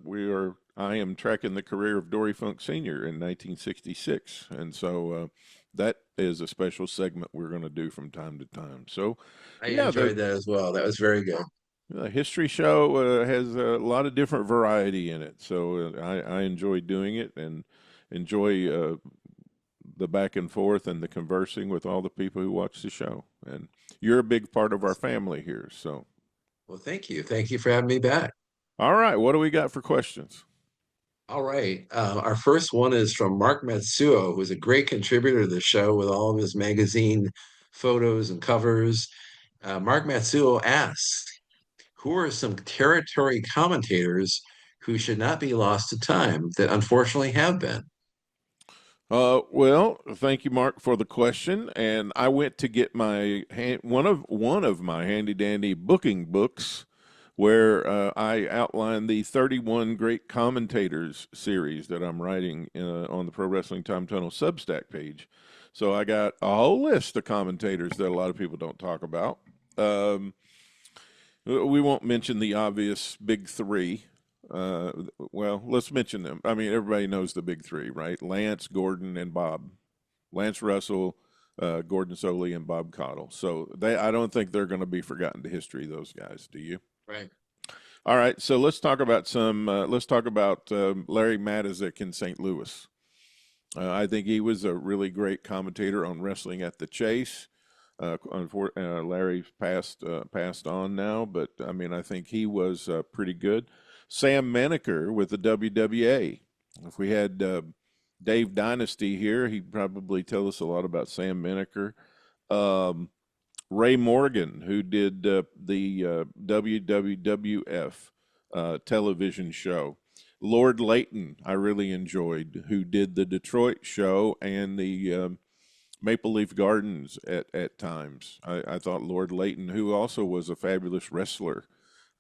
Speaker 4: I am tracking the career of Dory Funk Sr. in 1966, and so that is a special segment we're going to do from time to time. So,
Speaker 6: I
Speaker 4: yeah,
Speaker 6: enjoyed that as well. That was very good.
Speaker 4: the history show has a lot of different variety in it, so I enjoy doing it and enjoy the back and forth and the conversing with all the people who watch the show. And you're a big part of our family here. So,
Speaker 6: Well, thank you. Thank you for having me back.
Speaker 4: all right, what do we got for questions?
Speaker 6: All right. Our first one is from Mark Matsuo, who's a great contributor to the show with all of his magazine photos and covers. Mark Matsuo asks, who are some territory commentators who should not be lost to time that unfortunately have been?
Speaker 4: Well, thank you, Mark, for the question. And I went to get one of my handy dandy booking books, where I outline the 31 great commentators series that I'm writing on the Pro Wrestling Time Tunnel Substack page. So I got a whole list of commentators that a lot of people don't talk about. We won't mention the obvious big three. Well, let's mention them. I mean, everybody knows the big three, right? Lance, Gordon, and Bob. Lance Russell, Gordon Soley, and Bob Caudle. So I don't think they're going to be forgotten to history, those guys. Do you?
Speaker 6: Right.
Speaker 4: All right. So let's talk about Larry Matazik in St. Louis. I think he was a really great commentator on Wrestling at the Chase. Larry's passed on now, but I mean, I think he was pretty good. Sam Menaker with the WWA. If we had Dave Dynasty here, he'd probably tell us a lot about Sam Menaker. Ray Morgan, who did the WWF television show. Lord Layton, I really enjoyed, who did the Detroit show and the Maple Leaf Gardens at times. I thought Lord Layton, who also was a fabulous wrestler,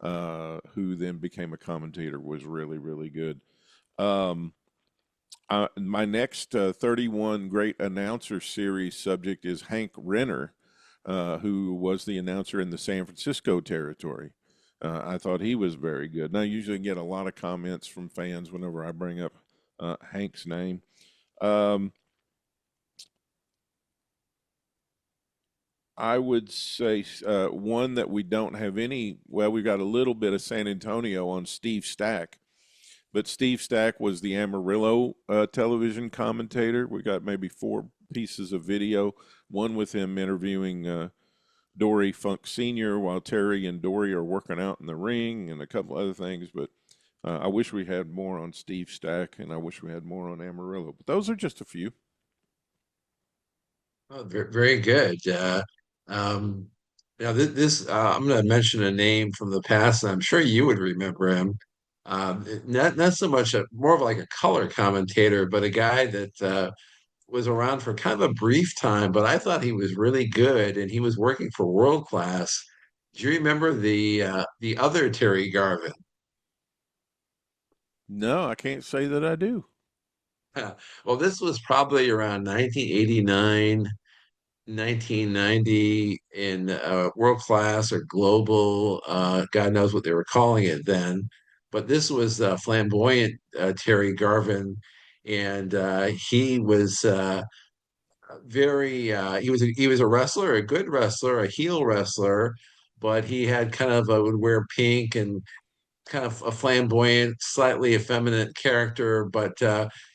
Speaker 4: who then became a commentator, was really, really good. My next 31 Great Announcer Series subject is Hank Renner, who was the announcer in the San Francisco territory. I thought he was very good. And I usually get a lot of comments from fans whenever I bring up Hank's name. I would say one that we don't have any. Well, we've got a little bit of San Antonio on Steve Stack, but Steve Stack was the Amarillo television commentator. We got maybe 4 pieces of video, one with him interviewing Dory Funk Sr. while Terry and Dory are working out in the ring, and a couple other things. But I wish we had more on Steve Stack, and I wish we had more on Amarillo. But those are just a few.
Speaker 6: Oh, very, very good. I'm going to mention a name from the past, and I'm sure you would remember him. Not so much more of like a color commentator, but a guy that was around for kind of a brief time, but I thought he was really good, and he was working for World Class. Do you remember the other Terry Garvin?
Speaker 4: No, I can't say that I do.
Speaker 6: Well, this was probably around 1989, 1990 in World Class or Global. God knows what they were calling it then. But this was flamboyant Terry Garvin, and he was he was a wrestler, a good wrestler, a heel wrestler, but he had kind of would wear pink and kind of a flamboyant, slightly effeminate character, but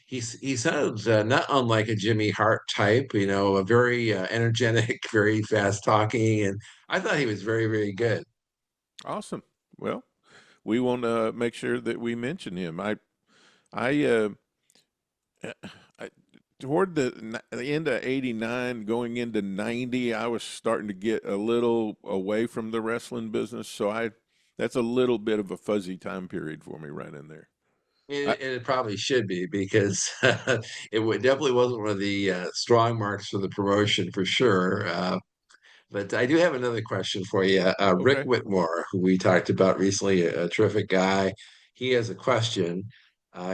Speaker 6: he sounded not unlike a Jimmy Hart type, a very energetic, very fast talking, and I thought he was very, very good.
Speaker 4: Awesome. Well, we want to make sure that we mention him. I, I toward the end of '89, going into '90, I was starting to get a little away from the wrestling business. So that's a little bit of a fuzzy time period for me right in there.
Speaker 6: And it probably should be because definitely wasn't one of the strong marks for the promotion for sure. But I do have another question for you. Rick
Speaker 4: Okay.
Speaker 6: Whitmore, who we talked about recently, a terrific guy, he has a question.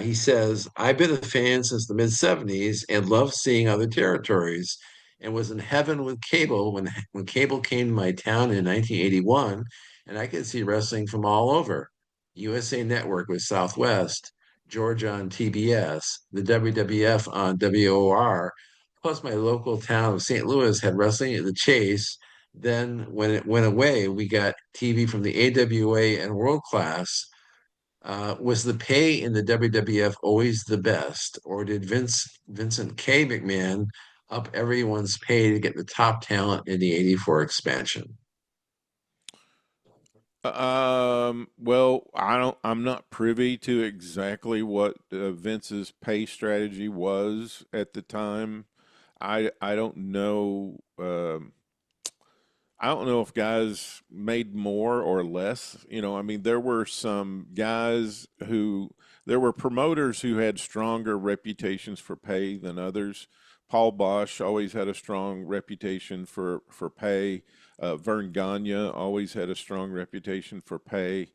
Speaker 6: He says, I've been a fan since the mid 70s and love seeing other territories and was in heaven with cable when cable came to my town in 1981, and I could see wrestling from all over. USA Network with Southwest, Georgia on TBS, the WWF on WOR, plus my local town of St. Louis had wrestling at the Chase. Then when it went away, we got TV from the AWA and World Class. Was the pay in the WWF always the best, or did Vincent K. McMahon up everyone's pay to get the top talent in the '84 expansion?
Speaker 4: Well, I'm not privy to exactly what Vince's pay strategy was at the time. I don't know. I don't know if guys made more or less. I mean, there were some guys there were promoters who had stronger reputations for pay than others. Paul Bosch always had a strong reputation for pay. Vern Gagne always had a strong reputation for pay.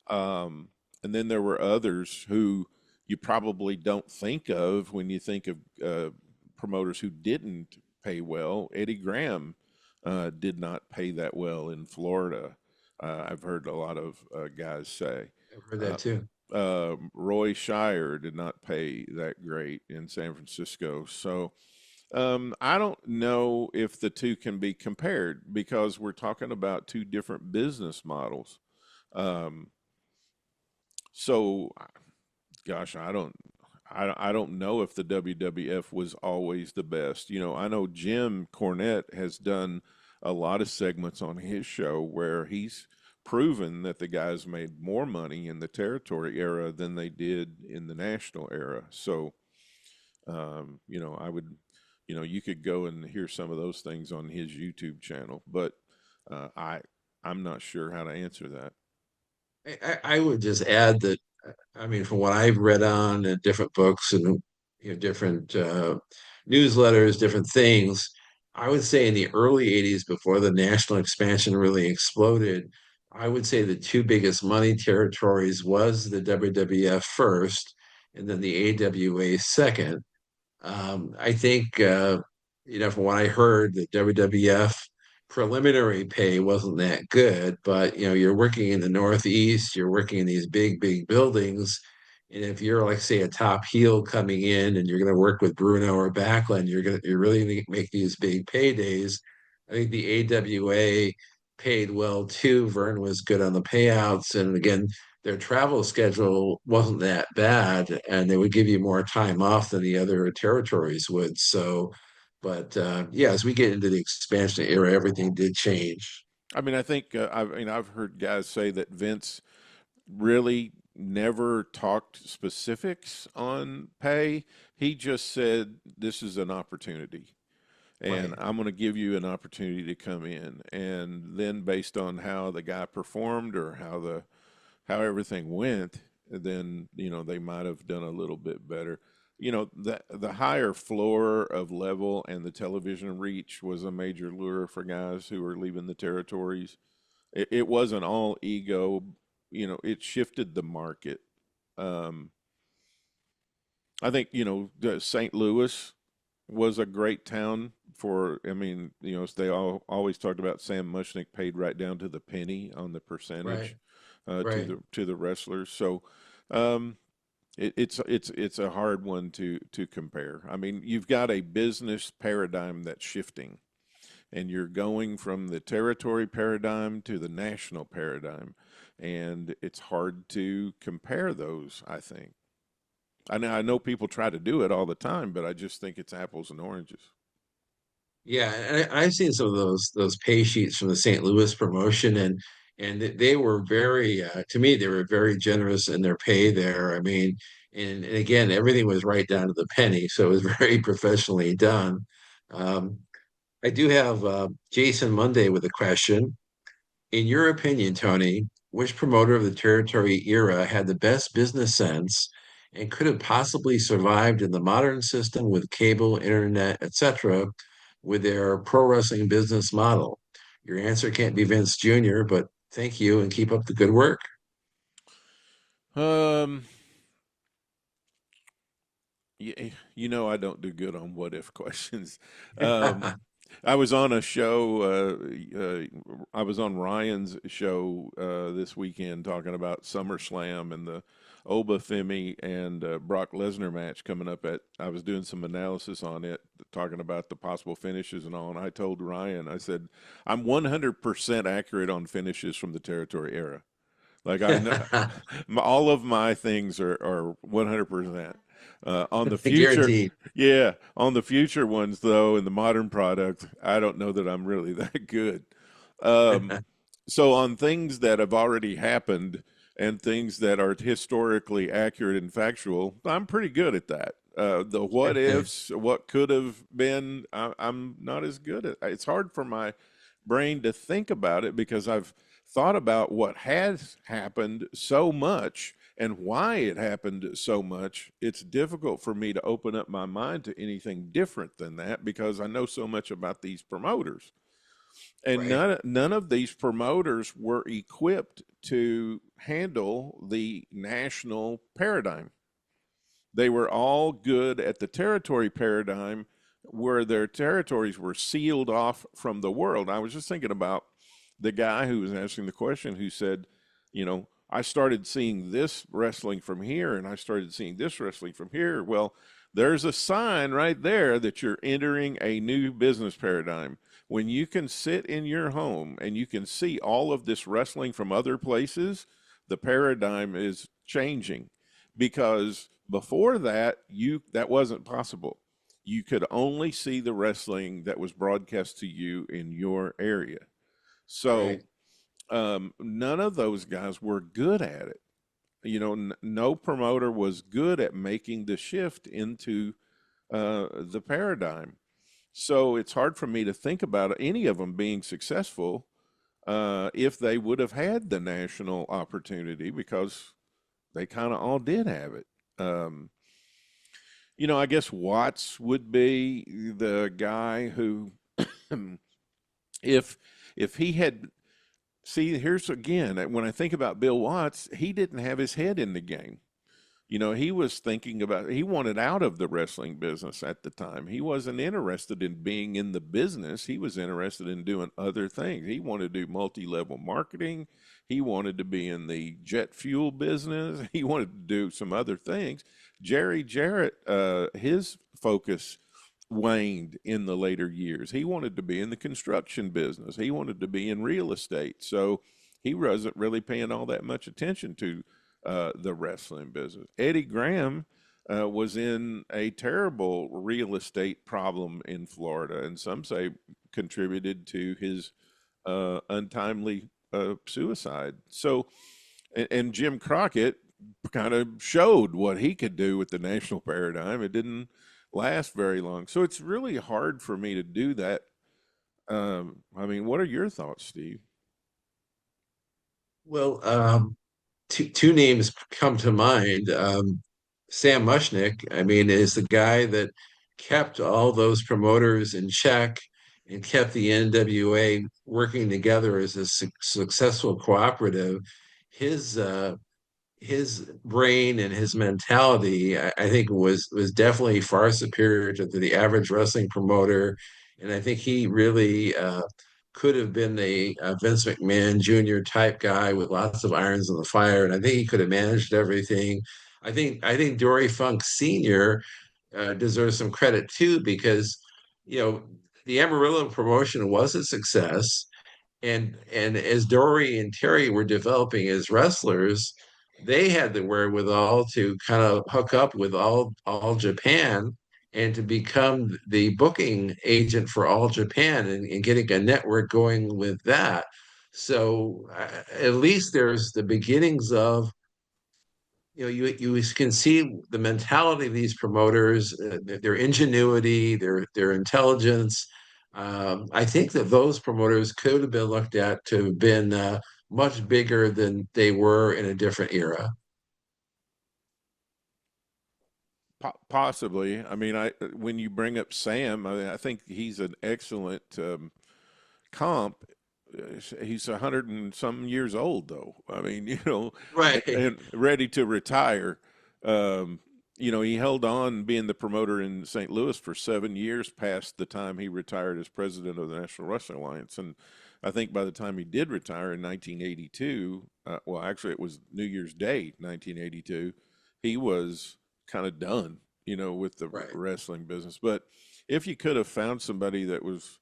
Speaker 4: And then there were others who you probably don't think of when you think of promoters who didn't pay well. Eddie Graham did not pay that well in Florida. I've heard a lot of guys say.
Speaker 6: I've heard
Speaker 4: Uh,
Speaker 6: that too.
Speaker 4: Roy Shire did not pay that great in San Francisco. So I don't know if the two can be compared because we're talking about two different business models. Um, so, gosh, I don't know if the WWF was always the best. I know Jim Cornette has done a lot of segments on his show where he's proven that the guys made more money in the territory era than they did in the national era. So, I would, you could go and hear some of those things on his YouTube channel, but I'm not sure how to answer that.
Speaker 6: I would just add that, I mean, from what I've read on different books and different newsletters, different things, I would say in the early '80s, before the national expansion really exploded, I would say the two biggest money territories was the WWF first, and then the AWA second. I think, from what I heard, the WWF preliminary pay wasn't that good, but you're working in the Northeast, you're working in these big, big buildings. And if you're like, say, a top heel coming in and you're going to work with Bruno or Backlund, you're really going to make these big paydays. I think the AWA paid well too. Vern was good on the payouts. And again, their travel schedule wasn't that bad, and they would give you more time off than the other territories would. So, but yeah, as we get into the expansion era, everything did change.
Speaker 4: I mean, I think I've heard guys say that Vince really never talked specifics on pay. He just said, "This is an opportunity, and
Speaker 6: Right.
Speaker 4: I'm going to give you an opportunity to come in." And then, based on how the guy performed or how everything went, then they might have done a little bit better. The higher floor of level and the television reach was a major lure for guys who were leaving the territories. It wasn't all ego. It shifted the market. Um, I think St. Louis was a great town for. I mean, they always talked about Sam Mushnick paid right down to the penny on the
Speaker 6: Right.
Speaker 4: percentage
Speaker 6: Right.
Speaker 4: to the wrestlers. So um, it's a hard one to compare. I mean, you've got a business paradigm that's shifting, and you're going from the territory paradigm to the national paradigm. And it's hard to compare those, I think. I know people try to do it all the time, but I just think it's apples and oranges.
Speaker 6: Yeah, and I've seen some of those pay sheets from the St. Louis promotion, and they were very to me they were very generous in their pay there. I mean, and again, everything was right down to the penny, so it was very professionally done. Um, I do have Jason Monday with a question. In your opinion, Tony, which promoter of the territory era had the best business sense and could have possibly survived in the modern system with cable, internet, etc., with their pro wrestling business model? Your answer can't be Vince Jr., but thank you and keep up the good work.
Speaker 4: Um, I don't do good on what if questions. I was on a show. I was on Ryan's show this weekend talking about SummerSlam and the Oba Femi and Brock Lesnar match coming up. I was doing some analysis on it, talking about the possible finishes and all. And I told Ryan, I said, I'm 100% accurate on finishes from the territory era. Like I know, all of my things are 100%. On the future,
Speaker 6: Guaranteed.
Speaker 4: yeah, on the future ones though, in the modern product, I don't know that I'm really that good. Um, so on things that have already happened and things that are historically accurate and factual, I'm pretty good at that. The what ifs, what could have been, I'm not as good at. It's hard for my brain to think about it because I've thought about what has happened so much and why it happened so much. It's difficult for me to open up my mind to anything different than that because I know so much about these promoters. And
Speaker 6: Right.
Speaker 4: none of these promoters were equipped to handle the national paradigm. They were all good at the territory paradigm where their territories were sealed off from the world. I was just thinking about the guy who was asking the question who said, I started seeing this wrestling from here and I started seeing this wrestling from here. Well, there's a sign right there that you're entering a new business paradigm. When you can sit in your home and you can see all of this wrestling from other places, the paradigm is changing because before that, that wasn't possible. You could only see the wrestling that was broadcast to you in your area. So
Speaker 6: Right.
Speaker 4: none of those guys were good at it. No promoter was good at making the shift into the paradigm. So it's hard for me to think about any of them being successful if they would have had the national opportunity because they kind of all did have it. I guess Watts would be the guy who, if he had, see, here's again, when I think about Bill Watts, he didn't have his head in the game. He was thinking about, he wanted out of the wrestling business at the time. He wasn't interested in being in the business. He was interested in doing other things. He wanted to do multi-level marketing. He wanted to be in the jet fuel business. He wanted to do some other things. Jerry Jarrett, his focus waned in the later years. He wanted to be in the construction business. He wanted to be in real estate. So he wasn't really paying all that much attention to the wrestling business. Eddie Graham was in a terrible real estate problem in Florida, and some say contributed to his untimely suicide. So, and Jim Crockett kind of showed what he could do with the national paradigm. It didn't last very long. So it's really hard for me to do that. What are your thoughts, Steve?
Speaker 6: Well, two names come to mind. Sam Mushnick, I mean, is the guy that kept all those promoters in check and kept the NWA working together as a successful cooperative. His his brain and his mentality, I think, was definitely far superior to the average wrestling promoter, and I think he really could have been a Vince McMahon Jr. type guy with lots of irons in the fire, and I think he could have managed everything. I think Dory Funk Sr. Deserves some credit too because you know the Amarillo promotion was a success, and as Dory and Terry were developing as wrestlers, they had the wherewithal to kind of hook up with all Japan and to become the booking agent for All Japan, and getting a network going with that. So at least there's the beginnings of, you can see the mentality of these promoters, their ingenuity, their intelligence. I think that those promoters could have been looked at to have been much bigger than they were in a different era.
Speaker 4: Possibly. I mean, when you bring up Sam, I think he's an excellent comp. He's 100 and some years old, though. I mean,
Speaker 6: Right.
Speaker 4: and ready to retire. He held on being the promoter in St. Louis for 7 years past the time he retired as president of the National Wrestling Alliance. And I think by the time he did retire in 1982, well, actually, it was New Year's Day, 1982, he was kind of done, with the
Speaker 6: Right.
Speaker 4: wrestling business. But if you could have found somebody that was,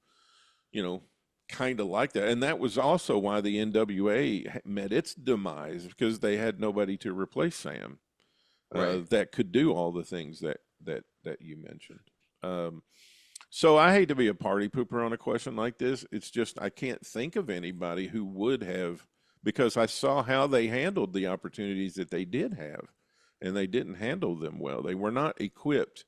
Speaker 4: kind of like that, and that was also why the NWA met its demise, because they had nobody to replace Sam
Speaker 6: Right.
Speaker 4: that could do all the things that you mentioned. So I hate to be a party pooper on a question like this. It's just I can't think of anybody who would have, because I saw how they handled the opportunities that they did have, and they didn't handle them well. They were not equipped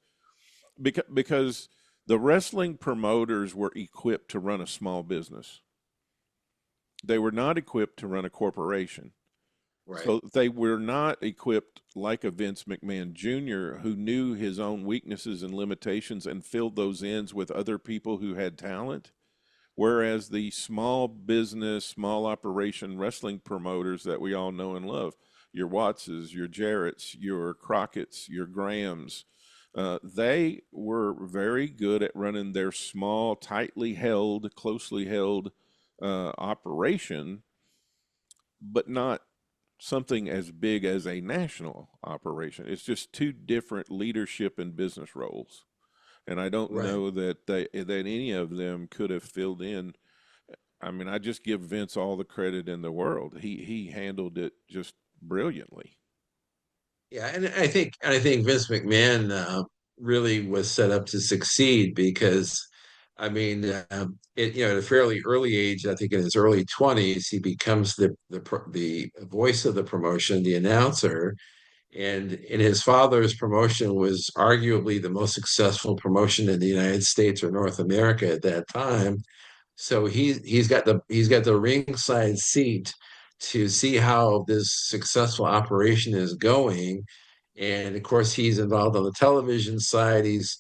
Speaker 4: because the wrestling promoters were equipped to run a small business. They were not equipped to run a corporation.
Speaker 6: Right.
Speaker 4: So they were not equipped like a Vince McMahon Jr., who knew his own weaknesses and limitations and filled those ins with other people who had talent. Whereas the small business, small operation wrestling promoters that we all know and love, your Wattses, your Jarretts, your Crockett's, your Grahams, they were very good at running their small, tightly held, closely held operation, but not something as big as a national operation. It's just two different leadership and business roles. And I don't
Speaker 6: Right.
Speaker 4: know that any of them could have filled in. I mean, I just give Vince all the credit in the world. He handled it just brilliantly.
Speaker 6: Yeah, and I think Vince McMahon really was set up to succeed because, I mean, at a fairly early age, I think in his early 20s, he becomes the voice of the promotion, the announcer, and in his father's promotion was arguably the most successful promotion in the United States or North America at that time. So he's got the ringside seat to see how this successful operation is going. And of course, he's involved on the television side. He's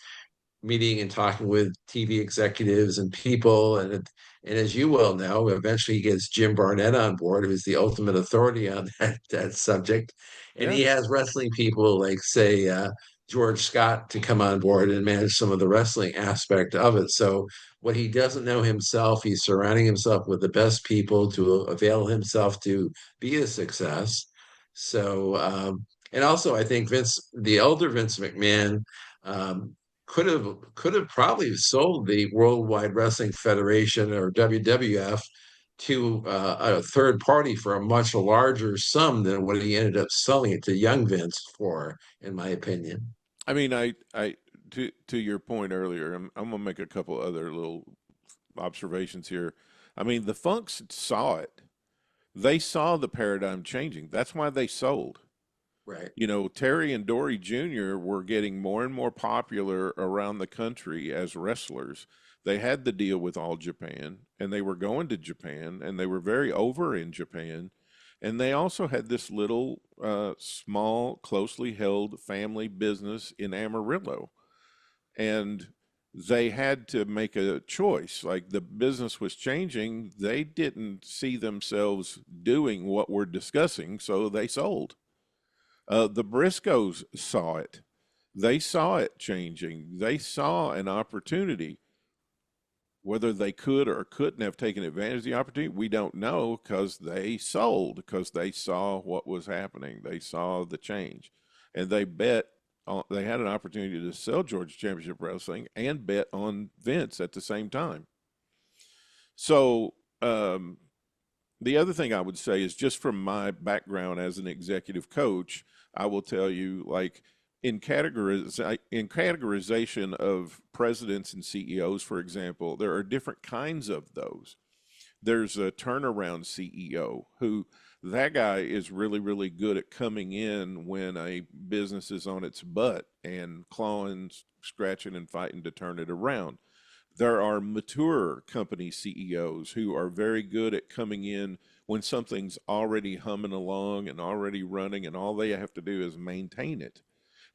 Speaker 6: meeting and talking with TV executives and people. And as you well know, eventually he gets Jim Barnett on board, who's the ultimate authority on that subject. And
Speaker 4: Yeah.
Speaker 6: he has wrestling people like, say, George Scott to come on board and manage some of the wrestling aspect of it. So what he doesn't know himself, he's surrounding himself with the best people to avail himself to be a success. So, and also I think the elder Vince McMahon, um, could have probably sold the Worldwide Wrestling Federation or WWF to a third party for a much larger sum than what he ended up selling it to young Vince for, in my opinion.
Speaker 4: I mean, I to your point earlier, I'm gonna make a couple other little observations here. I mean, the Funks saw it. They saw the paradigm changing. That's why they sold.
Speaker 6: Right.
Speaker 4: Terry and Dory Jr. were getting more and more popular around the country as wrestlers. They had the deal with All Japan, and they were going to Japan, and they were very over in Japan. And they also had this little, small, closely held family business in Amarillo. And they had to make a choice. Like the business was changing, they didn't see themselves doing what we're discussing, so they sold. The Briscoes saw it. They saw it changing. They saw an opportunity. Whether they could or couldn't have taken advantage of the opportunity, we don't know, because they sold, because they saw what was happening. They saw the change. And they bet they had an opportunity to sell Georgia Championship Wrestling and bet on Vince at the same time. So the other thing I would say is, just from my background as an executive coach, I will tell you, like, in categorization of presidents and CEOs, for example, there are different kinds of those. There's a turnaround CEO who, that guy is really, really good at coming in when a business is on its butt and clawing, scratching, and fighting to turn it around. There are mature company CEOs who are very good at coming in when something's already humming along and already running, and all they have to do is maintain it.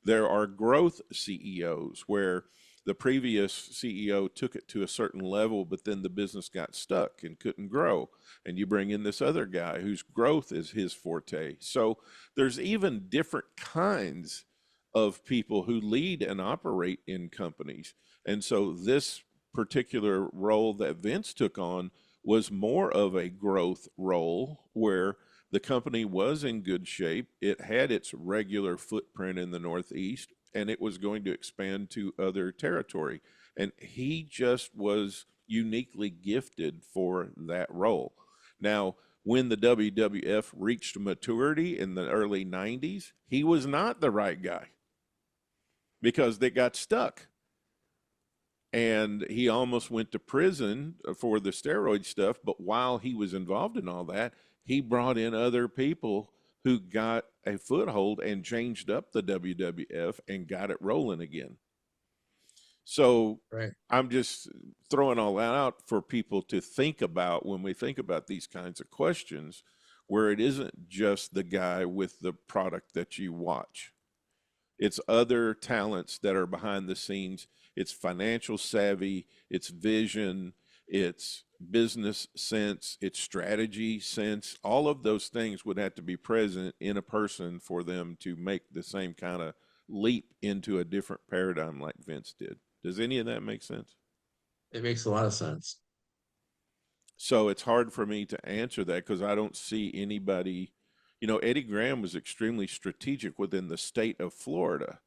Speaker 4: There are growth CEOs where the previous CEO took it to a certain level, but then the business got stuck and couldn't grow. And you bring in this other guy whose growth is his forte. So there's even different kinds of people who lead and operate in companies. And so this particular role that Vince took on was more of a growth role, where the company was in good shape. It had its regular footprint in the Northeast, and it was going to expand to other territory. And he just was uniquely gifted for that role. Now, when the WWF reached maturity in the early 90s, he was not the right guy because they got stuck. And he almost went to prison for the steroid stuff. But while he was involved in all that, he brought in other people who got a foothold and changed up the WWF and got it rolling again. So
Speaker 6: Right.
Speaker 4: I'm just throwing all that out for people to think about when we think about these kinds of questions, where it isn't just the guy with the product that you watch. It's other talents that are behind the scenes. It's financial savvy, it's vision, it's business sense, it's strategy sense. All of those things would have to be present in a person for them to make the same kind of leap into a different paradigm like Vince did. Does any of that make sense?
Speaker 6: It makes a lot of sense.
Speaker 4: So it's hard for me to answer that because I don't see anybody. You know, Eddie Graham was extremely strategic within the state of Florida.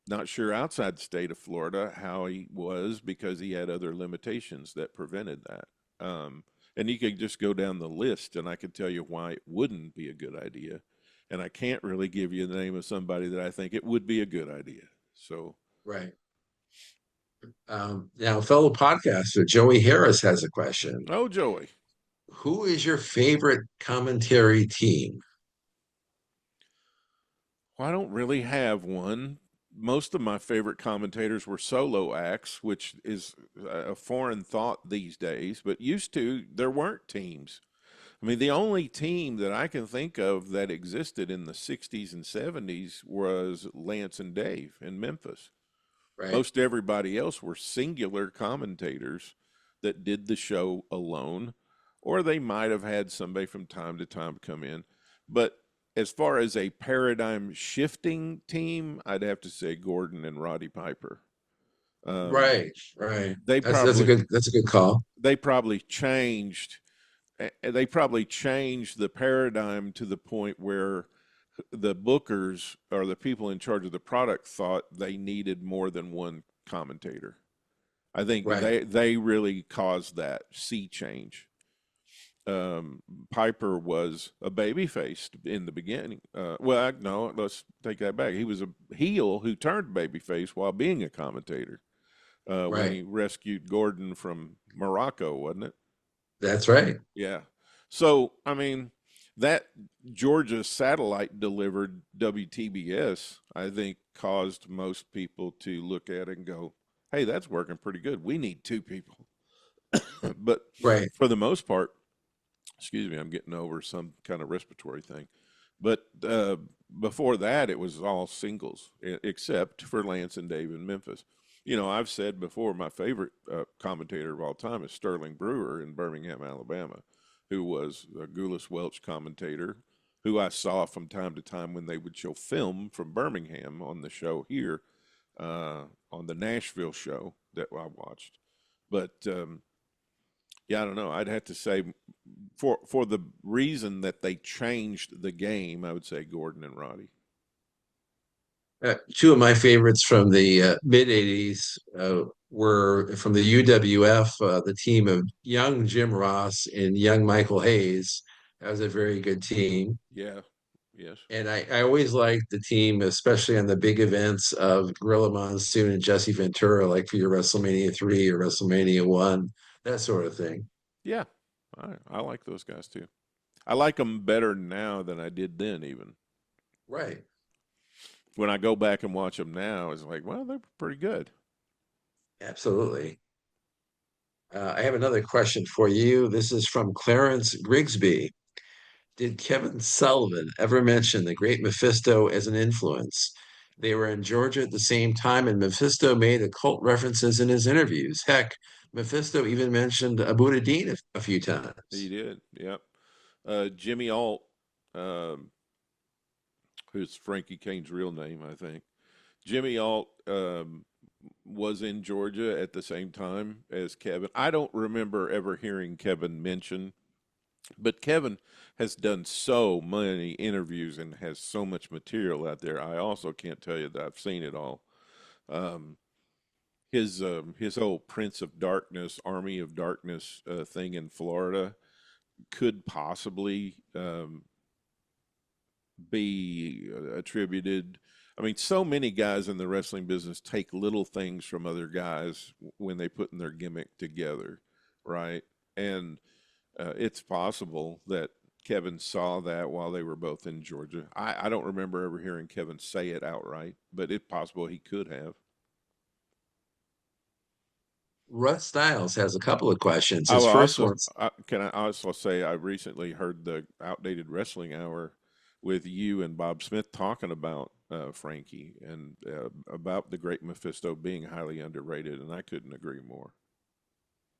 Speaker 4: Not sure outside the state of Florida how he was, because he had other limitations that prevented that. And you could just go down the list and I could tell you why it wouldn't be a good idea. And I can't really give you the name of somebody that I think it would be a good idea. So,
Speaker 6: Right. Now, fellow podcaster Joey Harris has a question.
Speaker 4: oh, Joey.
Speaker 6: Who is your favorite commentary team?
Speaker 4: Well, I don't really have one. Most of my favorite commentators were solo acts, which is a foreign thought these days, but used to, there weren't teams. I mean, the only team that I can think of that existed in the 60s and 70s was Lance and Dave in Memphis.
Speaker 6: Right.
Speaker 4: Most everybody else were singular commentators that did the show alone, or they might have had somebody from time to time come in. But as far as a paradigm shifting team, I'd have to say Gordon and Roddy Piper.
Speaker 6: Right.
Speaker 4: They
Speaker 6: That's a good call.
Speaker 4: they probably changed they probably changed the paradigm to the point where the bookers or the people in charge of the product thought they needed more than one commentator. I think
Speaker 6: Right.
Speaker 4: they really caused that sea change. Piper was a babyface in the beginning. No, let's take that back. He was a heel who turned babyface while being a commentator when
Speaker 6: Right.
Speaker 4: he rescued Gordon from Morocco, wasn't it?
Speaker 6: That's right.
Speaker 4: Yeah. So, I mean, that Georgia satellite delivered WTBS, I think, caused most people to look at it and go, hey, that's working pretty good. We need two people. But
Speaker 6: Right.
Speaker 4: for the most part, excuse me, I'm getting over some kind of respiratory thing. But before that, it was all singles, except for Lance and Dave in Memphis. You know, I've said before, my favorite commentator of all time is Sterling Brewer in Birmingham, Alabama, who was a Gulas Welch commentator, who I saw from time to time when they would show film from Birmingham on the show here, on the Nashville show that I watched. But yeah, I don't know. I'd have to say, for the reason that they changed the game, I would say Gordon and Roddy.
Speaker 6: Two of my favorites from the mid 80s were from the UWF, the team of young Jim Ross and young Michael Hayes. That was a very good team.
Speaker 4: Yeah. Yes.
Speaker 6: And I always liked the team, especially on the big events of Gorilla Monsoon and Jesse Ventura, like for your WrestleMania 3 or WrestleMania 1, that sort of thing.
Speaker 4: Yeah. I like those guys too. I like them better now than I did then, even.
Speaker 6: Right.
Speaker 4: When I go back and watch them now, it's like, well, they're pretty good.
Speaker 6: Absolutely. I have another question for you. This is from Clarence Grigsby. Did Kevin Sullivan ever mention the great Mephisto as an influence? They were in Georgia at the same time, and Mephisto made occult references in his interviews. Heck, Mephisto even mentioned Abu Din a few
Speaker 4: He
Speaker 6: times.
Speaker 4: did. Yep. Jimmy Alt, um, who's Frankie Kane's real name, I think. Jimmy Alt was in Georgia at the same time as Kevin. I don't remember ever hearing Kevin mention, but Kevin has done so many interviews and has so much material out there. I also can't tell you that I've seen it all. Um, his whole Prince of Darkness, Army of Darkness thing in Florida could possibly be attributed. I mean, so many guys in the wrestling business take little things from other guys when they put in their gimmick together, right? And it's possible that Kevin saw that while they were both in Georgia. I don't remember ever hearing Kevin say it outright, but it's possible he could have.
Speaker 6: Russ Styles has a couple of questions.
Speaker 4: I
Speaker 6: His
Speaker 4: will
Speaker 6: first
Speaker 4: also
Speaker 6: one's
Speaker 4: can I also say I recently heard the Outdated Wrestling Hour with you and Bob Smith talking about Frankie and about the Great Mephisto being highly underrated, and I couldn't agree more.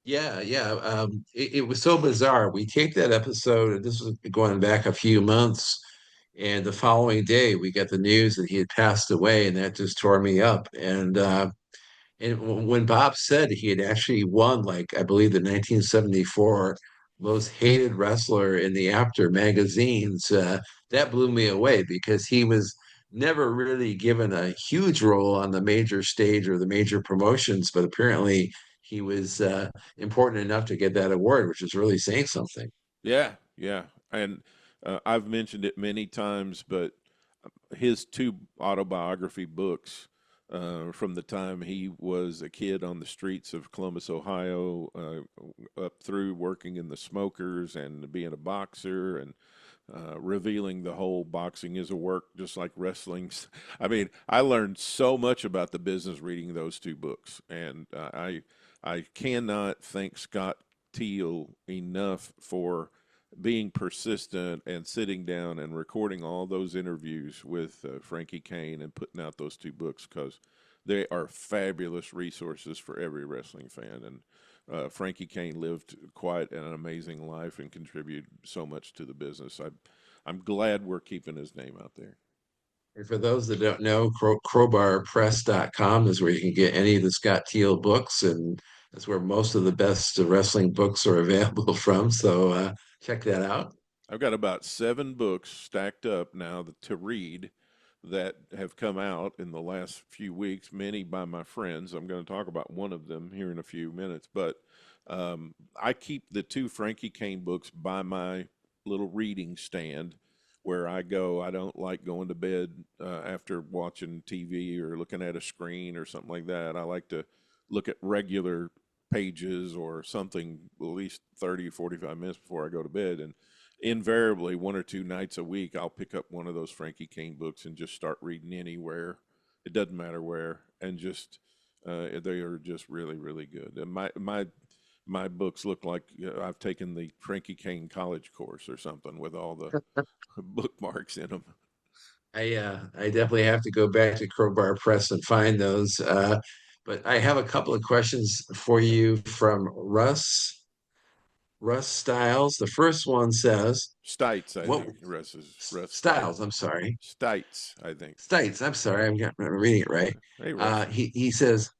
Speaker 6: yeah, yeah. It was so bizarre. We taped that episode, and this was going back a few months. And the following day, we got the news that he had passed away, and that just tore me up. And when Bob said he had actually won, like I believe the 1974 most hated wrestler in the After magazines, that blew me away because he was never really given a huge role on the major stage or the major promotions, but apparently he was important enough to get that award, which is really saying something.
Speaker 4: Yeah, yeah, and I've mentioned it many times, but his two autobiography books from the time he was a kid on the streets of Columbus, Ohio, up through working in the smokers and being a boxer and revealing the whole boxing is a work just like wrestling. I mean, I learned so much about the business reading those two books, and I cannot thank Scott Teal enough for being persistent and sitting down and recording all those interviews with Frankie Kane and putting out those two books because they are fabulous resources for every wrestling fan. And Frankie Kane lived quite an amazing life and contributed so much to the business. I'm glad we're keeping his name out there.
Speaker 6: And for those that don't know, crowbarpress.com is where you can get any of the Scott Teal books, and that's where most of the best wrestling books are available from. So check that out.
Speaker 4: I've got about 7 books stacked up now to read that have come out in the last few weeks, many by my friends. I'm going to talk about one of them here in a few minutes, but I keep the 2 Frankie Kane books by my little reading stand where I go. I don't like going to bed after watching TV or looking at a screen or something like that. I like to look at regular pages or something at least 30 or 45 minutes before I go to bed. And invariably, 1 or 2 nights a week, I'll pick up one of those Frankie Kane books and just start reading anywhere. It doesn't matter where. And just, they are just really, really good. And my books look like I've taken the Frankie Kane college course or something with all the bookmarks in them.
Speaker 6: I definitely have to go back to Crowbar Press and find those. But I have a couple of questions for you from Russ Styles. The first one says,
Speaker 4: Stites, I
Speaker 6: "What
Speaker 4: think. Russ Stites.
Speaker 6: Styles? I'm sorry,
Speaker 4: Stites, I think.
Speaker 6: Stites. I'm sorry, I'm reading it right."
Speaker 4: Hey, Russ.
Speaker 6: He says,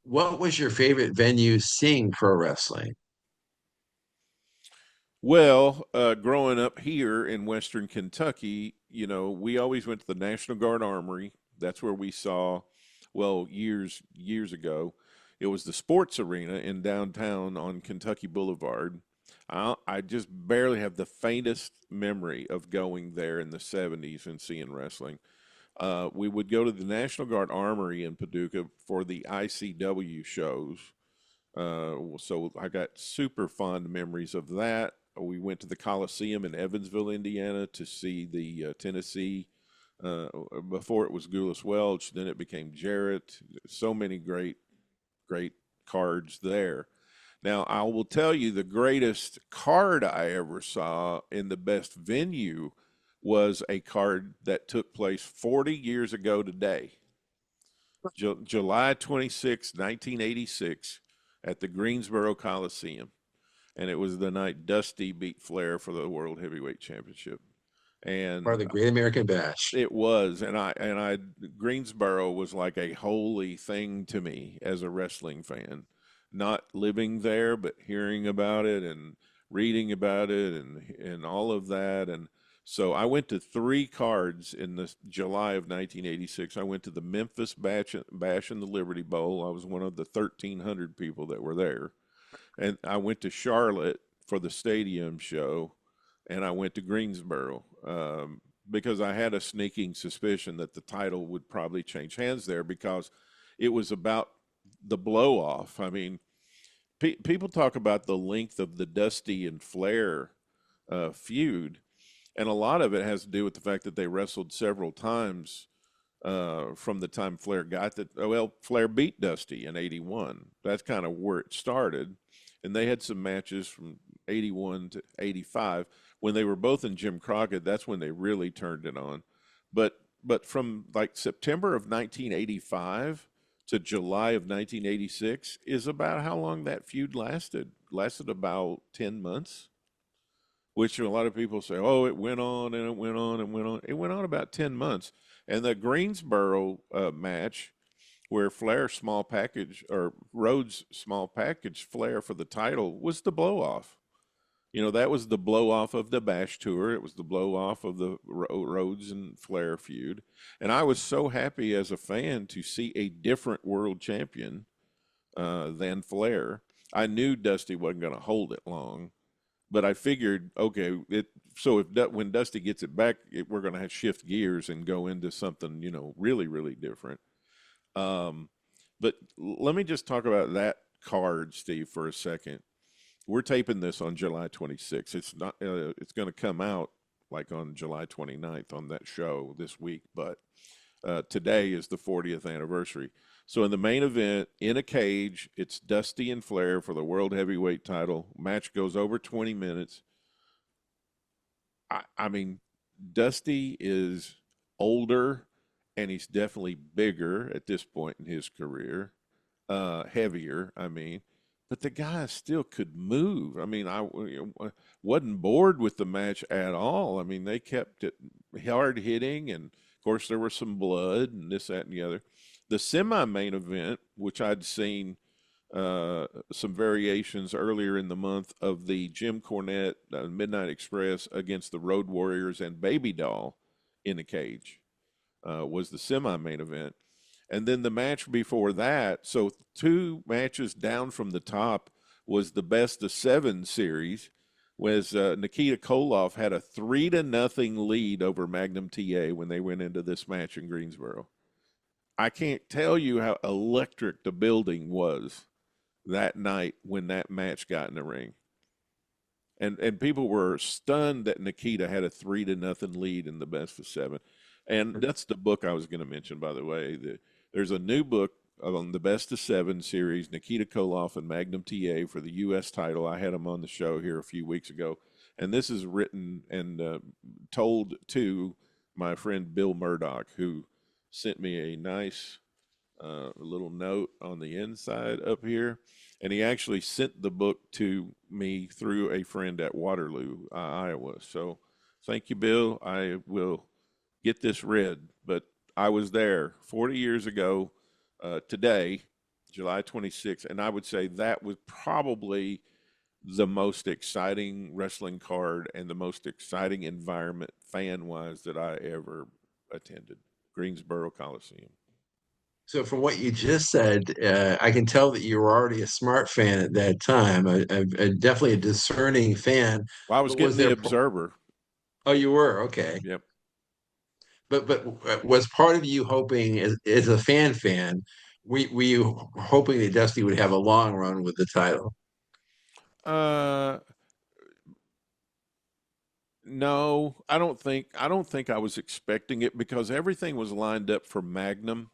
Speaker 6: "What was your favorite venue seeing pro wrestling?"
Speaker 4: Well, growing up here in Western Kentucky, we always went to the National Guard Armory That's where we saw, well, years ago, it was the Sports Arena in downtown on Kentucky Boulevard. I just barely have the faintest memory of going there in the 70s and seeing wrestling. We would go to the National Guard Armory in Paducah for the ICW shows. So I got super fond memories of that. We went to the Coliseum in Evansville, Indiana to see the Tennessee. Before it was Gulas Welch, then it became Jarrett. So many great cards there. Now, I will tell you the greatest card I ever saw in the best venue was a card that took place 40 years ago today, July 26, 1986, at the Greensboro Coliseum. And it was the night Dusty beat Flair for the World Heavyweight Championship. And
Speaker 6: Part of the Great American Bash.
Speaker 4: it was, and Greensboro was like a holy thing to me as a wrestling fan, not living there, but hearing about it and reading about it and all of that. And so I went to 3 cards in the July of 1986. I went to the Memphis Bash and the Liberty Bowl. I was one of the 1,300 people that were there. And I went to Charlotte for the stadium show, and I went to Greensboro because I had a sneaking suspicion that the title would probably change hands there because it was about the blow-off. I mean, people talk about the length of the Dusty and Flair feud, and a lot of it has to do with the fact that they wrestled several times from the time Flair got that. Well, Flair beat Dusty in '81. That's kind of where it started. And they had some matches from '81 to '85 when they were both in Jim Crockett. That's when they really turned it on. But from like September of 1985 to July of 1986 is about how long that feud lasted. Lasted about 10 months, which a lot of people say, oh, it went on and it went on and went on. It went on about 10 months. And the Greensboro match, where Flair small package or Rhodes small package Flair for the title, was the blow off. You know, that was the blow off of the Bash Tour. It was the blow off of the Rhodes and Flair feud. And I was so happy as a fan to see a different world champion than Flair. I knew Dusty wasn't going to hold it long, but I figured, okay, when Dusty gets it back, we're going to shift gears and go into something, you know, really, really different. But let me just talk about that card, Steve, for a second. We're taping this on July 26th. It's not. It's going to come out like on July 29th on that show this week. But today is the 40th anniversary. So in the main event, in a cage, it's Dusty and Flair for the World Heavyweight title. Match goes over 20 minutes. I mean, Dusty is older, and he's definitely bigger at this point in his career, heavier, I mean. But the guy still could move. I mean, I wasn't bored with the match at all. I mean, they kept it hard hitting, and of course there was some blood and this, that, and the other. The semi-main event, which I'd seen some variations earlier in the month of the Jim Cornette Midnight Express against the Road Warriors and Baby Doll in a cage, was the semi-main event. And then the match before that, so 2 matches down from the top, was the best of 7 series, was Nikita Koloff had a 3-0 lead over Magnum TA when they went into this match in Greensboro. I can't tell you how electric the building was that night when that match got in the ring. And people were stunned that Nikita had a 3-0 lead in the best of 7. And that's the book I was going to mention, by the way. There's a new book on the best of 7 series, Nikita Koloff and Magnum TA for the U.S. title. I had him on the show here a few weeks ago. And this is written and told to my friend Bill Murdoch, who sent me a nice little note on the inside up here. And he actually sent the book to me through a friend at Waterloo, Iowa. So thank you, Bill. I will get this read. But I was there 40 years ago today, July 26th, and I would say that was probably the most exciting wrestling card and the most exciting environment fan-wise that I ever attended. Greensboro Coliseum.
Speaker 6: So from what you just said, I can tell that you were already a smart fan at that time, definitely a discerning fan.
Speaker 4: Well, I was
Speaker 6: But
Speaker 4: getting
Speaker 6: was
Speaker 4: the
Speaker 6: there?
Speaker 4: Observer.
Speaker 6: Oh, you were okay.
Speaker 4: Yep.
Speaker 6: But was part of you hoping, as a fan, were you hoping that Dusty would have a long run with the title?
Speaker 4: Uh, no, I don't think I was expecting it because everything was lined up for Magnum.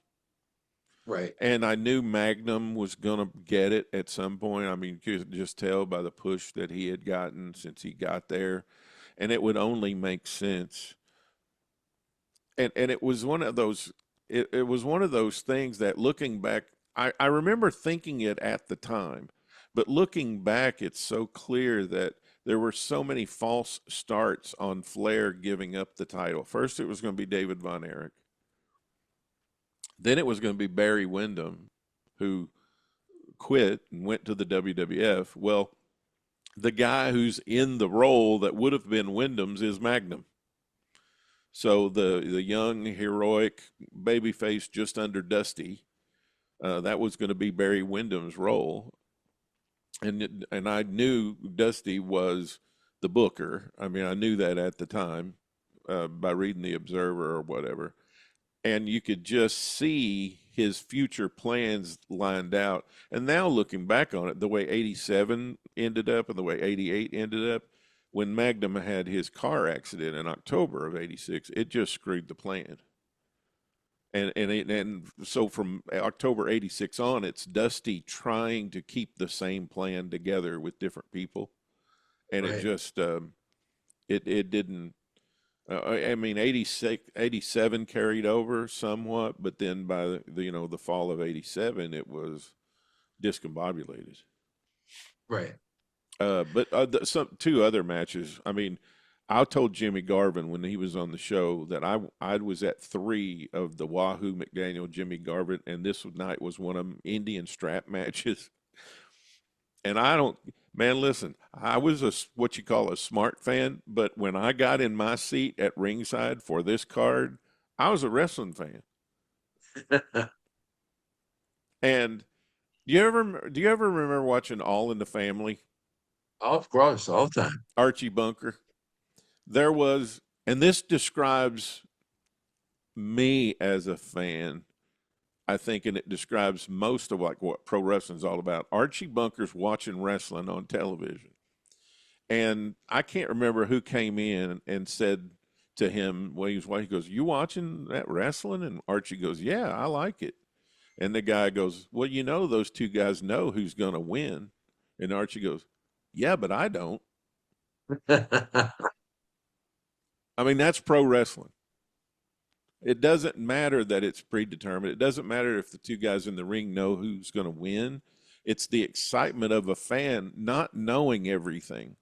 Speaker 6: Right.
Speaker 4: And I knew Magnum was going to get it at some point. I mean, you could just tell by the push that he had gotten since he got there. And it would only make sense. And it was one of those it was one of those things that looking back, I remember thinking it at the time, but looking back, it's so clear that there were so many false starts on Flair giving up the title. First, it was going to be David Von Erich. Then it was going to be Barry Windham, who quit and went to the WWF. Well, the guy who's in the role that would have been Wyndham's is Magnum. So the young, heroic babyface just under Dusty, that was going to be Barry Windham's role. And I knew Dusty was the booker. I mean, I knew that at the time by reading the Observer or whatever. And you could just see his future plans lined out. And now looking back on it, the way 87 ended up and the way 88 ended up, when Magnum had his car accident in October of 86, it just screwed the plan. And so from October 86 on, it's Dusty trying to keep the same plan together with different people. And
Speaker 6: Right.
Speaker 4: it just, it didn't, I mean, 86, 87 carried over somewhat, but then by the fall of 87, it was discombobulated.
Speaker 6: Right.
Speaker 4: But two other matches. I mean, I told Jimmy Garvin when he was on the show that I was at 3 of the Wahoo McDaniel Jimmy Garvin, and this night was one of them Indian strap matches. And man, listen, I was what you call a smart fan, but when I got in my seat at ringside for this card, I was a wrestling fan. And do you ever remember watching All in the Family?
Speaker 6: Oh, of course, all the time.
Speaker 4: Archie Bunker. There was, and this describes me as a fan, I think, and it describes most of like what pro wrestling is all about. Archie Bunker's watching wrestling on television. And I can't remember who came in and said to him when he goes, "You watching that wrestling?" And Archie goes, "Yeah, I like it." And the guy goes, "Well, those two guys know who's going to win." And Archie goes, "Yeah, but I don't." I mean, that's pro wrestling. It doesn't matter that it's predetermined. It doesn't matter if the two guys in the ring know who's going to win. It's the excitement of a fan not knowing everything,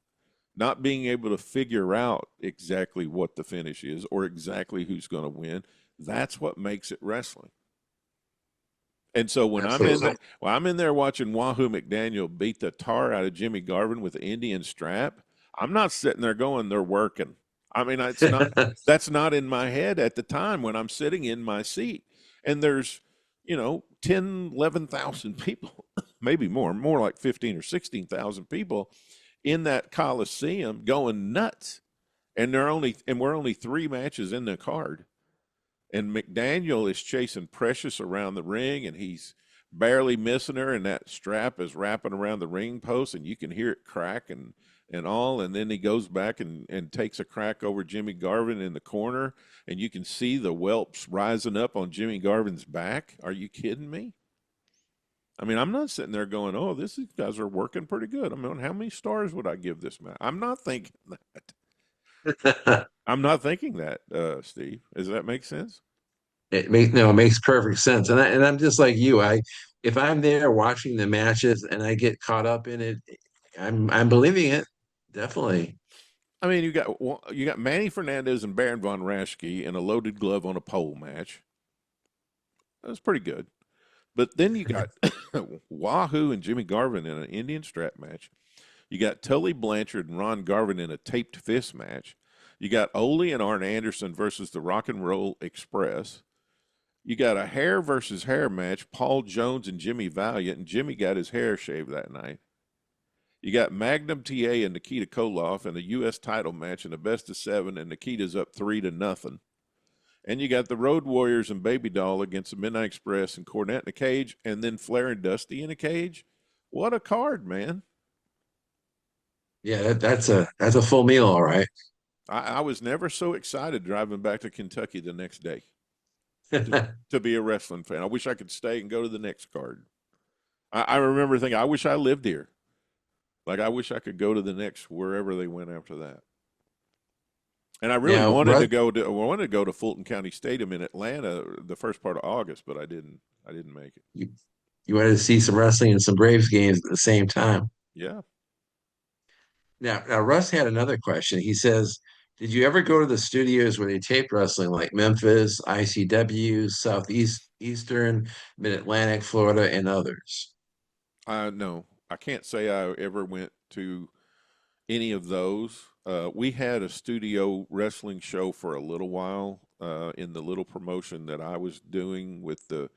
Speaker 4: not being able to figure out exactly what the finish is or exactly who's going to win. That's what makes it wrestling. And so when I'm in there watching Wahoo McDaniel beat the tar out of Jimmy Garvin with the Indian strap, I'm not sitting there going, "They're working." I mean, that's not in my head at the time when I'm sitting in my seat. And there's, 10, 11,000 people, maybe more like 15 or 16,000 people in that Coliseum going nuts. And we're only 3 matches in the card. And McDaniel is chasing Precious around the ring, and he's barely missing her, and that strap is wrapping around the ring post, and you can hear it crack and all. And then he goes back and takes a crack over Jimmy Garvin in the corner, and you can see the whelps rising up on Jimmy Garvin's back. Are you kidding me? I mean, I'm not sitting there going, "Oh, these guys are working pretty good." I mean, how many stars would I give this match? I'm not thinking that. I'm not thinking that, Steve. Does that make sense?
Speaker 6: It makes perfect sense. And I'm just like you. If I'm there watching the matches and I get caught up in it, I'm believing it. Definitely.
Speaker 4: I mean, you got Manny Fernandez and Baron von Raschke in a loaded glove on a pole match. That's pretty good. But then you got Wahoo and Jimmy Garvin in an Indian strap match. You got Tully Blanchard and Ron Garvin in a taped fist match. You got Ole and Arn Anderson versus the Rock and Roll Express. You got a hair versus hair match, Paul Jones and Jimmy Valiant, and Jimmy got his hair shaved that night. You got Magnum TA and Nikita Koloff in a U.S. title match in a best of 7, and Nikita's up 3-0. And you got the Road Warriors and Baby Doll against the Midnight Express and Cornette in a cage, and then Flair and Dusty in a cage. What a card, man.
Speaker 6: Yeah, that's a full meal, all right.
Speaker 4: I was never so excited driving back to Kentucky the next day to be a wrestling fan. I wish I could stay and go to the next card. I remember thinking, I wish I lived here. Like, I wish I could go to the next wherever they went after that. And I really wanted to go to Fulton County Stadium in Atlanta the first part of August, but I didn't make it.
Speaker 6: You wanted to see some wrestling and some Braves games at the same time.
Speaker 4: Yeah.
Speaker 6: Now Russ had another question. He says, did you ever go to the studios where they taped wrestling like Memphis, ICW, Eastern, Mid-Atlantic, Florida, and others?
Speaker 4: No, I can't say I ever went to any of those. We had a studio wrestling show for a little while in the little promotion that I was doing with the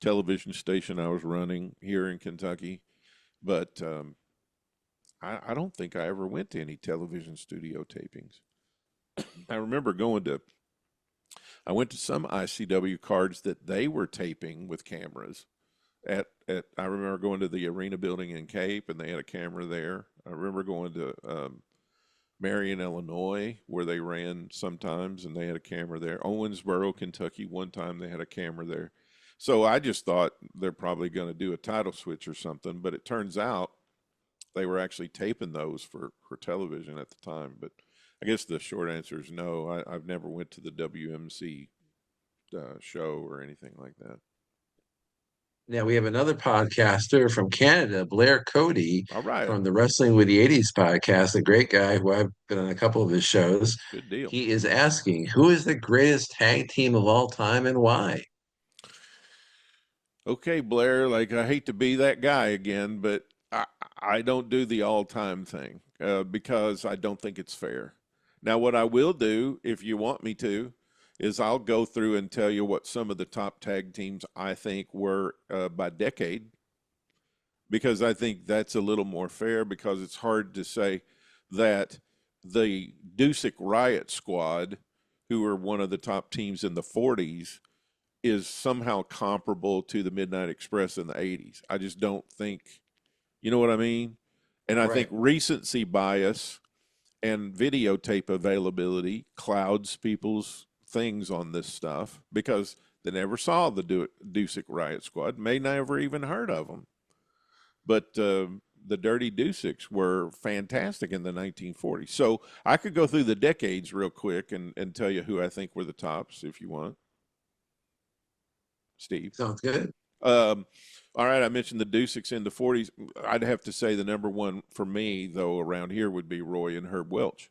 Speaker 4: television station I was running here in Kentucky. But I don't think I ever went to any television studio tapings. I remember I went to some ICW cards that they were taping with cameras. I remember going to the Arena building in Cape, and they had a camera there. I remember going to Marion, Illinois, where they ran sometimes, and they had a camera there. Owensboro, Kentucky, one time they had a camera there. So I just thought they're probably going to do a title switch or something, but it turns out they were actually taping those for television at the time. But I guess the short answer is no. I've never went to the WMC show or anything like that.
Speaker 6: Now we have another podcaster from Canada, Blair Cody,
Speaker 4: All right,
Speaker 6: from the Wrestling with the 80s podcast, a great guy who I've been on a couple of his shows.
Speaker 4: Good deal.
Speaker 6: He is asking, who is the greatest tag team of all time and why?
Speaker 4: Okay, Blair, like, I hate to be that guy again, but I don't do the all-time thing because I don't think it's fair. Now, what I will do, if you want me to, is I'll go through and tell you what some of the top tag teams I think were by decade, because I think that's a little more fair, because it's hard to say that the Dusick Riot Squad, who were one of the top teams in the 40s, is somehow comparable to the Midnight Express in the 80s. I just don't think, you know what I mean? And I think recency bias and videotape availability clouds people's things on this stuff, because they never saw the Dusick Riot Squad, may never even heard of them. But the Dirty Dusicks were fantastic in the 1940s. So I could go through the decades real quick and tell you who I think were the tops if you want. Steve?
Speaker 6: Sounds good.
Speaker 4: All right, I mentioned the Dusicks in the 40s. I'd have to say the number one for me, though, around here would be Roy and Herb Welch.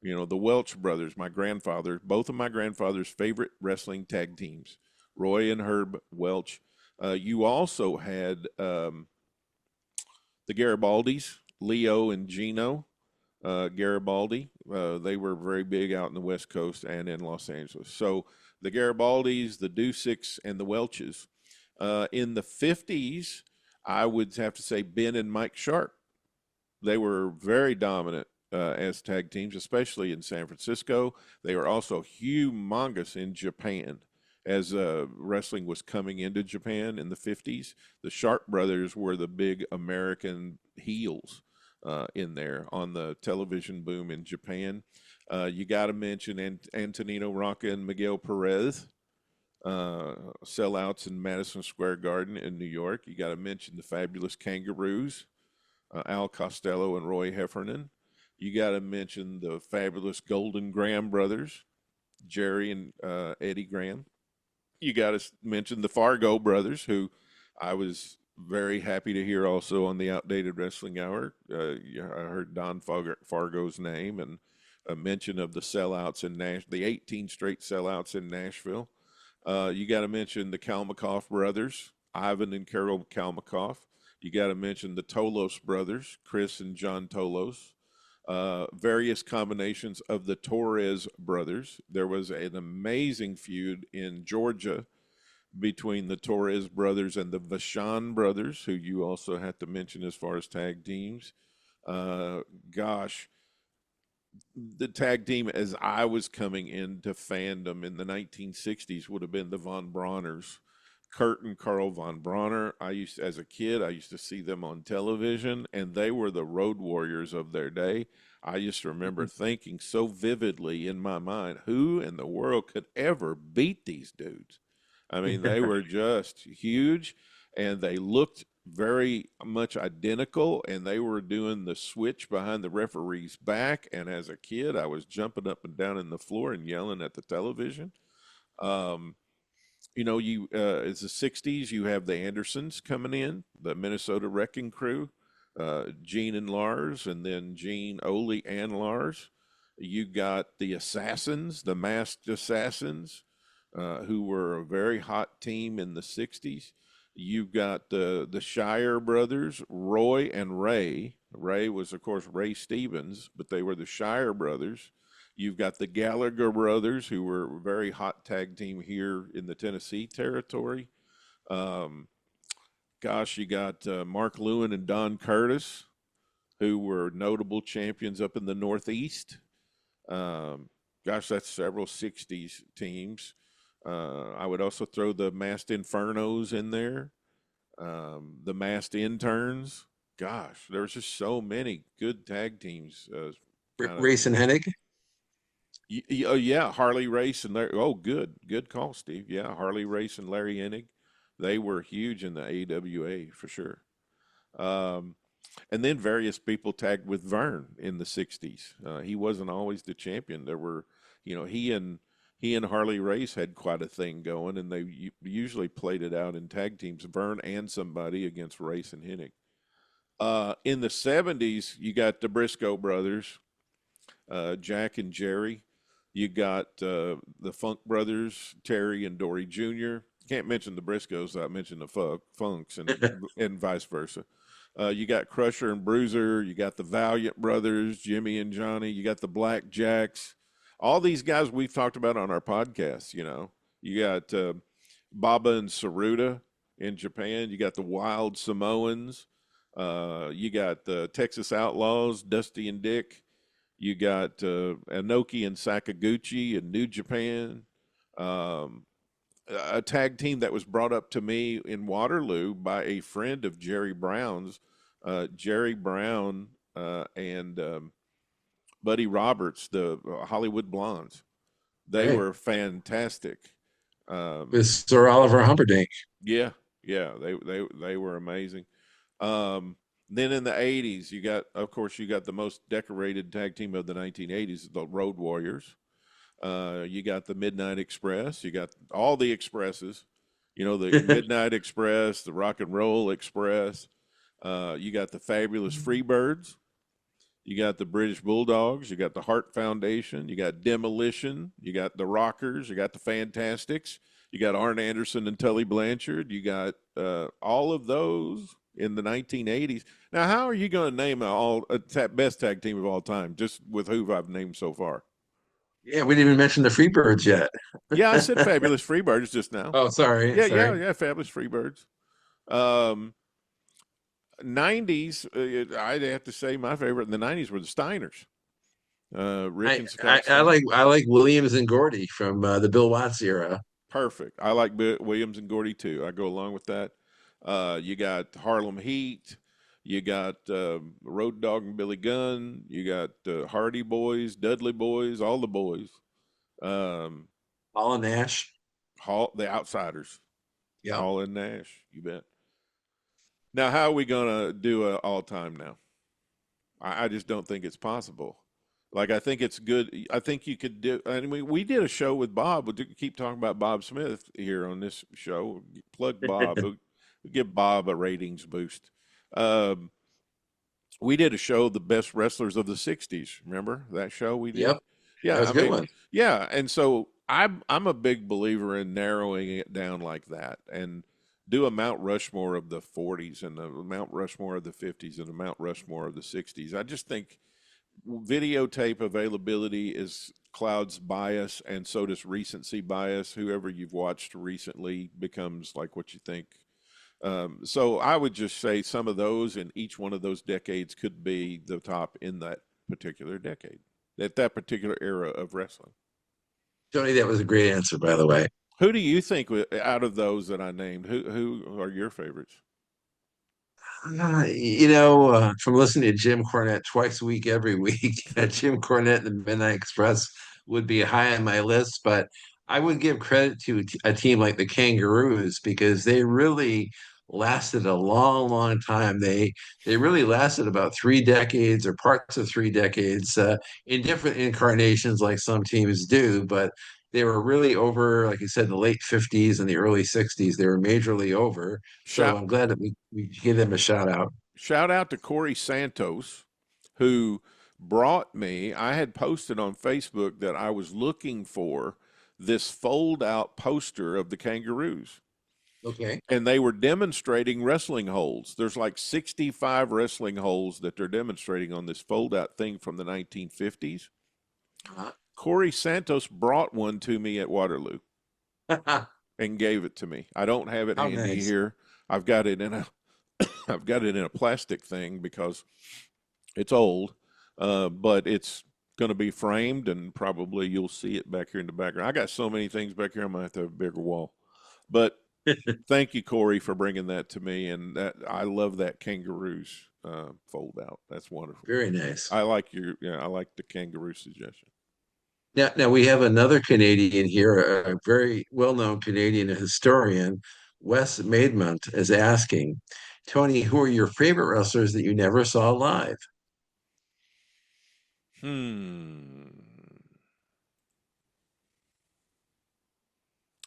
Speaker 4: You know, the Welch brothers, both of my grandfather's favorite wrestling tag teams, Roy and Herb Welch. You also had the Garibaldis, Leo and Gino Garibaldi. They were very big out in the West Coast and in Los Angeles. So the Garibaldis, the Dusicks, and the Welches. In the 50s, I would have to say Ben and Mike Sharp. They were very dominant as tag teams, especially in San Francisco. They were also humongous in Japan as wrestling was coming into Japan in the 50s. The Sharp brothers were the big American heels in there on the television boom in Japan. You got to mention Antonino Rocca and Miguel Perez, sellouts in Madison Square Garden in New York. You got to mention the Fabulous Kangaroos, Al Costello and Roy Heffernan. You got to mention the fabulous Golden Graham brothers, Jerry and Eddie Graham. You got to mention the Fargo brothers, who I was very happy to hear also on the Outdated Wrestling Hour. I heard Don Fargo's name and a mention of the sellouts in the 18 straight sellouts in Nashville. You got to mention the Kalmakoff brothers, Ivan and Carol Kalmakoff. You got to mention the Tolos brothers, Chris and John Tolos. Various combinations of the Torres brothers. There was an amazing feud in Georgia between the Torres brothers and the Vachon brothers, who you also have to mention as far as tag teams. Gosh, the tag team as I was coming into fandom in the 1960s would have been the Von Brauners. Kurt and Carl Von Brauner. As a kid, I used to see them on television, and they were the road warriors of their day. I just remember thinking so vividly in my mind, who in the world could ever beat these dudes? I mean, they were just huge, and they looked very much identical, and they were doing the switch behind the referee's back. And as a kid, I was jumping up and down in the floor and yelling at the television. It's the 60s, you have the Andersons coming in, the Minnesota Wrecking Crew, Gene and Lars, and then Gene, Ole, and Lars. You got the Assassins, the Masked Assassins, who were a very hot team in the 60s. You've got the Shire brothers, Roy and Ray. Ray was, of course, Ray Stevens, but they were the Shire brothers. You've got the Gallagher brothers, who were a very hot tag team here in the Tennessee territory. You got Mark Lewin and Don Curtis, who were notable champions up in the Northeast. That's several 60s teams. I would also throw the Masked Infernos in there, the Masked Interns. Gosh, there was just so many good tag teams.
Speaker 6: Race and Hennig.
Speaker 4: Yeah, Harley Race and Larry. Oh, good call, Steve. Yeah, Harley Race and Larry Hennig. They were huge in the AWA for sure. And then various people tagged with Vern in the 60s. He wasn't always the champion. There were, he and Harley Race had quite a thing going, and they usually played it out in tag teams, Vern and somebody against Race and Hennig. In the 70s, you got the Briscoe brothers, Jack and Jerry. You got the Funk brothers, Terry and Dory Jr. Can't mention the Briscoes. I mentioned the Funks and vice versa. You got Crusher and Bruiser. You got the Valiant brothers, Jimmy and Johnny. You got the Black Jacks. All these guys we've talked about on our podcast. You got Baba and Saruta in Japan. You got the Wild Samoans. You got the Texas Outlaws, Dusty and Dick. You got Inoki and Sakaguchi in New Japan. A tag team that was brought up to me in Waterloo by a friend of Jerry Brown's, Jerry Brown and Buddy Roberts, the Hollywood Blondes. They were fantastic.
Speaker 6: With Sir Oliver Humperdinck.
Speaker 4: Yeah, they were amazing. Then in the 80s, you got the most decorated tag team of the 1980s, the Road Warriors. You got the Midnight Express. You got all the expresses, the Midnight Express, the Rock and Roll Express. You got the Fabulous Freebirds. You got the British Bulldogs. You got the Hart Foundation. You got Demolition. You got the Rockers. You got the Fantastics. You got Arn Anderson and Tully Blanchard. You got all of those in the 1980s. Now, how are you going to name best tag team of all time, just with who I've named so far?
Speaker 6: Yeah, we didn't even mention the Freebirds yet.
Speaker 4: Yeah, I said Fabulous Freebirds just now.
Speaker 6: Oh, sorry.
Speaker 4: Yeah, Fabulous Freebirds. 90s, I'd have to say my favorite in the 90s were the Steiners. Rick and Scott.
Speaker 6: I like Williams and Gordy from the Bill Watts era.
Speaker 4: Perfect. I like Williams and Gordy too. I go along with that. You got Harlem Heat. You got Road Dogg and Billy Gunn. You got Hardy Boys, Dudley Boys, all the boys.
Speaker 6: Hall and Nash.
Speaker 4: The Outsiders.
Speaker 6: Yeah.
Speaker 4: Hall and Nash. You bet. Now, how are we going to do an all-time now? I just don't think it's possible. Like, I think it's good. I think you could do – I mean, we did a show with Bob. We'll keep talking about Bob Smith here on this show. Plug Bob. We'll give Bob a ratings boost. We did a show, The Best Wrestlers of the 60s. Remember that show we did?
Speaker 6: Yep.
Speaker 4: Yeah,
Speaker 6: that was a good one.
Speaker 4: Yeah, and so I'm a big believer in narrowing it down like that and do a Mount Rushmore of the 40s and a Mount Rushmore of the 50s and a Mount Rushmore of the 60s. I just think videotape availability is clouds bias, and so does recency bias. Whoever you've watched recently becomes like what you think. So I would just say some of those in each one of those decades could be the top in that particular decade, at that particular era of wrestling.
Speaker 6: Tony, that was a great answer, by the way.
Speaker 4: Who do you think out of those that I named, who are your favorites?
Speaker 6: From listening to Jim Cornette twice a week, every week, Jim Cornette and the Midnight Express would be high on my list. But I would give credit to a team like the Kangaroos because they really lasted a long, long time. They really lasted about 3 decades or parts of 3 decades in different incarnations, like some teams do. But they were really over, like you said, in the late 50s and the early 60s. They were majorly over. So
Speaker 4: Shout
Speaker 6: I'm glad that we gave them a shout out.
Speaker 4: shout out to Corey Santos, who brought me. I had posted on Facebook that I was looking for this fold out poster of the Kangaroos.
Speaker 6: Okay.
Speaker 4: And they were demonstrating wrestling holds. There's like 65 wrestling holds that they're demonstrating on this fold out thing from the 1950s.
Speaker 6: Uh-huh.
Speaker 4: Corey Santos brought one to me at Waterloo and gave it to me. I don't have it
Speaker 6: How
Speaker 4: handy
Speaker 6: nice.
Speaker 4: here. I've got it in a I've got it in a plastic thing because it's old, but it's going to be framed and probably you'll see it back here in the background. I got so many things back here, I might have to have a bigger wall. But thank you, Corey, for bringing that to me. And that I love that Kangaroos fold out. That's wonderful.
Speaker 6: Very nice.
Speaker 4: I like I like the kangaroo suggestion.
Speaker 6: Now we have another Canadian here, a very well-known Canadian historian, Wes Maidment, is asking, Tony, who are your favorite wrestlers that you never saw live?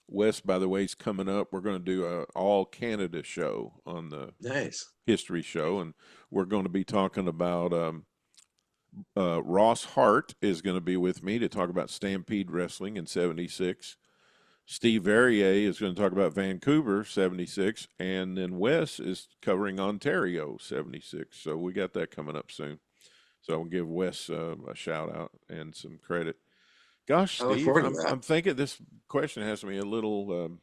Speaker 4: Wes, by the way, is coming up. We're going to do a all Canada show on the
Speaker 6: Nice.
Speaker 4: history show, and we're going to be talking about Ross Hart is going to be with me to talk about Stampede Wrestling in '76. Steve Verrier is going to talk about Vancouver '76, and then Wes is covering Ontario '76. So we got that coming up soon. So I'll give Wes a shout out and some credit. Gosh,
Speaker 6: I look
Speaker 4: Steve,
Speaker 6: forward to that.
Speaker 4: I'm thinking this question has me a little.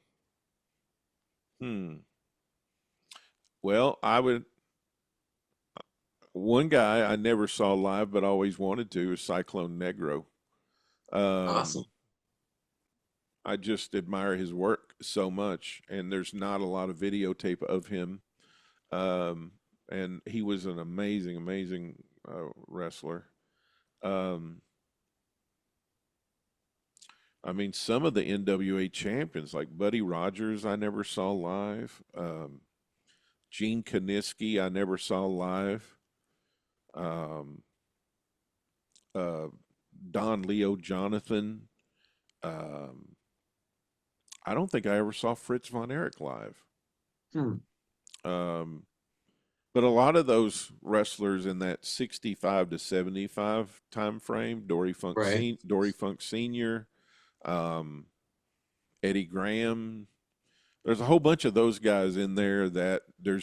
Speaker 4: Well, I would. One guy I never saw live, but always wanted to is Cyclone Negro.
Speaker 6: Awesome.
Speaker 4: I just admire his work so much, and there's not a lot of videotape of him. And he was an amazing, amazing wrestler. I mean, some of the NWA champions, like Buddy Rogers, I never saw live. Gene Kaniski, I never saw live. Don Leo Jonathan. I don't think I ever saw Fritz von Erich live. But a lot of those wrestlers in that 65 to 75 time frame, Dory Funk,
Speaker 6: Right.
Speaker 4: Dory Funk Sr., Eddie Graham. There's a whole bunch of those guys in there that they're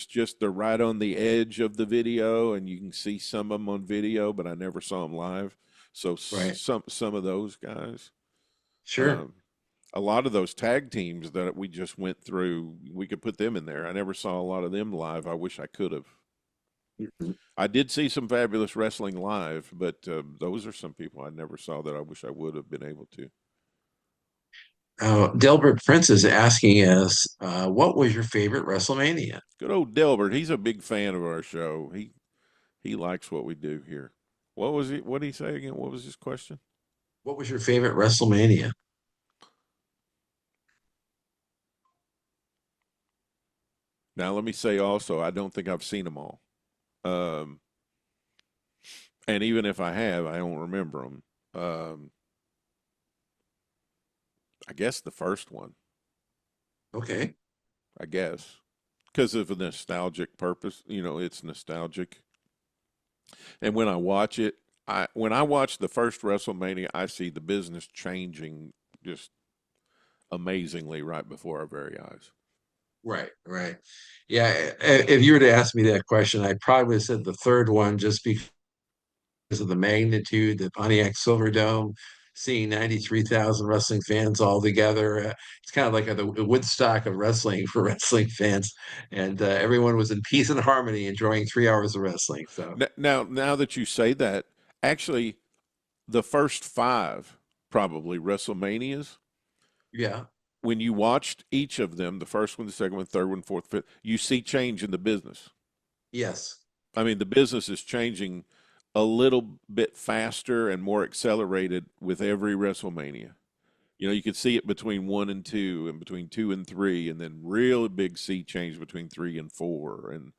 Speaker 4: right on the edge of the video, and you can see some of them on video, but I never saw them live. So
Speaker 6: Right.
Speaker 4: some of those guys.
Speaker 6: Sure.
Speaker 4: A lot of those tag teams that we just went through, we could put them in there. I never saw a lot of them live. I wish I could have.
Speaker 6: Mhm.
Speaker 4: I did see some fabulous wrestling live, but those are some people I never saw that I wish I would have been able to.
Speaker 6: Delbert Prince is asking us, what was your favorite WrestleMania?
Speaker 4: Good old Delbert. He's a big fan of our show. He likes what we do here. What was he? What did he say again? What was his question?
Speaker 6: What was your favorite WrestleMania?
Speaker 4: Now let me say also, I don't think I've seen them all. And even if I have, I don't remember them. I guess the first one.
Speaker 6: Okay.
Speaker 4: I guess because of a nostalgic purpose. It's nostalgic. And when I watch it, when I watch the first WrestleMania, I see the business changing just amazingly right before our very eyes.
Speaker 6: Right, right. Yeah, if you were to ask me that question, I probably would have said the third one just because of the magnitude, the Pontiac Silverdome, seeing 93,000 wrestling fans all together. It's kind of like the Woodstock of wrestling for wrestling fans, and everyone was in peace and harmony, enjoying 3 hours of wrestling. So
Speaker 4: Now that you say that, actually, the first five probably WrestleManias,
Speaker 6: yeah,
Speaker 4: when you watched each of them, the first one, the second one, third one, fourth, fifth, you see change in the business.
Speaker 6: yes,
Speaker 4: I mean, the business is changing a little bit faster and more accelerated with every WrestleMania. You know, you could see it between 1 and 2 and between 2 and 3, and then real big sea change between 3 and 4 and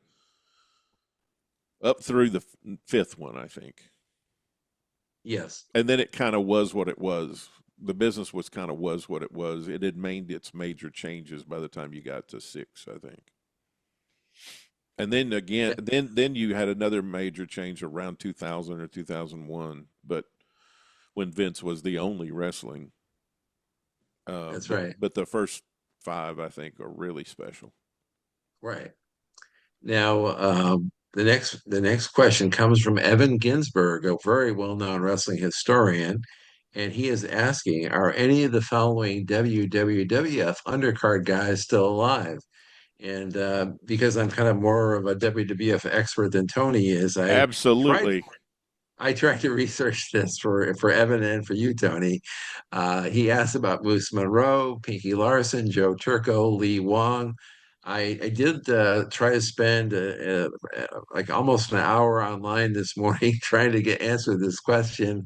Speaker 4: up through the fifth one, I think.
Speaker 6: yes.
Speaker 4: And then it kind of was what it was. The business was kind of was what it was. It had made its major changes by the time you got to 6, I think. And then again, then you had another major change around 2000 or 2001, but when Vince was the only wrestling.
Speaker 6: That's right.
Speaker 4: But the first five, I think, are really special.
Speaker 6: Right. Now, the next question comes from Evan Ginsberg, a very well-known wrestling historian, and he is asking, are any of the following WWF undercard guys still alive? And because I'm kind of more of a WWF expert than Tony is, tried
Speaker 4: Absolutely.
Speaker 6: I tried to research this for Evan and for you, Tony. He asked about Moose Monroe, Pinky Larson, Joe Turco, Lee Wong. I did try to spend like almost an hour online this morning trying to get answer this question.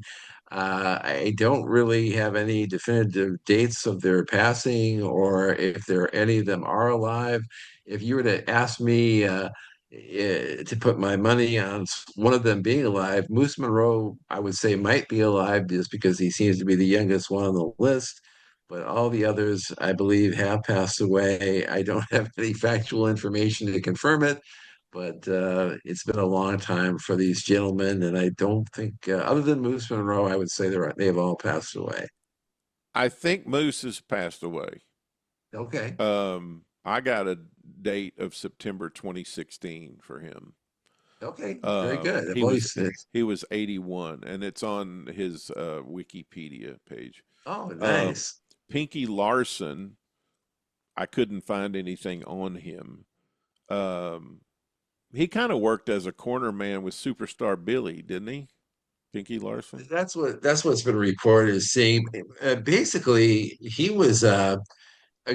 Speaker 6: I don't really have any definitive dates of their passing or if any of them are alive. If you were to ask me to put my money on one of them being alive, Moose Monroe, I would say might be alive just because he seems to be the youngest one on the list. But all the others, I believe, have passed away. I don't have any factual information to confirm it, but it's been a long time for these gentlemen, and I don't think, other than Moose Monroe, I would say they've all passed away.
Speaker 4: I think Moose has passed away.
Speaker 6: Okay.
Speaker 4: I got a date of September 2016 for him.
Speaker 6: Okay. Very good.
Speaker 4: He was 81, and it's on his Wikipedia page.
Speaker 6: Oh, nice.
Speaker 4: Pinky Larson, I couldn't find anything on him. He kind of worked as a corner man with Superstar Billy, didn't he? Pinky Larson.
Speaker 6: That's what's been reported as seeing. Basically, he was a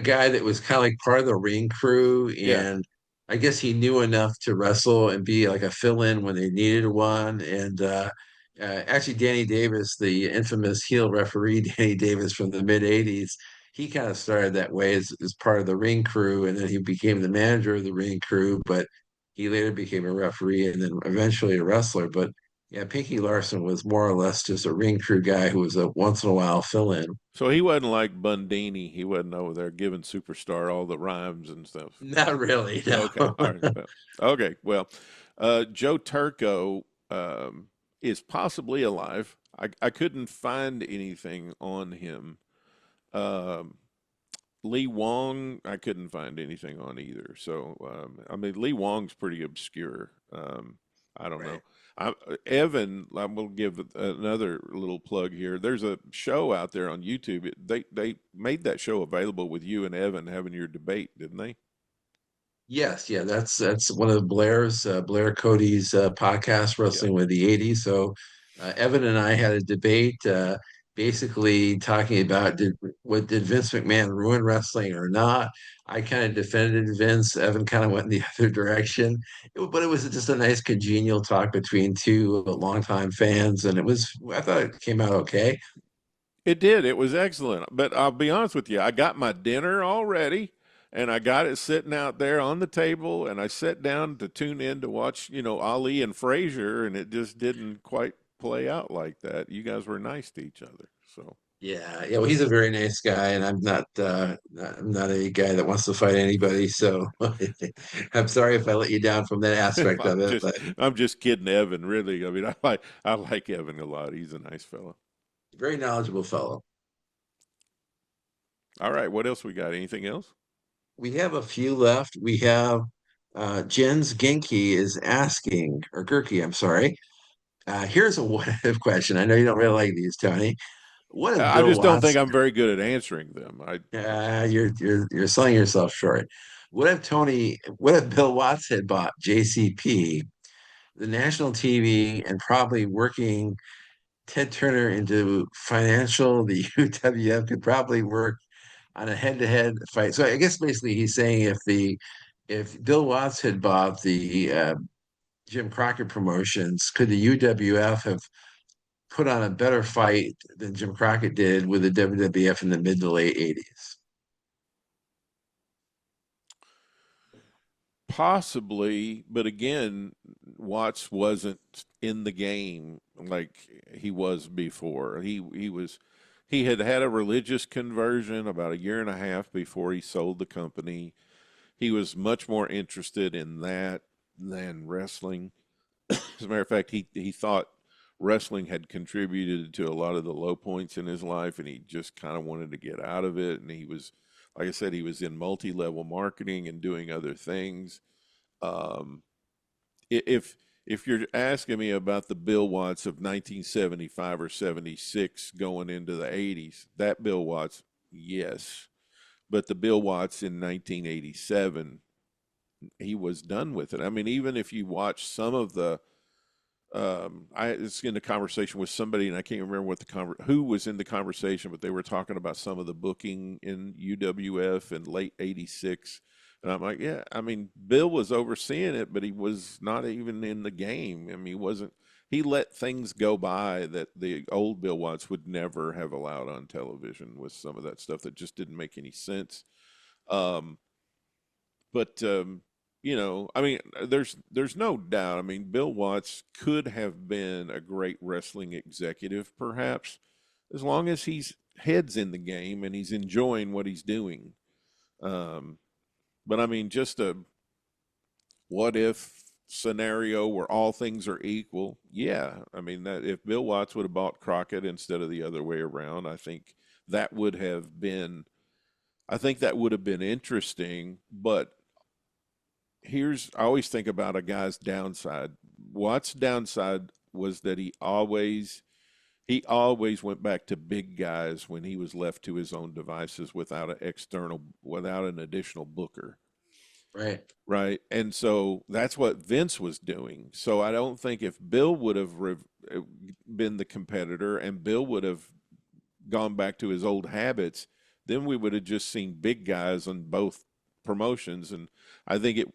Speaker 6: guy that was kind of like part of the ring crew,
Speaker 4: Yeah.
Speaker 6: and I guess he knew enough to wrestle and be like a fill-in when they needed one. And actually, Danny Davis, the infamous heel referee, Danny Davis from the mid '80s, he kind of started that way as part of the ring crew, and then he became the manager of the ring crew. But he later became a referee and then eventually a wrestler. But yeah, Pinky Larson was more or less just a ring crew guy who was a once in a while fill-in.
Speaker 4: So he wasn't like Bundini. He wasn't over there giving Superstar all the rhymes and stuff.
Speaker 6: Not really. No.
Speaker 4: Okay. All right. Okay. Well, Joe Turco is possibly alive. I couldn't find anything on him. Lee Wong, I couldn't find anything on either. So, I mean, Lee Wong's pretty obscure. I don't know. Evan, I'm going to give another little plug here. There's a show out there on YouTube. They made that show available with you and Evan having your debate, didn't they?
Speaker 6: Yes, yeah, that's one of Blair Cody's podcast,
Speaker 4: Yeah.
Speaker 6: Wrestling with the '80s. So Evan and I had a debate, basically talking about did Vince McMahon ruin wrestling or not. I kind of defended Vince. Evan kind of went in the other direction. But it was just a nice congenial talk between two longtime fans, and I thought it came out okay.
Speaker 4: It did. It was excellent. But I'll be honest with you, I got my dinner all ready and I got it sitting out there on the table and I sat down to tune in to watch, Ali and Frazier, and it just didn't quite play out like that. You guys were nice to each other. So
Speaker 6: Yeah, yeah. Well, he's a very nice guy, and I'm not a guy that wants to fight anybody. So I'm sorry if I let you down from that aspect of it. But
Speaker 4: I'm just kidding, Evan, really. I mean, I like Evan a lot. He's a nice fellow.
Speaker 6: very knowledgeable fellow.
Speaker 4: All right, what else we got? Anything else?
Speaker 6: We have a few left. We have Jens Genki is asking, or Gerke, I'm sorry. Here's a what if question. I know you don't really like these, Tony. What if
Speaker 4: I
Speaker 6: Bill
Speaker 4: just don't think
Speaker 6: Watts?
Speaker 4: I'm very good at answering them.
Speaker 6: You're selling yourself short. What if Bill Watts had bought JCP, the national TV, and probably working Ted Turner into financial, the UWF could probably work on a head-to-head fight. So I guess basically he's saying if Bill Watts had bought the Jim Crockett Promotions, could the UWF have put on a better fight than Jim Crockett did with the WWF in the mid to late 80s?
Speaker 4: Possibly, but again, Watts wasn't in the game like he was before. He had had a religious conversion about a year and a half before he sold the company. He was much more interested in that than wrestling. As a matter of fact, he thought wrestling had contributed to a lot of the low points in his life, and he just kind of wanted to get out of it. And he was, like I said, he was in multi-level marketing and doing other things. Um, if you're asking me about the Bill Watts of 1975 or 76 going into the 80s, that Bill Watts, yes. But the Bill Watts in 1987, he was done with it. I mean, even if you watch some of the I was in a conversation with somebody, and I can't remember who was in the conversation, but they were talking about some of the booking in UWF in late '86, and I'm like, yeah, I mean, Bill was overseeing it, but he was not even in the game. I mean, he wasn't. He let things go by that the old Bill Watts would never have allowed on television with some of that stuff that just didn't make any sense. Um, but I mean, there's no doubt. I mean, Bill Watts could have been a great wrestling executive, perhaps, as long as he's heads in the game and he's enjoying what he's doing. Um, but I mean, just a what if scenario where all things are equal. Yeah, I mean that if Bill Watts would have bought Crockett instead of the other way around, that would have been. I think that would have been interesting, but I always think about a guy's downside. Watt's downside was that he always went back to big guys when he was left to his own devices without an additional booker.
Speaker 6: Right.
Speaker 4: Right. And so that's what Vince was doing. So I don't think if Bill would have been the competitor and Bill would have gone back to his old habits, then we would have just seen big guys on both promotions. And I think it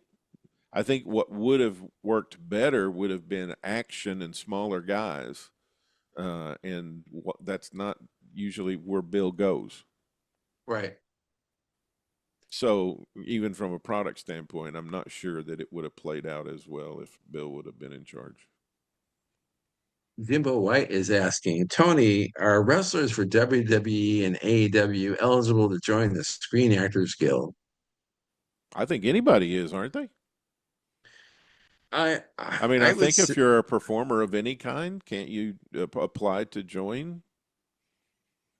Speaker 4: I think what would have worked better would have been action and smaller guys, that's not usually where Bill goes.
Speaker 6: Right.
Speaker 4: So even from a product standpoint, I'm not sure that it would have played out as well if Bill would have been in charge.
Speaker 6: Jimbo White is asking, Tony, are wrestlers for WWE and AEW eligible to join the Screen Actors Guild?
Speaker 4: I think anybody is, aren't they?
Speaker 6: I
Speaker 4: I mean, I
Speaker 6: I would
Speaker 4: think
Speaker 6: say,
Speaker 4: if you're a performer of any kind, can't you apply to join?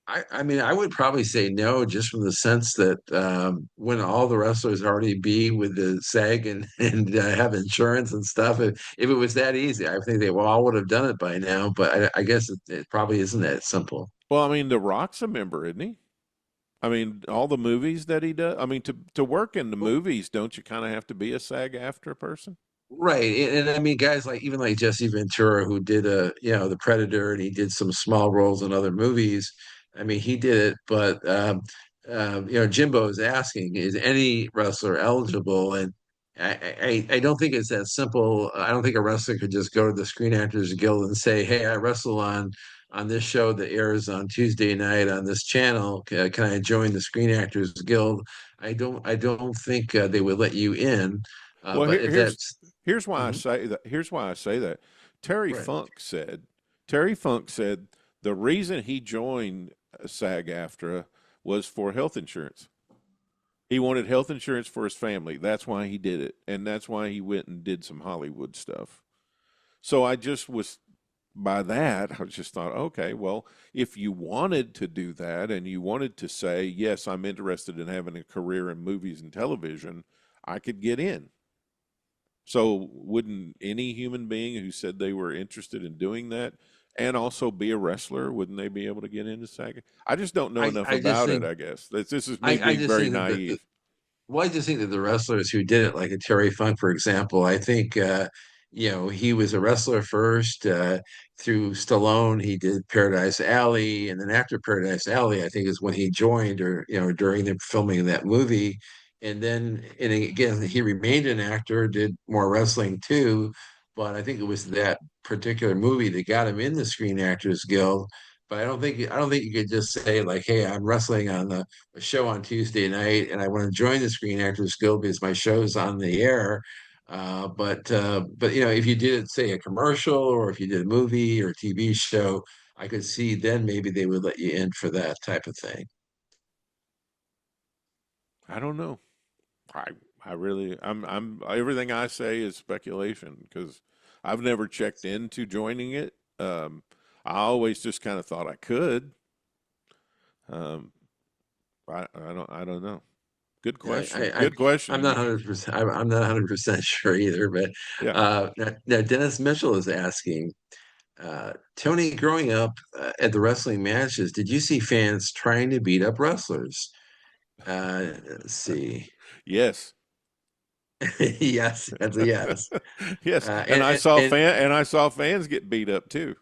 Speaker 6: I mean, I would probably say no, just from the sense that when all the wrestlers already be with the SAG and have insurance and stuff, if it was that easy, I think they all would have done it by now. But I guess it probably isn't that simple.
Speaker 4: Well, I mean, The Rock's a member, isn't he? I mean, all the movies that he does. I mean, to work in the movies, don't you kind of have to be a SAG-AFTRA person?
Speaker 6: Right. And I mean, guys like even like Jesse Ventura, who did The Predator, and he did some small roles in other movies. I mean, he did it, but Jimbo is asking, is any wrestler eligible? And I don't think it's that simple. I don't think a wrestler could just go to the Screen Actors Guild and say, "Hey, I wrestle on this show that airs on Tuesday night on this channel. Can I join the Screen Actors Guild?" I don't think they would let you in.
Speaker 4: Well,
Speaker 6: But if that's
Speaker 4: here's why I
Speaker 6: Mhm.
Speaker 4: say that. Here's why I say that. Terry
Speaker 6: Right.
Speaker 4: Funk said. Terry Funk said the reason he joined SAG-AFTRA was for health insurance. He wanted health insurance for his family. That's why he did it, and that's why he went and did some Hollywood stuff. So I just was by that, I just thought, okay, well, if you wanted to do that and you wanted to say, yes, I'm interested in having a career in movies and television, I could get in. So wouldn't any human being who said they were interested in doing that and also be a wrestler? Wouldn't they be able to get into SAG? I just don't know enough
Speaker 6: I just
Speaker 4: about it,
Speaker 6: think
Speaker 4: I guess. This is me
Speaker 6: I
Speaker 4: being
Speaker 6: just
Speaker 4: very
Speaker 6: think that
Speaker 4: naive.
Speaker 6: well, I just think that the wrestlers who did it, like a Terry Funk, for example, I think he was a wrestler first. Through Stallone, he did Paradise Alley, and then after Paradise Alley, I think is when he joined, or during the filming of that movie. And again, he remained an actor, did more wrestling too. But I think it was that particular movie that got him in the Screen Actors Guild. But I don't think you could just say like, "Hey, I'm wrestling on a show on Tuesday night, and I want to join the Screen Actors Guild because my show's on the air." But if you did say a commercial, or if you did a movie or a TV show, I could see then maybe they would let you in for that type of thing.
Speaker 4: I don't know. I I really I'm everything I say is speculation because I've never checked into joining it. I always just kind of thought I could. Um, I don't know. Good
Speaker 6: Yeah,
Speaker 4: question. Good question.
Speaker 6: I'm not 100%. I'm not 100% sure either. But
Speaker 4: Yeah.
Speaker 6: now Dennis Mitchell is asking, Tony, growing up at the wrestling matches, did you see fans trying to beat up wrestlers? Let's see.
Speaker 4: Yes.
Speaker 6: Yes, that's a yes.
Speaker 4: Yes.
Speaker 6: Uh,
Speaker 4: And
Speaker 6: and,
Speaker 4: I
Speaker 6: and
Speaker 4: saw
Speaker 6: and
Speaker 4: fans get beat up too.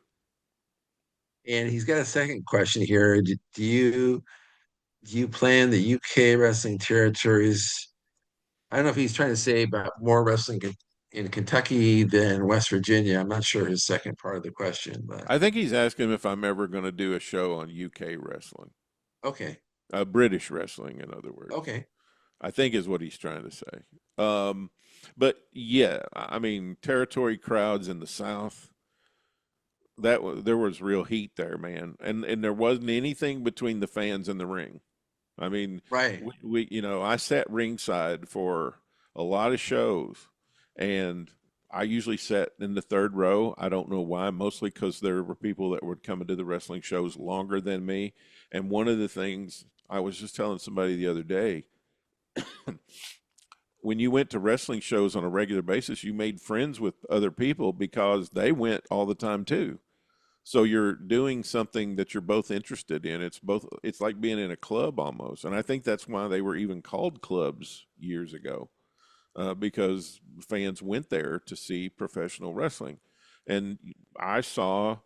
Speaker 6: and he's got a second question here. Do you plan the UK wrestling territories? I don't know if he's trying to say about more wrestling in Kentucky than West Virginia. I'm not sure his second part of the question, but
Speaker 4: I think he's asking if I'm ever going to do a show on UK wrestling,
Speaker 6: okay,
Speaker 4: British wrestling, in other words.
Speaker 6: okay.
Speaker 4: I think is what he's trying to say. But yeah, I mean, territory crowds in the South, there was real heat there, man, and there wasn't anything between the fans and the ring. I mean,
Speaker 6: Right.
Speaker 4: I sat ringside for a lot of shows, and I usually sat in the third row. I don't know why, mostly because there were people that would come into the wrestling shows longer than me. And one of the things I was just telling somebody the other day, when you went to wrestling shows on a regular basis, you made friends with other people because they went all the time too. So you're doing something that you're both interested in. It's like being in a club almost. And I think that's why they were even called clubs years ago, because fans went there to see professional wrestling. And I saw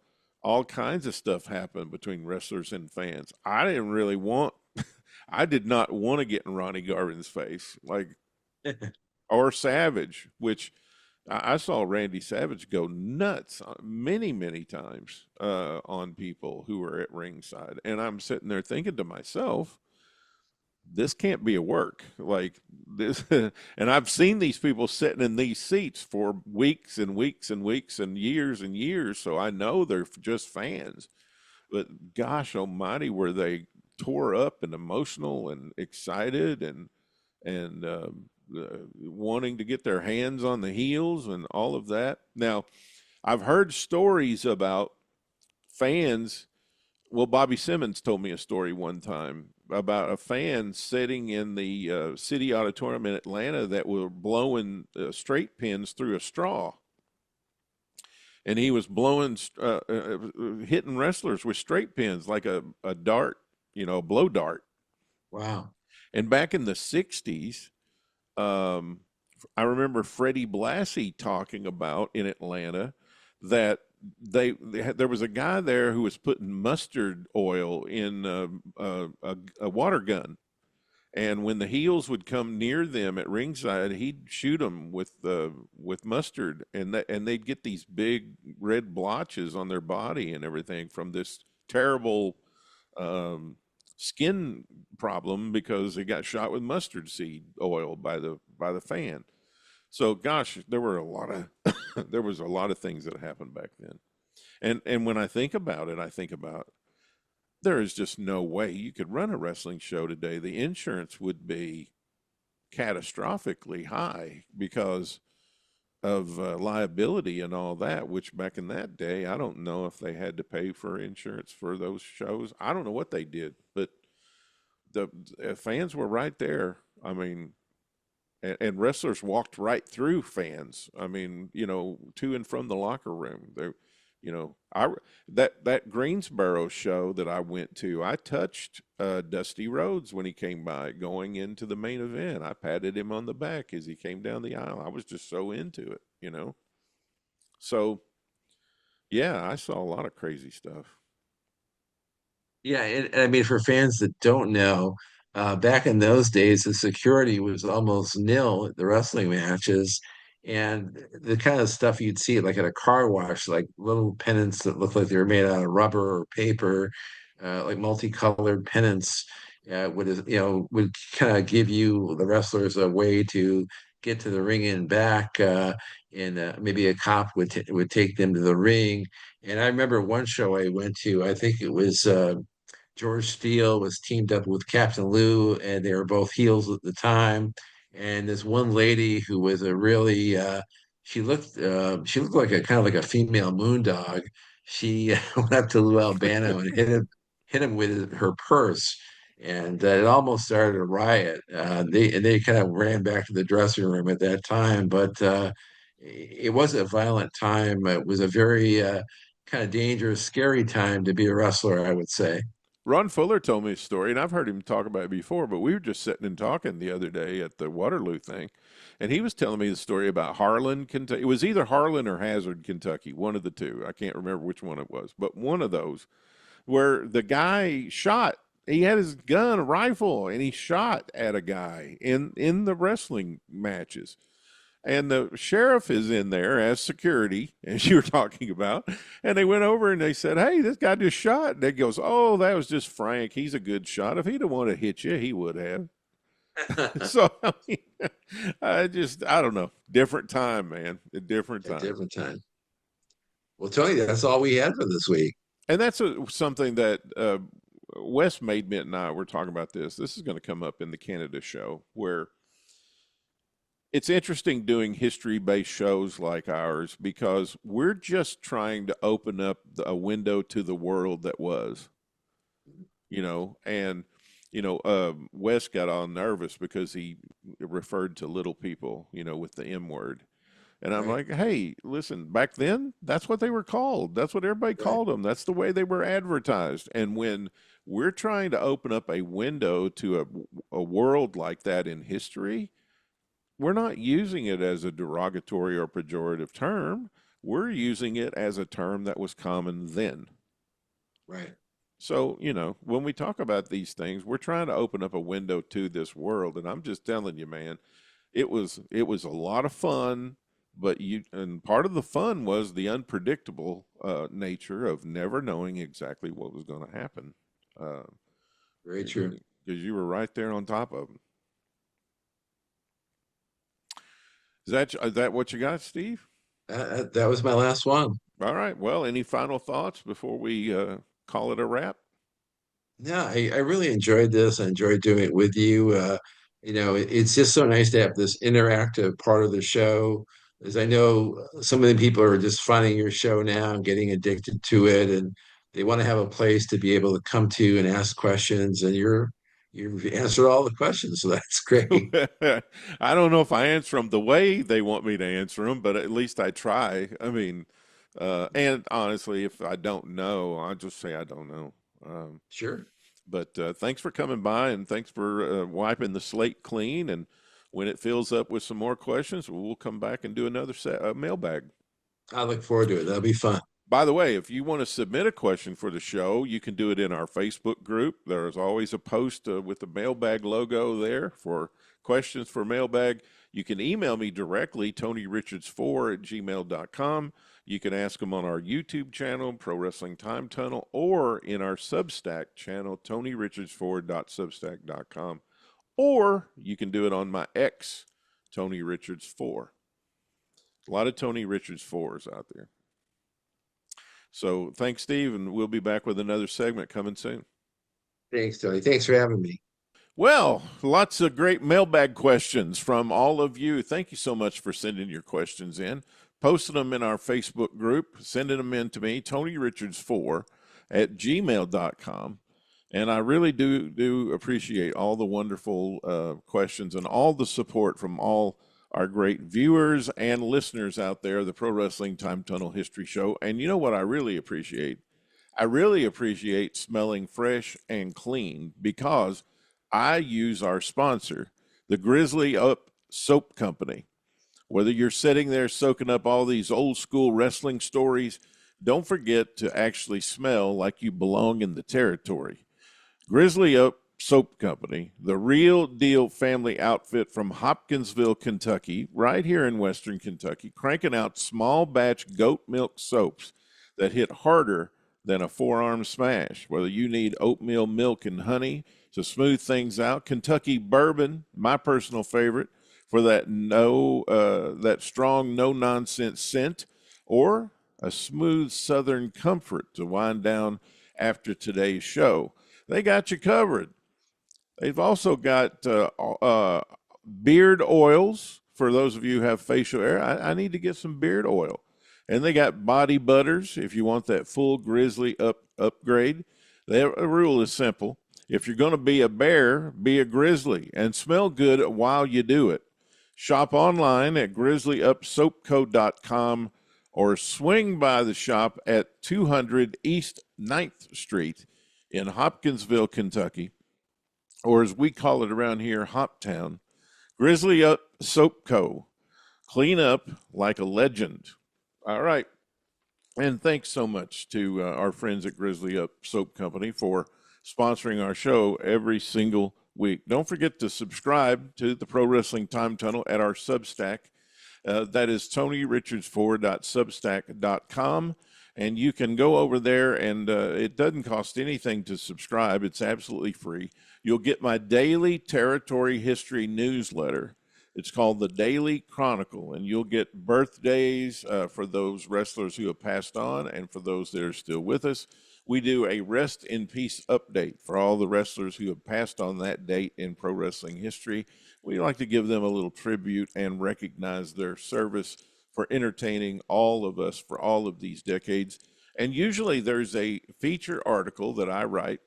Speaker 4: all kinds of stuff happen between wrestlers and fans. I did not want to get in Ronnie Garvin's face, or Savage, which I saw Randy Savage go nuts many, many times on people who were at ringside. And I'm sitting there thinking to myself, this can't be a work like this. And I've seen these people sitting in these seats for weeks and weeks and weeks and years. So I know they're just fans. But gosh almighty, were they tore up and emotional and excited and wanting to get their hands on the heels and all of that. Now, I've heard stories about fans. Well, Bobby Simmons told me a story one time about a fan sitting in the city auditorium in Atlanta that were blowing straight pins through a straw. And he was hitting wrestlers with straight pins like a dart, a blow dart.
Speaker 6: Wow.
Speaker 4: And back in the 60s, um, I remember Freddie Blassie talking about in Atlanta that there was a guy there who was putting mustard oil in a water gun, and when the heels would come near them at ringside, he'd shoot them with mustard, and they'd get these big red blotches on their body and everything from this terrible um, skin problem because they got shot with mustard seed oil by the fan. So gosh, there were a lot of there was a lot of things that happened back then. And when I think about it, I think about there is just no way you could run a wrestling show today. The insurance would be catastrophically high because of liability and all that, which back in that day, I don't know if they had to pay for insurance for those shows. I don't know what they did, but the fans were right there. I mean, and wrestlers walked right through fans. I mean, to and from the locker room. I that Greensboro show that I went to, I touched Dusty Rhodes when he came by going into the main event. I patted him on the back as he came down the aisle. I was just so into it. So yeah, I saw a lot of crazy stuff.
Speaker 6: Yeah, and I mean, for fans that don't know, back in those days, the security was almost nil at the wrestling matches, and the kind of stuff you'd see like at a car wash, like little pennants that looked like they were made out of rubber or paper, like multicolored pennants, would kind of give you the wrestlers a way to get to the ring and back, and maybe a cop would take them to the ring. And I remember one show I went to, I think it was. George Steele was teamed up with Captain Lou, and they were both heels at the time. And this one lady who was a really she looked like a kind of like a female moondog. She went up to Lou Albano and hit him with her purse, and it almost started a riot. They kind of ran back to the dressing room at that time, but it wasn't a violent time. It was a very kind of dangerous, scary time to be a wrestler, I would say.
Speaker 4: Ron Fuller told me a story, and I've heard him talk about it before, but we were just sitting and talking the other day at the Waterloo thing, and he was telling me the story about Harlan, Kentucky. It was either Harlan or Hazard, Kentucky, one of the two. I can't remember which one it was, but one of those where the guy shot. He had his gun, a rifle, and he shot at a guy in the wrestling matches. And the sheriff is in there as security, as you were talking about. And they went over and they said, "Hey, this guy just shot." And he goes, "Oh, that was just Frank. He's a good shot. If he'd have wanted to hit you, he would have." So, I mean, I don't know. Different time, man. A different
Speaker 6: A
Speaker 4: time.
Speaker 6: different time. Well, Tony, that's all we had for this week.
Speaker 4: And that's something that Wes Maidment and I were talking about this. This is going to come up in the Canada show where it's interesting doing history-based shows like ours because we're just trying to open up a window to the world that was, and Wes got all nervous because he referred to little people, with the M word. And I'm
Speaker 6: Right,
Speaker 4: like, hey, listen, back then, that's what they were called. That's what everybody
Speaker 6: right.
Speaker 4: called them. That's the way they were advertised. And when we're trying to open up a window to a world like that in history, we're not using it as a derogatory or pejorative term. We're using it as a term that was common then.
Speaker 6: Right.
Speaker 4: So, when we talk about these things, we're trying to open up a window to this world. And I'm just telling you, man, it was a lot of fun, but and part of the fun was the unpredictable nature of never knowing exactly what was going to happen. Uh,
Speaker 6: Very true.
Speaker 4: because you were right there on top of them. Is that what you got, Steve?
Speaker 6: That was my last one.
Speaker 4: All right. Well, any final thoughts before we call it a wrap?
Speaker 6: No, I really enjoyed this. I enjoyed doing it with you. It's just so nice to have this interactive part of the show. As I know, some of the people are just finding your show now and getting addicted to it, and they want to have a place to be able to come to and ask questions. And you've answered all the questions, so that's great.
Speaker 4: I don't know if I answer them the way they want me to answer them, but at least I try. I mean, and honestly, if I don't know, I'll just say I don't know.
Speaker 6: Sure.
Speaker 4: But thanks for coming by and thanks for wiping the slate clean. And when it fills up with some more questions, we'll come back and do another mailbag.
Speaker 6: I look forward to it. That'll be fun.
Speaker 4: By the way, if you want to submit a question for the show, you can do it in our Facebook group. There's always a post with the mailbag logo there for questions for mailbag. You can email me directly, TonyRichards4@gmail.com. You can ask them on our YouTube channel, Pro Wrestling Time Tunnel, or in our Substack channel, TonyRichards4.substack.com. Or you can do it on my X, Tony Richards 4. A lot of Tony Richards 4s out there. So thanks, Steve, and we'll be back with another segment coming soon.
Speaker 6: Thanks, Tony. Thanks for having me.
Speaker 4: Well, lots of great mailbag questions from all of you. Thank you so much for sending your questions in, posting them in our Facebook group, sending them in to me, TonyRichards4@gmail.com. And I really do appreciate all the wonderful questions and all the support from all our great viewers and listeners out there, the Pro Wrestling Time Tunnel History Show. And you know what I really appreciate? I really appreciate smelling fresh and clean because I use our sponsor, the Grizzly Up Soap Company. Whether you're sitting there soaking up all these old school wrestling stories, don't forget to actually smell like you belong in the territory. Grizzly Up Soap Company, the real deal family outfit from Hopkinsville, Kentucky, right here in Western Kentucky, cranking out small batch goat milk soaps that hit harder than a forearm smash. Whether you need oatmeal milk and honey to smooth things out, Kentucky bourbon, my personal favorite, for that that strong, no-nonsense scent, or a smooth Southern comfort to wind down after today's show. They got you covered. They've also got beard oils for those of you who have facial hair. I need to get some beard oil. And they got body butters if you want that full Grizzly upgrade. The rule is simple. If you're going to be a bear, be a grizzly and smell good while you do it. Shop online at grizzlyupsoapco.com or swing by the shop at 200 East 9th Street in Hopkinsville, Kentucky, or as we call it around here, Hoptown. Grizzly Up Soap Co. Clean up like a legend. All right. And thanks so much to our friends at Grizzly Up Soap Company for sponsoring our show every single week. Don't forget to subscribe to the Pro Wrestling Time Tunnel at our Substack. That is TonyRichards4.substack.com. And you can go over there, and it doesn't cost anything to subscribe. It's absolutely free. You'll get my daily territory history newsletter. It's called the Daily Chronicle, and you'll get birthdays for those wrestlers who have passed on and for those that are still with us. We do a rest in peace update for all the wrestlers who have passed on that date in pro wrestling history. We like to give them a little tribute and recognize their service for entertaining all of us for all of these decades. And usually there's a feature article that I write.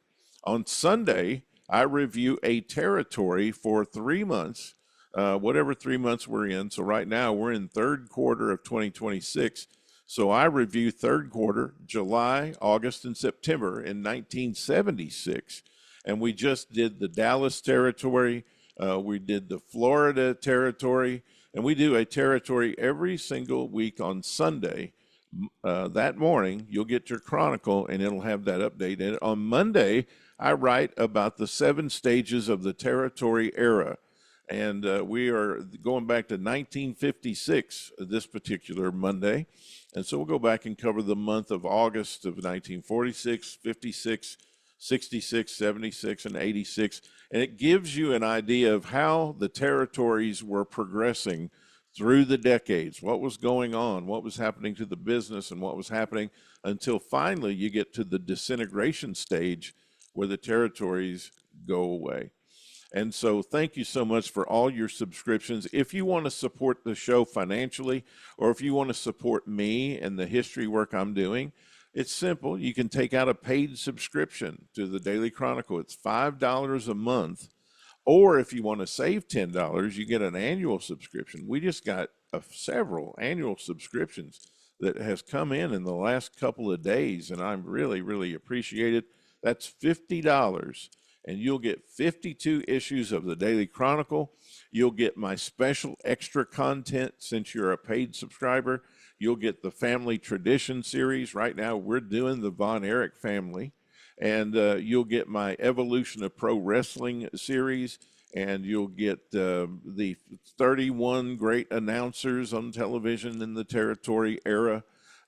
Speaker 4: On Sunday, I review a territory for 3 months, whatever 3 months we're in. So right now we're in third quarter of 2026. So I review third quarter, July, August, and September in 1976. And we just did the Dallas territory. We did the Florida territory. And we do a territory every single week on Sunday. That morning, you'll get your chronicle, and it'll have that update in it. On Monday, I write about the 7 stages of the territory era. And we are going back to 1956 this particular Monday. And so we'll go back and cover the month of August of 1946, 56, 66, 76, and 86. And it gives you an idea of how the territories were progressing through the decades, what was going on, what was happening to the business, and what was happening until finally you get to the disintegration stage where the territories go away. And so thank you so much for all your subscriptions. If you want to support the show financially, or if you want to support me and the history work I'm doing, it's simple. You can take out a paid subscription to the Daily Chronicle. It's $5 a month. Or if you want to save $10, you get an annual subscription. We just got several annual subscriptions that has come in the last couple of days, and I'm really, really appreciate it. That's $50. And you'll get 52 issues of the Daily Chronicle. You'll get my special extra content since you're a paid subscriber. You'll get the Family Tradition series. Right now, we're doing the Von Erich family. And you'll get my Evolution of Pro Wrestling series. And you'll get the 31 great announcers on television in the territory era.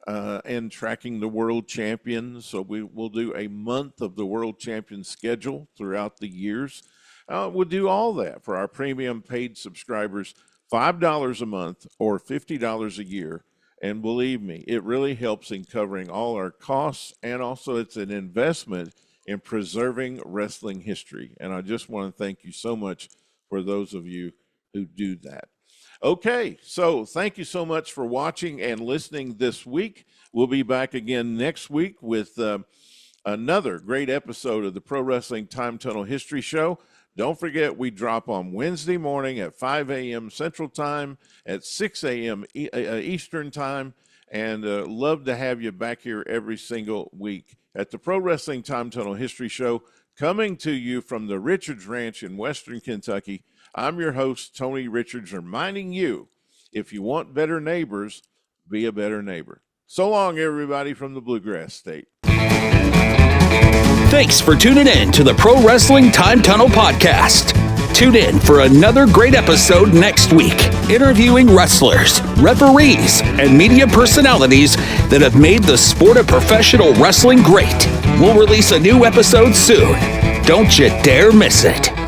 Speaker 4: And tracking the world champions. So we will do a month of the world champion schedule throughout the years. We'll do all that for our premium paid subscribers, $5 a month or $50 a year. And believe me, it really helps in covering all our costs. And also it's an investment in preserving wrestling history. And I just want to thank you so much for those of you who do that. Okay, so thank you so much for watching and listening this week. We'll be back again next week with another great episode of the Pro Wrestling Time Tunnel History Show. Don't forget, we drop on Wednesday morning at 5 a.m. Central Time, at 6 a.m. Eastern Time, and love to have you back here every single week at the Pro Wrestling Time Tunnel History Show, coming to you from the Richards Ranch in Western Kentucky. I'm your host, Tony Richards, reminding you, if you want better neighbors, be a better neighbor. So long, everybody from the Bluegrass State.
Speaker 1: Thanks for tuning in to the Pro Wrestling Time Tunnel Podcast. Tune in for another great episode next week, interviewing wrestlers, referees, and media personalities that have made the sport of professional wrestling great. We'll release a new episode soon. Don't you dare miss it.